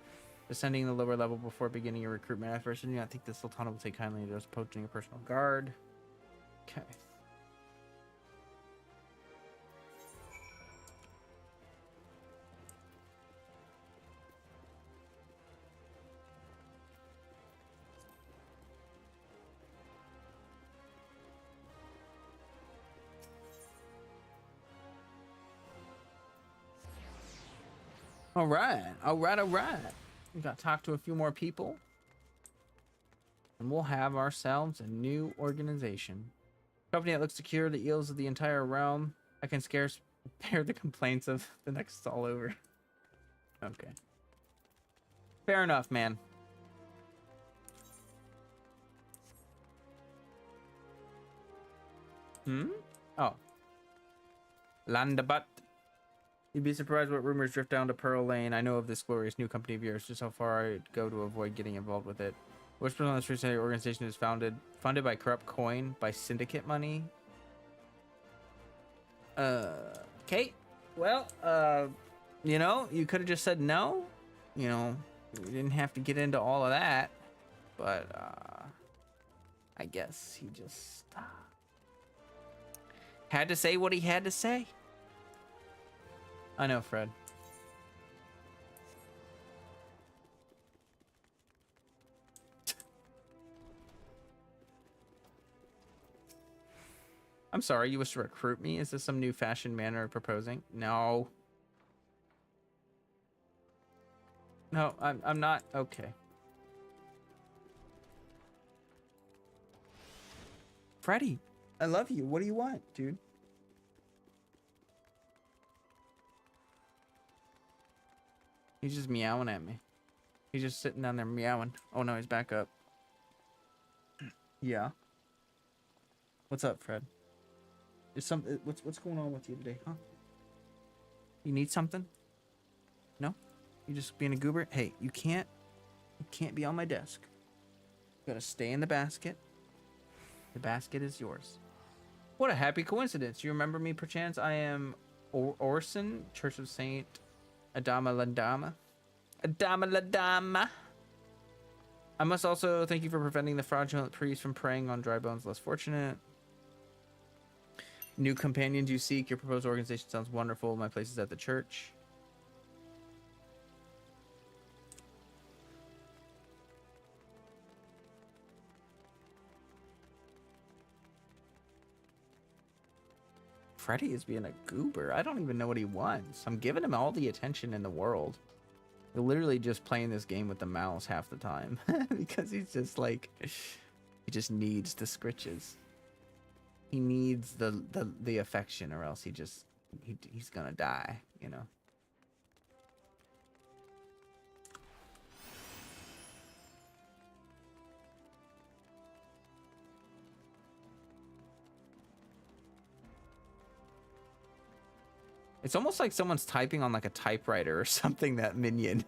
Descending the lower level before beginning your recruitment efforts. I do not think the Sultana will take kindly to us approaching a personal guard. Okay. All right. We got to talk to a few more people, and we'll have ourselves a new organization. Company that looks secure, the eels of the entire realm. I can scarce bear the complaints of the next all over. Okay. Fair enough, man. Oh. Landabat. You'd be surprised what rumors drift down to Pearl Lane. I know of this glorious new company of yours, just how far I'd go to avoid getting involved with it. Whispers on the streets say your organization is funded by corrupt coin, by syndicate money. Okay. Well, you know, you could have just said no. You know, we didn't have to get into all of that. But, I guess he just had to say what he had to say. I know, Fred. I'm sorry, you wish to recruit me? Is this some new fashion manner of proposing? No. No, I'm not. Okay. Freddy, I love you. What do you want, dude? He's just meowing at me. He's just sitting down there meowing. Oh no, he's back up. Yeah. What's up, Fred? Is what's going on with you today, huh? You need something? No? You just being a goober? Hey, you can't be on my desk. You gotta stay in the basket. The basket is yours. What a happy coincidence. You remember me perchance? I am Orson, Church of Saint Adama Ladama. Adama Ladama. I must also thank you for preventing the fraudulent priest from preying on dry bones less fortunate. New companions you seek. Your proposed organization sounds wonderful. My place is at the church. Freddy is being a goober. I don't even know what he wants. I'm giving him all the attention in the world. You're literally just playing this game with the mouse half the time. Because he's just like... He just needs the scritches. He needs the affection, or else he's gonna die, you know? It's almost like someone's typing on like a typewriter or something, that minion.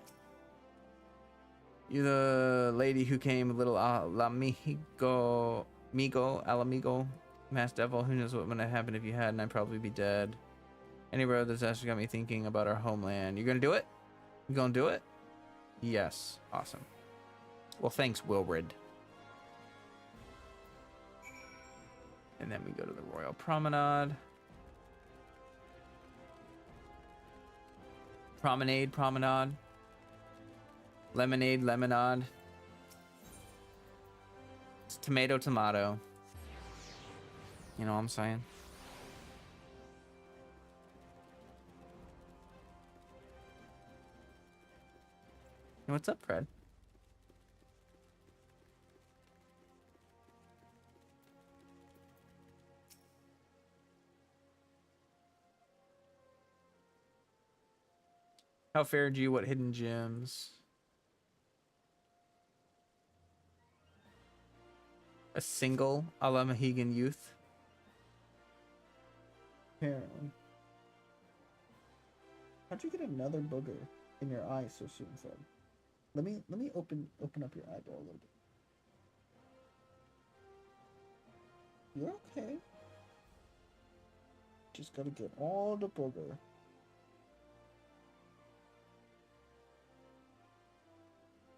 You're the lady who came a little Alamigo, Mass Devil. Who knows what would have happened if you hadn't? I'd probably be dead. Any road disaster got me thinking about our homeland. You gonna do it? You gonna do it? Yes. Awesome. Well, thanks, Wilrid. And then we go to the Royal Promenade. Promenade. Lemonade. It's tomato. You know what I'm saying? Hey, what's up, Fred? How fared you? What hidden gems? A single a la Mohegan Youth? Apparently. How'd you get another booger in your eye so soon, Fred? Let me open up your eyeball a little bit. You're okay. Just gotta get all the booger.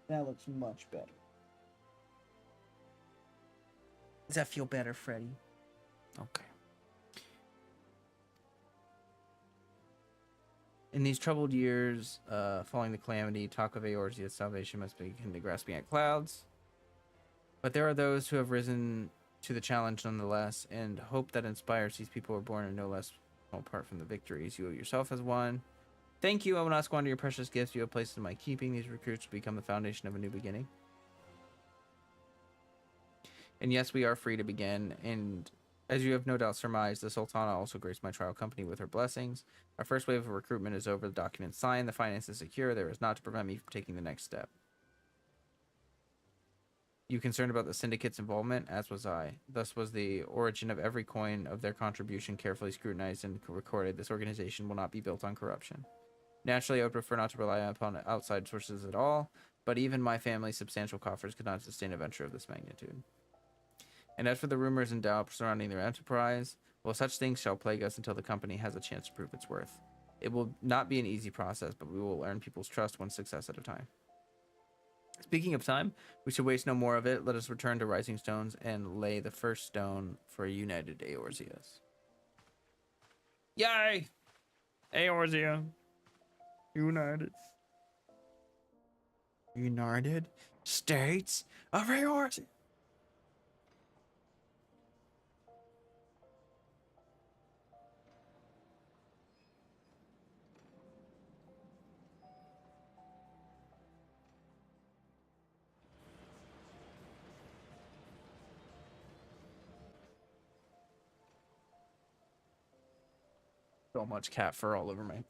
That looks much better. Does that feel better, Freddy? Okay. In these troubled years, following the calamity, talk of Eorzea's salvation must be akin to grasping at clouds. But there are those who have risen to the challenge nonetheless, and hope that inspires these people who are born in no less apart from the victories you yourself has won. Thank you. I will not squander your precious gifts you have placed in my keeping. These recruits will become the foundation of a new beginning. And yes, we are free to begin. And as you have no doubt surmised, the Sultana also graced my trial company with her blessings. Our first wave of recruitment is over. The documents signed. The finances secure. There is not to prevent me from taking the next step. You concerned about the syndicate's involvement, as was I. Thus was the origin of every coin of their contribution carefully scrutinized and recorded. This organization will not be built on corruption. Naturally, I would prefer not to rely upon outside sources at all, but even my family's substantial coffers could not sustain a venture of this magnitude. And as for the rumors and doubt surrounding their enterprise, well, such things shall plague us until the company has a chance to prove its worth. It will not be an easy process, but we will earn people's trust one success at a time. Speaking of time, we should waste no more of it. Let us return to Rising Stones and lay the first stone for a united Eorzeas. Yay! Eorzea. United States of Eorzea. So much cat fur all over me.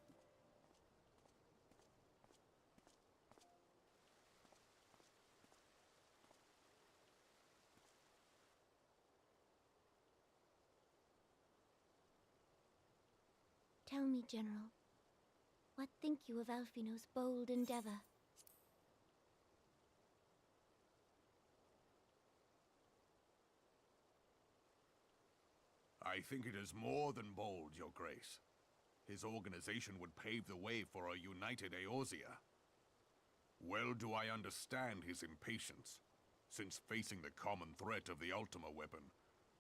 Tell me, General, what think you of Alfino's bold endeavor? I think it is more than bold, Your Grace. His organization would pave the way for a united Eorzea. Well do I understand his impatience, since facing the common threat of the Ultima weapon,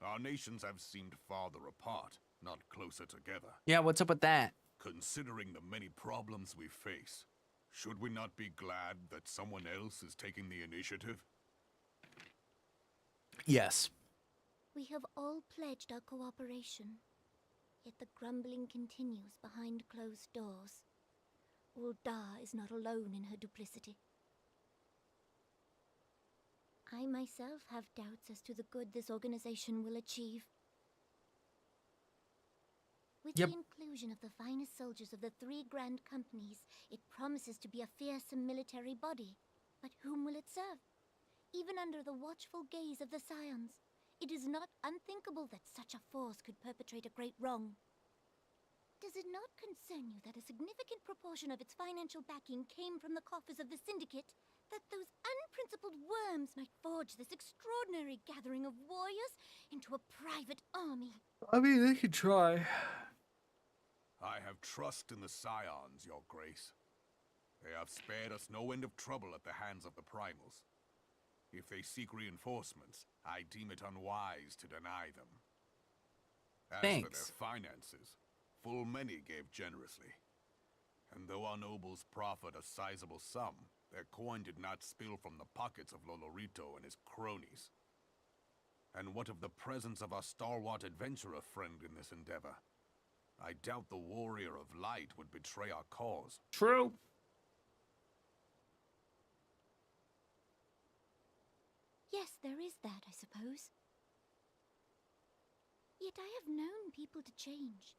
our nations have seemed farther apart, not closer together. Yeah, what's up with that? Considering the many problems we face, should we not be glad that someone else is taking the initiative? Yes. We have all pledged our cooperation, yet the grumbling continues behind closed doors. Ul'dah is not alone in her duplicity. I myself have doubts as to the good this organization will achieve. With the inclusion of the finest soldiers of the 3 grand companies, it promises to be a fearsome military body. But whom will it serve? Even under the watchful gaze of the Scions, it is not unthinkable that such a force could perpetrate a great wrong. Does it not concern you that a significant proportion of its financial backing came from the coffers of the Syndicate? That those unprincipled worms might forge this extraordinary gathering of warriors into a private army? I mean, they could try. I have trust in the Scions, Your Grace. They have spared us no end of trouble at the hands of the primals. If they seek reinforcements, I deem it unwise to deny them. As for their finances, full many gave generously. And though our nobles proffered a sizable sum, their coin did not spill from the pockets of Lolorito and his cronies. And what of the presence of our stalwart adventurer friend in this endeavor? I doubt the warrior of light would betray our cause. True. Yes, there is that, I suppose. Yet I have known people to change.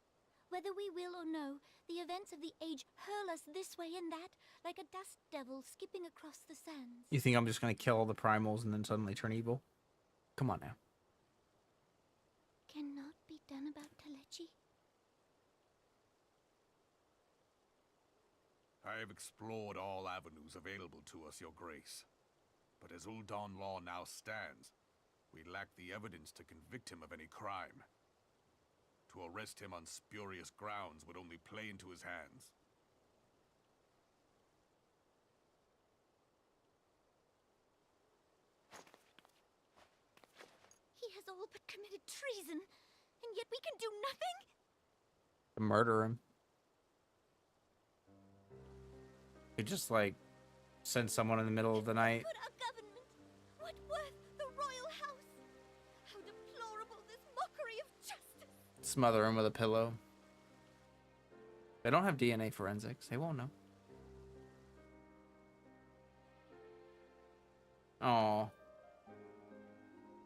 Whether we will or no, the events of the age hurl us this way and that, like a dust devil skipping across the sands. You think I'm just gonna kill all the primals and then suddenly turn evil? Come on now. Cannot be done about Telechi. I have explored all avenues available to us, Your Grace. But as Ul'Dan law now stands, we lack the evidence to convict him of any crime. To arrest him on spurious grounds would only play into his hands. He has all but committed treason, and yet we can do nothing? To murder him. You just like send someone in the middle of the night. What our government? What worth the royal house? How deplorable this mockery of justice! Smother him with a pillow. They don't have DNA forensics. They won't know. Oh.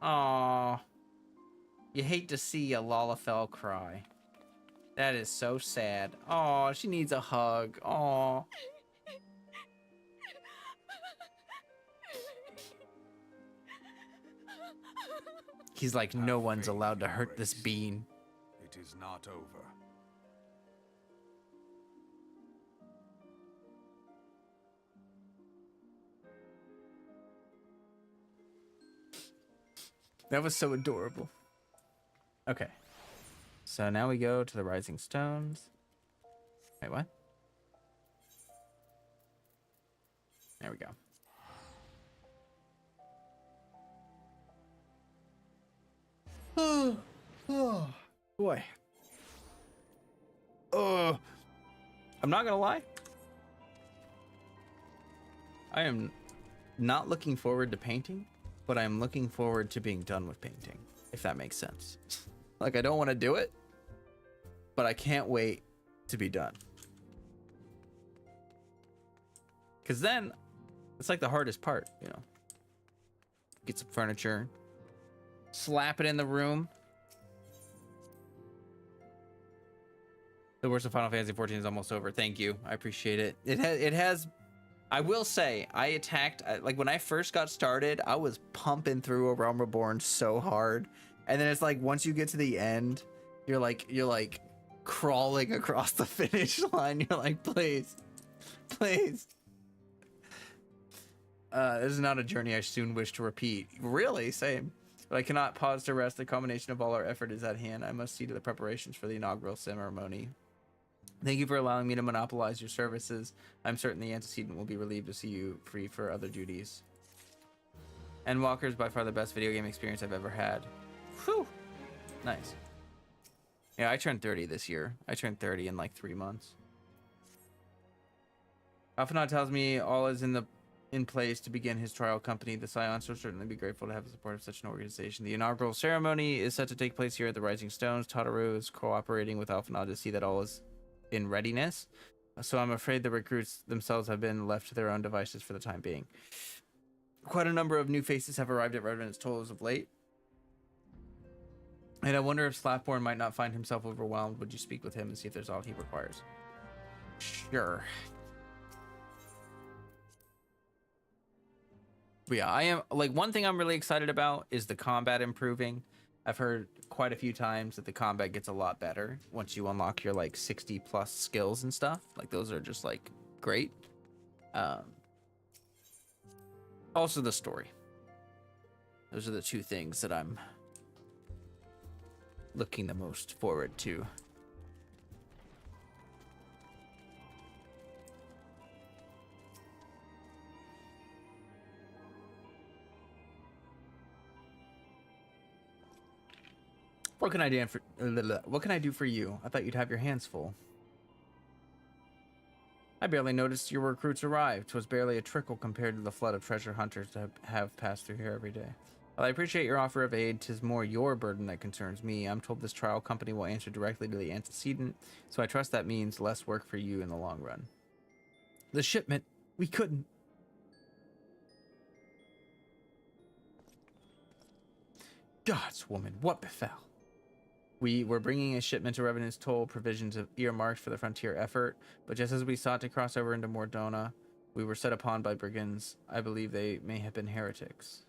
Oh. You hate to see a Lalafell cry. That is so sad. Oh, she needs a hug. Oh. He's like, no one's allowed to hurt this bean. It is not over. That was so adorable. Okay. So now we go to the Rising Stones. Wait, what? There we go. Oh, boy. I'm not gonna lie. I am not looking forward to painting, but I'm looking forward to being done with painting, if that makes sense. Like, I don't want to do it, but I can't wait to be done. Because then, it's like the hardest part, you know. Get some furniture, slap it in the room. The worst of Final Fantasy 14 is almost over. Thank you. I appreciate it. It has I will say, I attacked, like when I first got started, I was pumping through A Realm Reborn so hard. And then it's like, once you get to the end, you're like crawling across the finish line. You're like, please, please. This is not a journey I soon wish to repeat. Really? Same. But I cannot pause to rest. The culmination of all our effort is at hand. I must see to the preparations for the inaugural ceremony. Thank you for allowing me to monopolize your services. I'm certain the antecedent will be relieved to see you free for other duties. Endwalker is by far the best video game experience I've ever had. Whew. Nice. Yeah, I turned 30 this year. I turned 30 in like 3 months. Alphanod tells me all is in place to begin his trial company. The Scions will certainly be grateful to have the support of such an organization. The inaugural ceremony is set to take place here at the Rising Stones. Tataru is cooperating with Alphanod to see that all is in readiness. So I'm afraid the recruits themselves have been left to their own devices for the time being. Quite a number of new faces have arrived at Revenant's Toll as of late. And I wonder if Slapborn might not find himself overwhelmed. Would you speak with him and see if there's all he requires? Sure. But yeah, I am, like, one thing I'm really excited about is the combat improving. I've heard quite a few times that the combat gets a lot better once you unlock your like 60 plus skills and stuff. Like, those are just like great. Also the story. Those are the two things that I'm looking the most forward to. What can I do for what can I do for you? I thought you'd have your hands full. I barely noticed your recruits arrived. 'Twas barely a trickle compared to the flood of treasure hunters that have passed through here every day. While I appreciate your offer of aid, 'tis more your burden that concerns me. I'm told this trial company will answer directly to the antecedent, so I trust that means less work for you in the long run. The shipment, we couldn't. Gods, woman, what befell? We were bringing a shipment to Revenant's Toll, provisions of earmarked for the frontier effort, but just as we sought to cross over into Mordona, we were set upon by brigands. I believe they may have been heretics.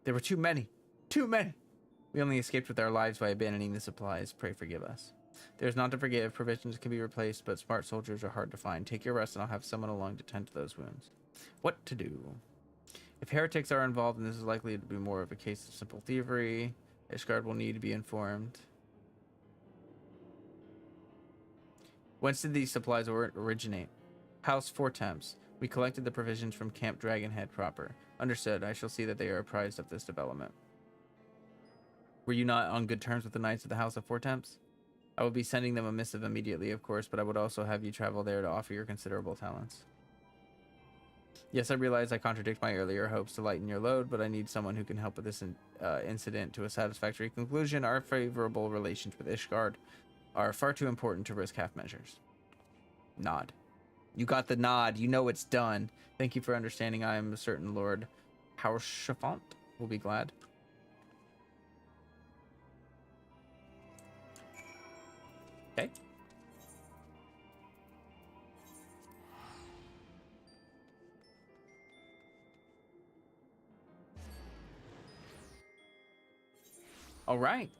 There were too many. Too many! We only escaped with our lives by abandoning the supplies. Pray forgive us. There's none to forgive. Provisions can be replaced, but smart soldiers are hard to find. Take your rest, and I'll have someone along to tend to those wounds. What to do? If heretics are involved, then this is likely to be more of a case of simple thievery. Ishgard will need to be informed. Whence did these supplies originate? House Four Temps. We collected the provisions from Camp Dragonhead proper. Understood. I shall see that they are apprised of this development. Were you not on good terms with the Knights of the House of Four Temps? I will be sending them a missive immediately, of course, but I would also have you travel there to offer your considerable talents. Yes, I realize I contradict my earlier hopes to lighten your load, but I need someone who can help with this incident to a satisfactory conclusion. Our favorable relations with Ishgard are far too important to risk half measures. Nod. You got the nod. You know it's done. Thank you for understanding. I am a certain Lord Haurchefant will be glad. Okay. All right.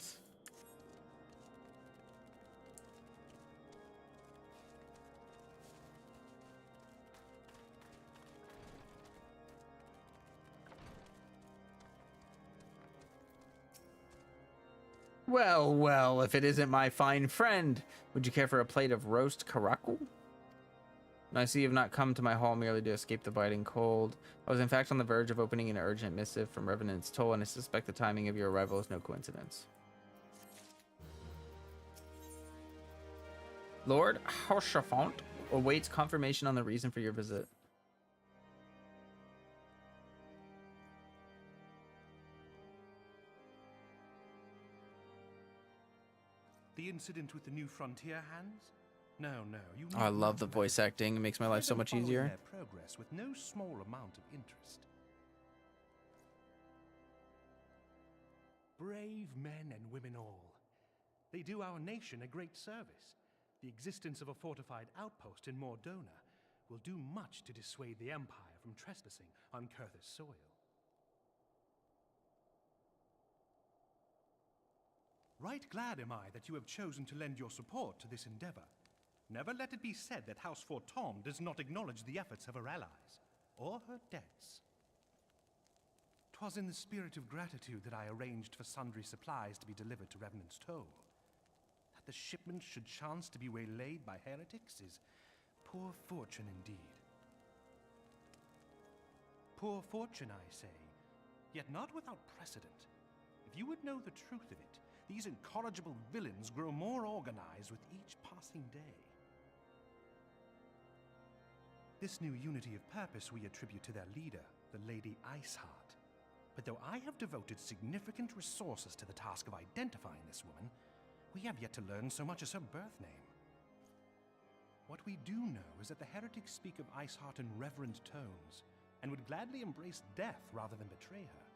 Well, well, if it isn't my fine friend, would you care for a plate of roast caracal? I see you have not come to my hall merely to escape the biting cold. I was in fact on the verge of opening an urgent missive from Revenant's Toll, and I suspect the timing of your arrival is no coincidence. Lord Haurchefant awaits confirmation on the reason for your visit. The incident with the new frontier hands? No, you I love the voice acting. It makes my life so much easier. Their progress with no small amount of interest. Brave men and women all. They do our nation a great service. The existence of a fortified outpost in Mordona will do much to dissuade the Empire from trespassing on Kurthus soil. Right glad am I that you have chosen to lend your support to this endeavor. Never let it be said that House Forton does not acknowledge the efforts of her allies, or her debts. 'Twas in the spirit of gratitude that I arranged for sundry supplies to be delivered to Revenant's Toll. That the shipment should chance to be waylaid by heretics is poor fortune indeed. Poor fortune, I say, yet not without precedent. If you would know the truth of it, these incorrigible villains grow more organized with each passing day. This new unity of purpose we attribute to their leader, the Lady Iceheart. But though I have devoted significant resources to the task of identifying this woman, we have yet to learn so much as her birth name. What we do know is that the heretics speak of Iceheart in reverent tones, and would gladly embrace death rather than betray her.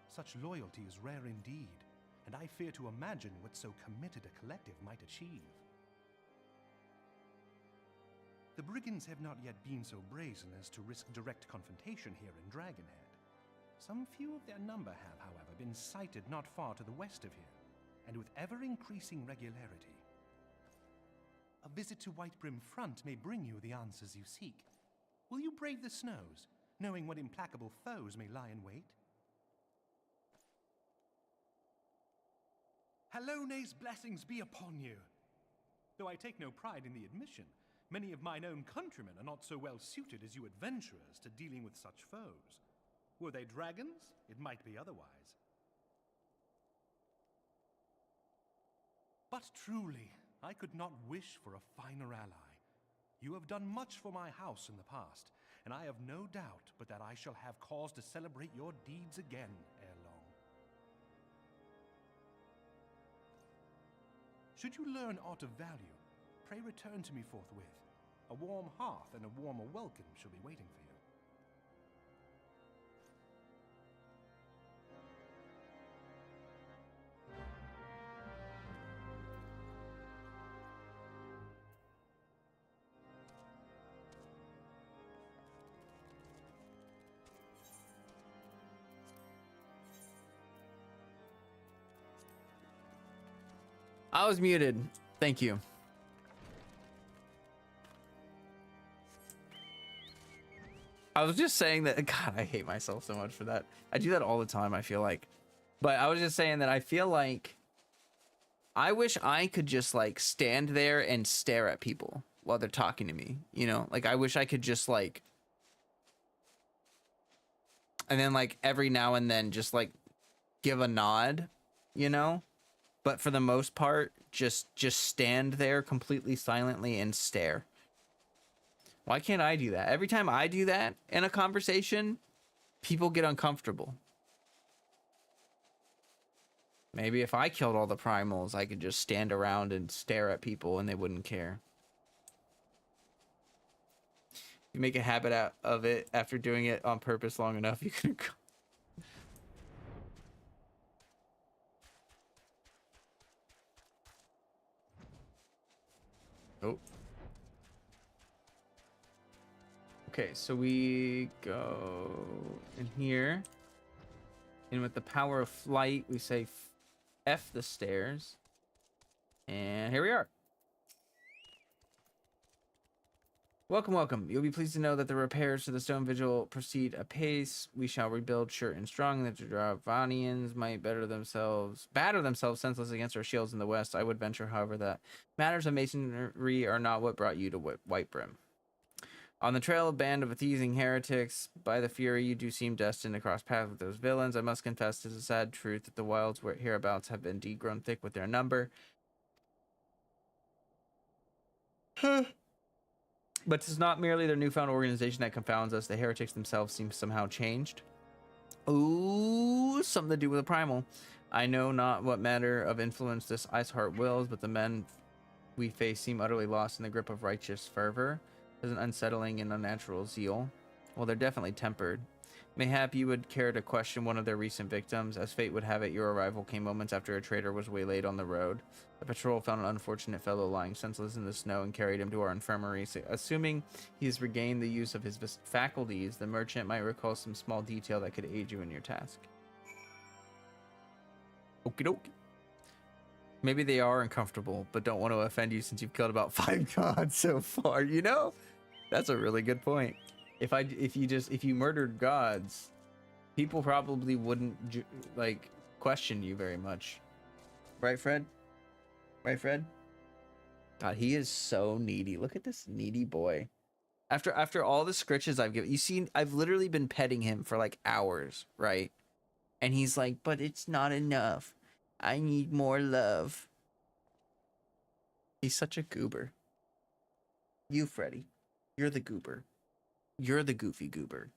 Such loyalty is rare indeed, and I fear to imagine what so committed a collective might achieve. The brigands have not yet been so brazen as to risk direct confrontation here in Dragonhead. Some few of their number have, however, been sighted not far to the west of here, and with ever-increasing regularity. A visit to Whitebrim Front may bring you the answers you seek. Will you brave the snows, knowing what implacable foes may lie in wait? Halone's blessings be upon you! Though I take no pride in the admission, many of mine own countrymen are not so well suited as you adventurers to dealing with such foes. Were they dragons, it might be otherwise. But truly, I could not wish for a finer ally. You have done much for my house in the past, and I have no doubt but that I shall have cause to celebrate your deeds again ere long. Should you learn aught of value, pray return to me forthwith. A warm hearth and a warmer welcome shall be waiting for you. I was muted. Thank you. I was just saying that, God, I hate myself so much for that. I do that all the time, I feel like. But I was just saying that I feel like I wish I could just like stand there and stare at people while they're talking to me, you know? Like I wish I could just like, and then like every now and then just like give a nod, you know? But for the most part, just stand there completely silently and stare. Why can't I do that? Every time I do that in a conversation, people get uncomfortable. Maybe if I killed all the primals, I could just stand around and stare at people and they wouldn't care. You make a habit out of it after doing it on purpose long enough, you can go. Oh. Okay, so we go in here. And with the power of flight, we say F the stairs. And here we are. Welcome, welcome. You'll be pleased to know that the repairs to the stone vigil proceed apace. We shall rebuild short and strong, that the Dravanians might batter themselves senseless against our shields in the west. I would venture, however, that matters of masonry are not what brought you to Whitebrim. On the trail of band of thieving heretics, by the fury you do seem destined to cross paths with those villains. I must confess 'tis a sad truth that the wilds where hereabouts have indeed grown thick with their number. But 'tis not merely their newfound organization that confounds us. The heretics themselves seem somehow changed. Ooh, something to do with a primal. I know not what matter of influence this Iceheart wills, but the men we face seem utterly lost in the grip of righteous fervor. There's an unsettling and unnatural zeal. Well, they're definitely tempered. Mayhap you would care to question one of their recent victims. As fate would have it, your arrival came moments after a traitor was waylaid on the road. The patrol found an unfortunate fellow lying senseless in the snow and carried him to our infirmary. So, assuming he's regained the use of his faculties, the merchant might recall some small detail that could aid you in your task. Okie dokie. Maybe they are uncomfortable, but don't want to offend you since you've killed about 5 gods so far, you know? That's a really good point. If you murdered gods, people probably wouldn't like question you very much. Right, Fred? Right, Fred? God, he is so needy. Look at this needy boy. After all the scritches I've given, you see, I've literally been petting him for like hours, right? And he's like, but it's not enough. I need more love. He's such a goober. You, Freddy. You're the goober. You're the goofy goober.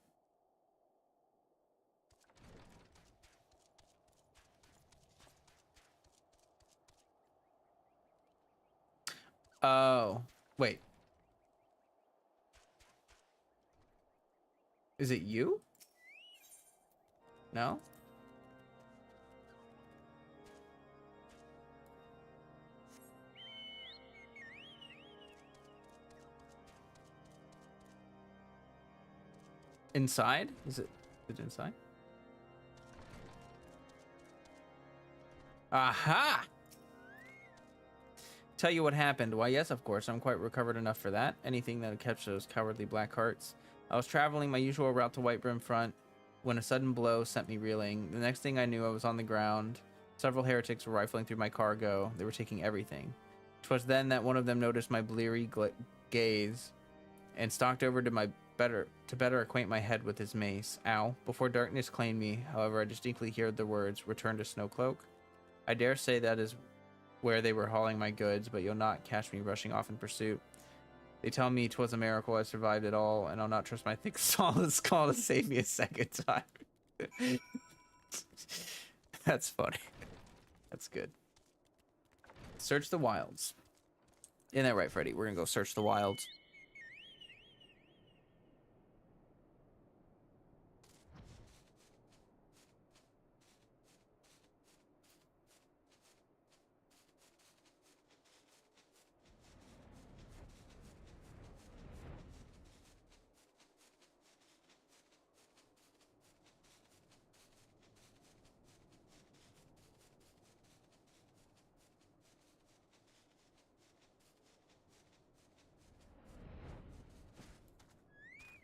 Oh, wait. Is it you? No? Inside? Is it inside? Aha! Tell you what happened. Why, yes, of course. I'm quite recovered enough for that. Anything that would catch those cowardly black hearts. I was traveling my usual route to Whitebrim Front when a sudden blow sent me reeling. The next thing I knew, I was on the ground. Several heretics were rifling through my cargo. They were taking everything. 'Twas then that one of them noticed my bleary gaze and stalked over to better acquaint my head with his mace. Ow. Before darkness claimed me, however, I distinctly heard the words, "Return to Snowcloak." I dare say that is where they were hauling my goods, but you'll not catch me rushing off in pursuit. They tell me 'twas a miracle I survived it all, and I'll not trust my thick solid skull to save me a second time. That's funny. That's good. Search the wilds. Isn't that right, Freddy? We're gonna go search the wilds.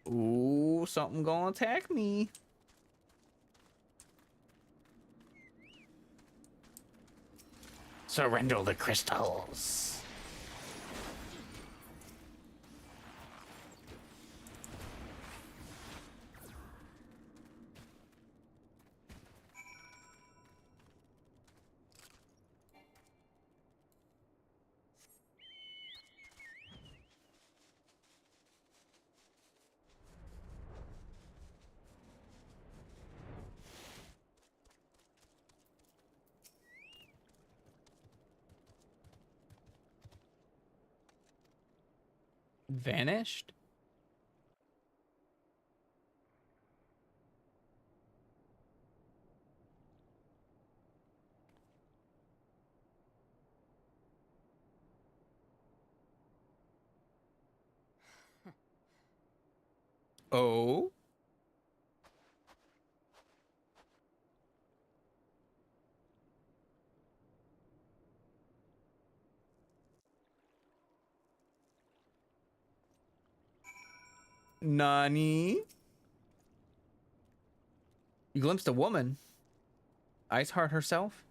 Ooh, something gonna attack me. Surrender the crystals. Vanished? Oh? Nani? You glimpsed a woman. Iceheart herself?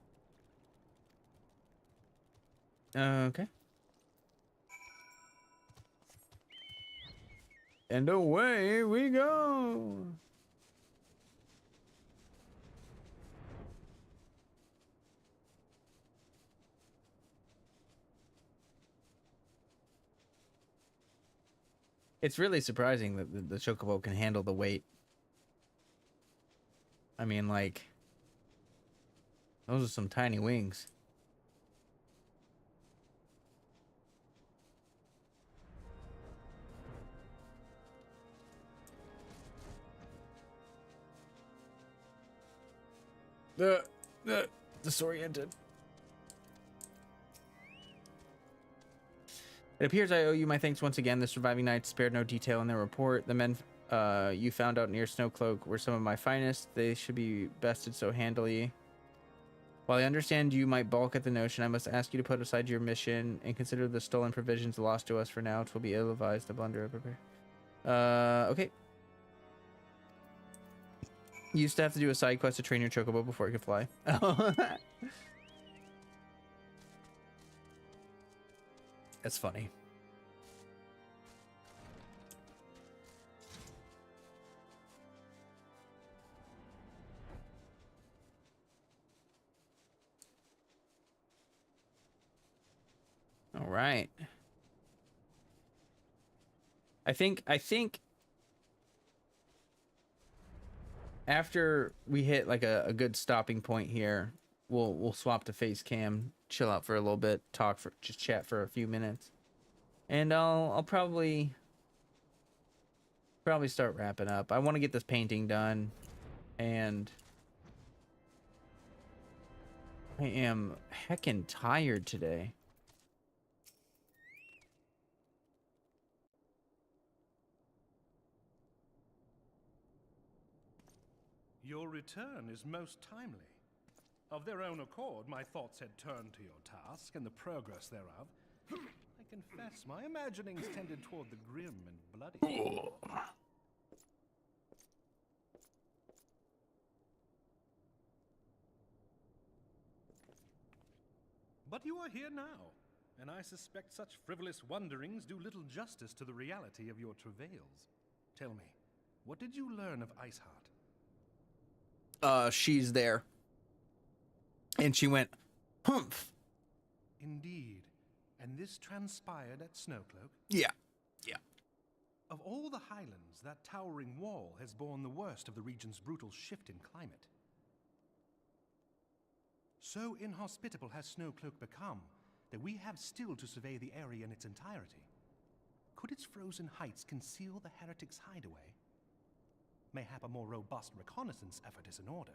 Okay. And away we go. It's really surprising that the chocobo can handle the weight. I mean, like, those are some tiny wings. Disoriented. It appears I owe you my thanks once again. The surviving knights spared no detail in their report. The men you found out near Snowcloak were some of my finest. They should be bested so handily. While I understand you might balk at the notion, I must ask you to put aside your mission and consider the stolen provisions lost to us for now. 'Twill be ill-advised to blunder. Prepare. Okay. You used to have to do a side quest to train your chocobo before it could fly. That's funny. All right. I think after we hit like a good stopping point here, we'll swap to face cam, chill out for a little bit, just chat for a few minutes, and I'll probably start wrapping up. I want to get this painting done, and I am heckin' tired today. Your return is most timely. Of their own accord, my thoughts had turned to your task and the progress thereof. I confess, my imaginings tended toward the grim and bloody. But you are here now, and I suspect such frivolous wonderings do little justice to the reality of your travails. Tell me, what did you learn of Iceheart? She's there. And she went, humph. And this transpired at Snowcloak? Yeah. Yeah. Of all the highlands, that towering wall has borne the worst of the region's brutal shift in climate. So inhospitable has Snowcloak become that we have still to survey the area in its entirety. Could its frozen heights conceal the heretics' hideaway? Mayhap a more robust reconnaissance effort is in order.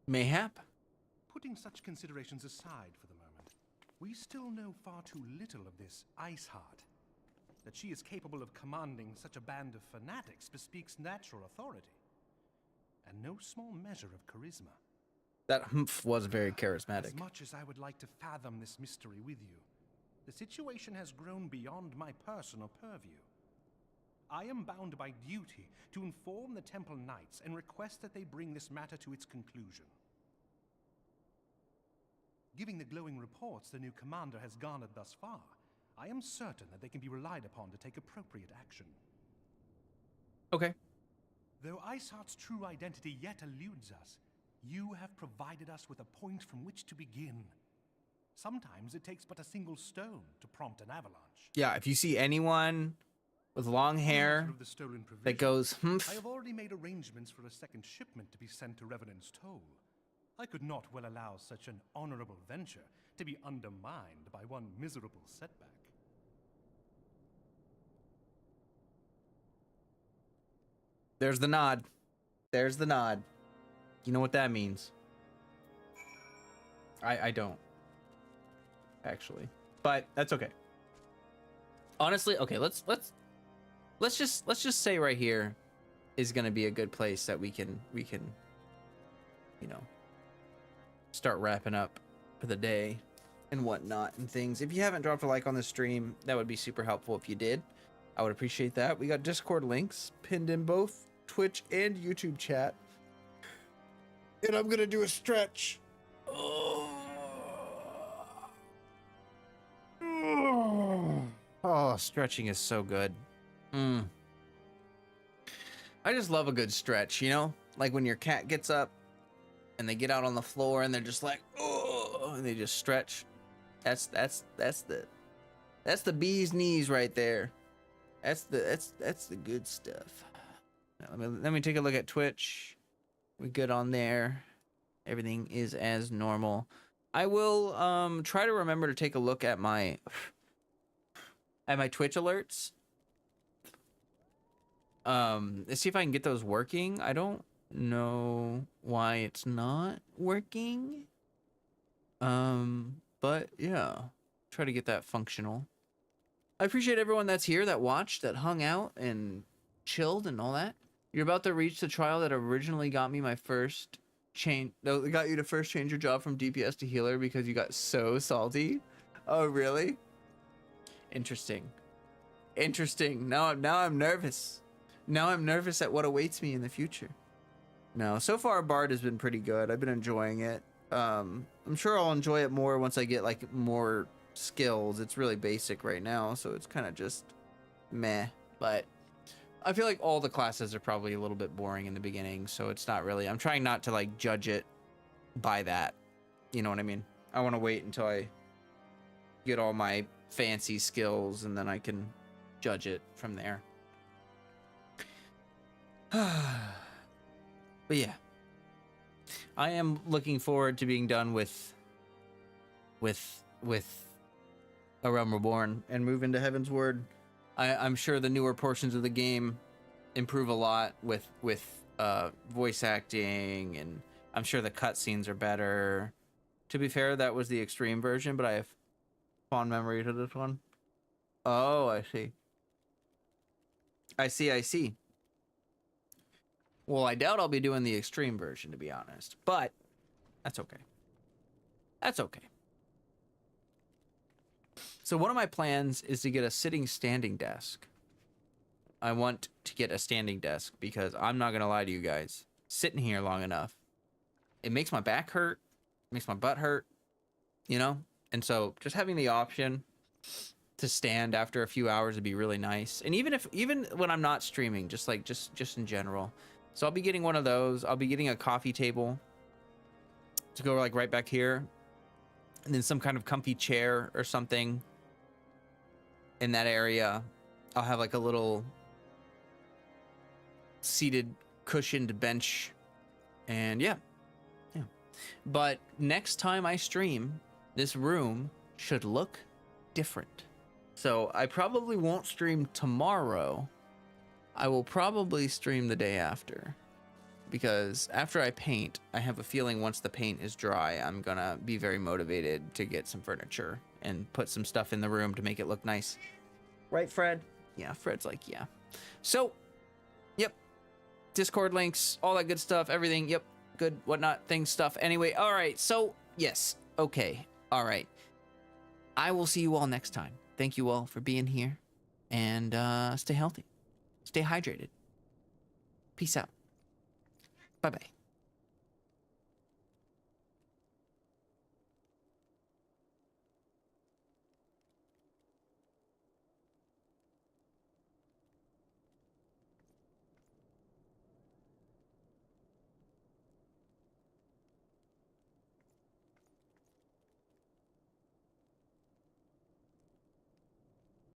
Mayhap? Putting such considerations aside for the moment, we still know far too little of this Iceheart. That she is capable of commanding such a band of fanatics bespeaks natural authority, and no small measure of charisma. That humph was very charismatic. As much as I would like to fathom this mystery with you, the situation has grown beyond my personal purview. I am bound by duty to inform the Temple Knights and request that they bring this matter to its conclusion. Given the glowing reports the new commander has garnered thus far, I am certain that they can be relied upon to take appropriate action. Okay. Though Iceheart's true identity yet eludes us, you have provided us with a point from which to begin. Sometimes it takes but a single stone to prompt an avalanche. Yeah, if you see anyone with long hair that goes, humph. I have already made arrangements for a second shipment to be sent to Revenant's Toll. I could not well allow such an honorable venture to be undermined by one miserable setback. There's the nod. There's the nod. You know what that means. I don't. Actually. But that's okay. Honestly, okay, let's just say right here is gonna be a good place that we can, you know, start wrapping up for the day and whatnot and things. If you haven't dropped a like on the stream, that would be super helpful if you did. I would appreciate that. We got Discord links pinned in both Twitch and YouTube chat. And I'm gonna do a stretch. Oh, stretching is so good. I just love a good stretch, you know? Like when your cat gets up and they get out on the floor and they're just like, oh, and they just stretch. That's the bee's knees right there. That's the good stuff. Now, let me take a look at Twitch. We good on there. Everything is as normal. I will try to remember to take a look at my Twitch alerts. Let's see if I can get those working. I don't know why it's not working. But yeah, try to get that functional. I appreciate everyone that's here, that watched, that hung out and chilled and all that. You're about to reach the trial that originally got me my first change. No, it got you to first change your job from DPS to healer because you got so salty. Oh, really? Interesting. Interesting. Now I'm nervous. Now I'm nervous at what awaits me in the future. No, so far Bard has been pretty good. I've been enjoying it. I'm sure I'll enjoy it more once I get like more skills. It's really basic right now, so it's kind of just meh. But I feel like all the classes are probably a little bit boring in the beginning, so it's not really. I'm trying not to like judge it by that. You know what I mean? I want to wait until I get all my fancy skills and then I can judge it from there. But yeah, I am looking forward to being done with A Realm Reborn and move into Heaven's Word. I'm sure the newer portions of the game improve a lot with voice acting, and I'm sure the cutscenes are better. To be fair, that was the extreme version, but I have fond memories of this one. Oh, I see. I see. Well, I doubt I'll be doing the extreme version, to be honest, but that's okay. That's okay. So one of my plans is to get a standing desk. I want to get a standing desk because I'm not going to lie to you guys. Sitting here long enough, it makes my back hurt, makes my butt hurt, you know? And so just having the option to stand after a few hours would be really nice. And even when I'm not streaming, just in general. So I'll be getting one of those. I'll be getting a coffee table to go like right back here. and then some kind of comfy chair or something in that area. I'll have like a little seated cushioned bench, and yeah. But next time I stream, this room should look different. So I probably won't stream tomorrow. I will probably stream the day after, because after I paint, I have a feeling once the paint is dry, I'm gonna be very motivated to get some furniture and put some stuff in the room to make it look nice. Right, Fred? Yeah, Fred's like, yeah. So, yep. Discord links, all that good stuff, everything, yep. Good, whatnot, things, stuff. Anyway, all right. So, yes. Okay. All right. I will see you all next time. Thank you all for being here. And stay healthy. Stay hydrated. Peace out. Bye-bye.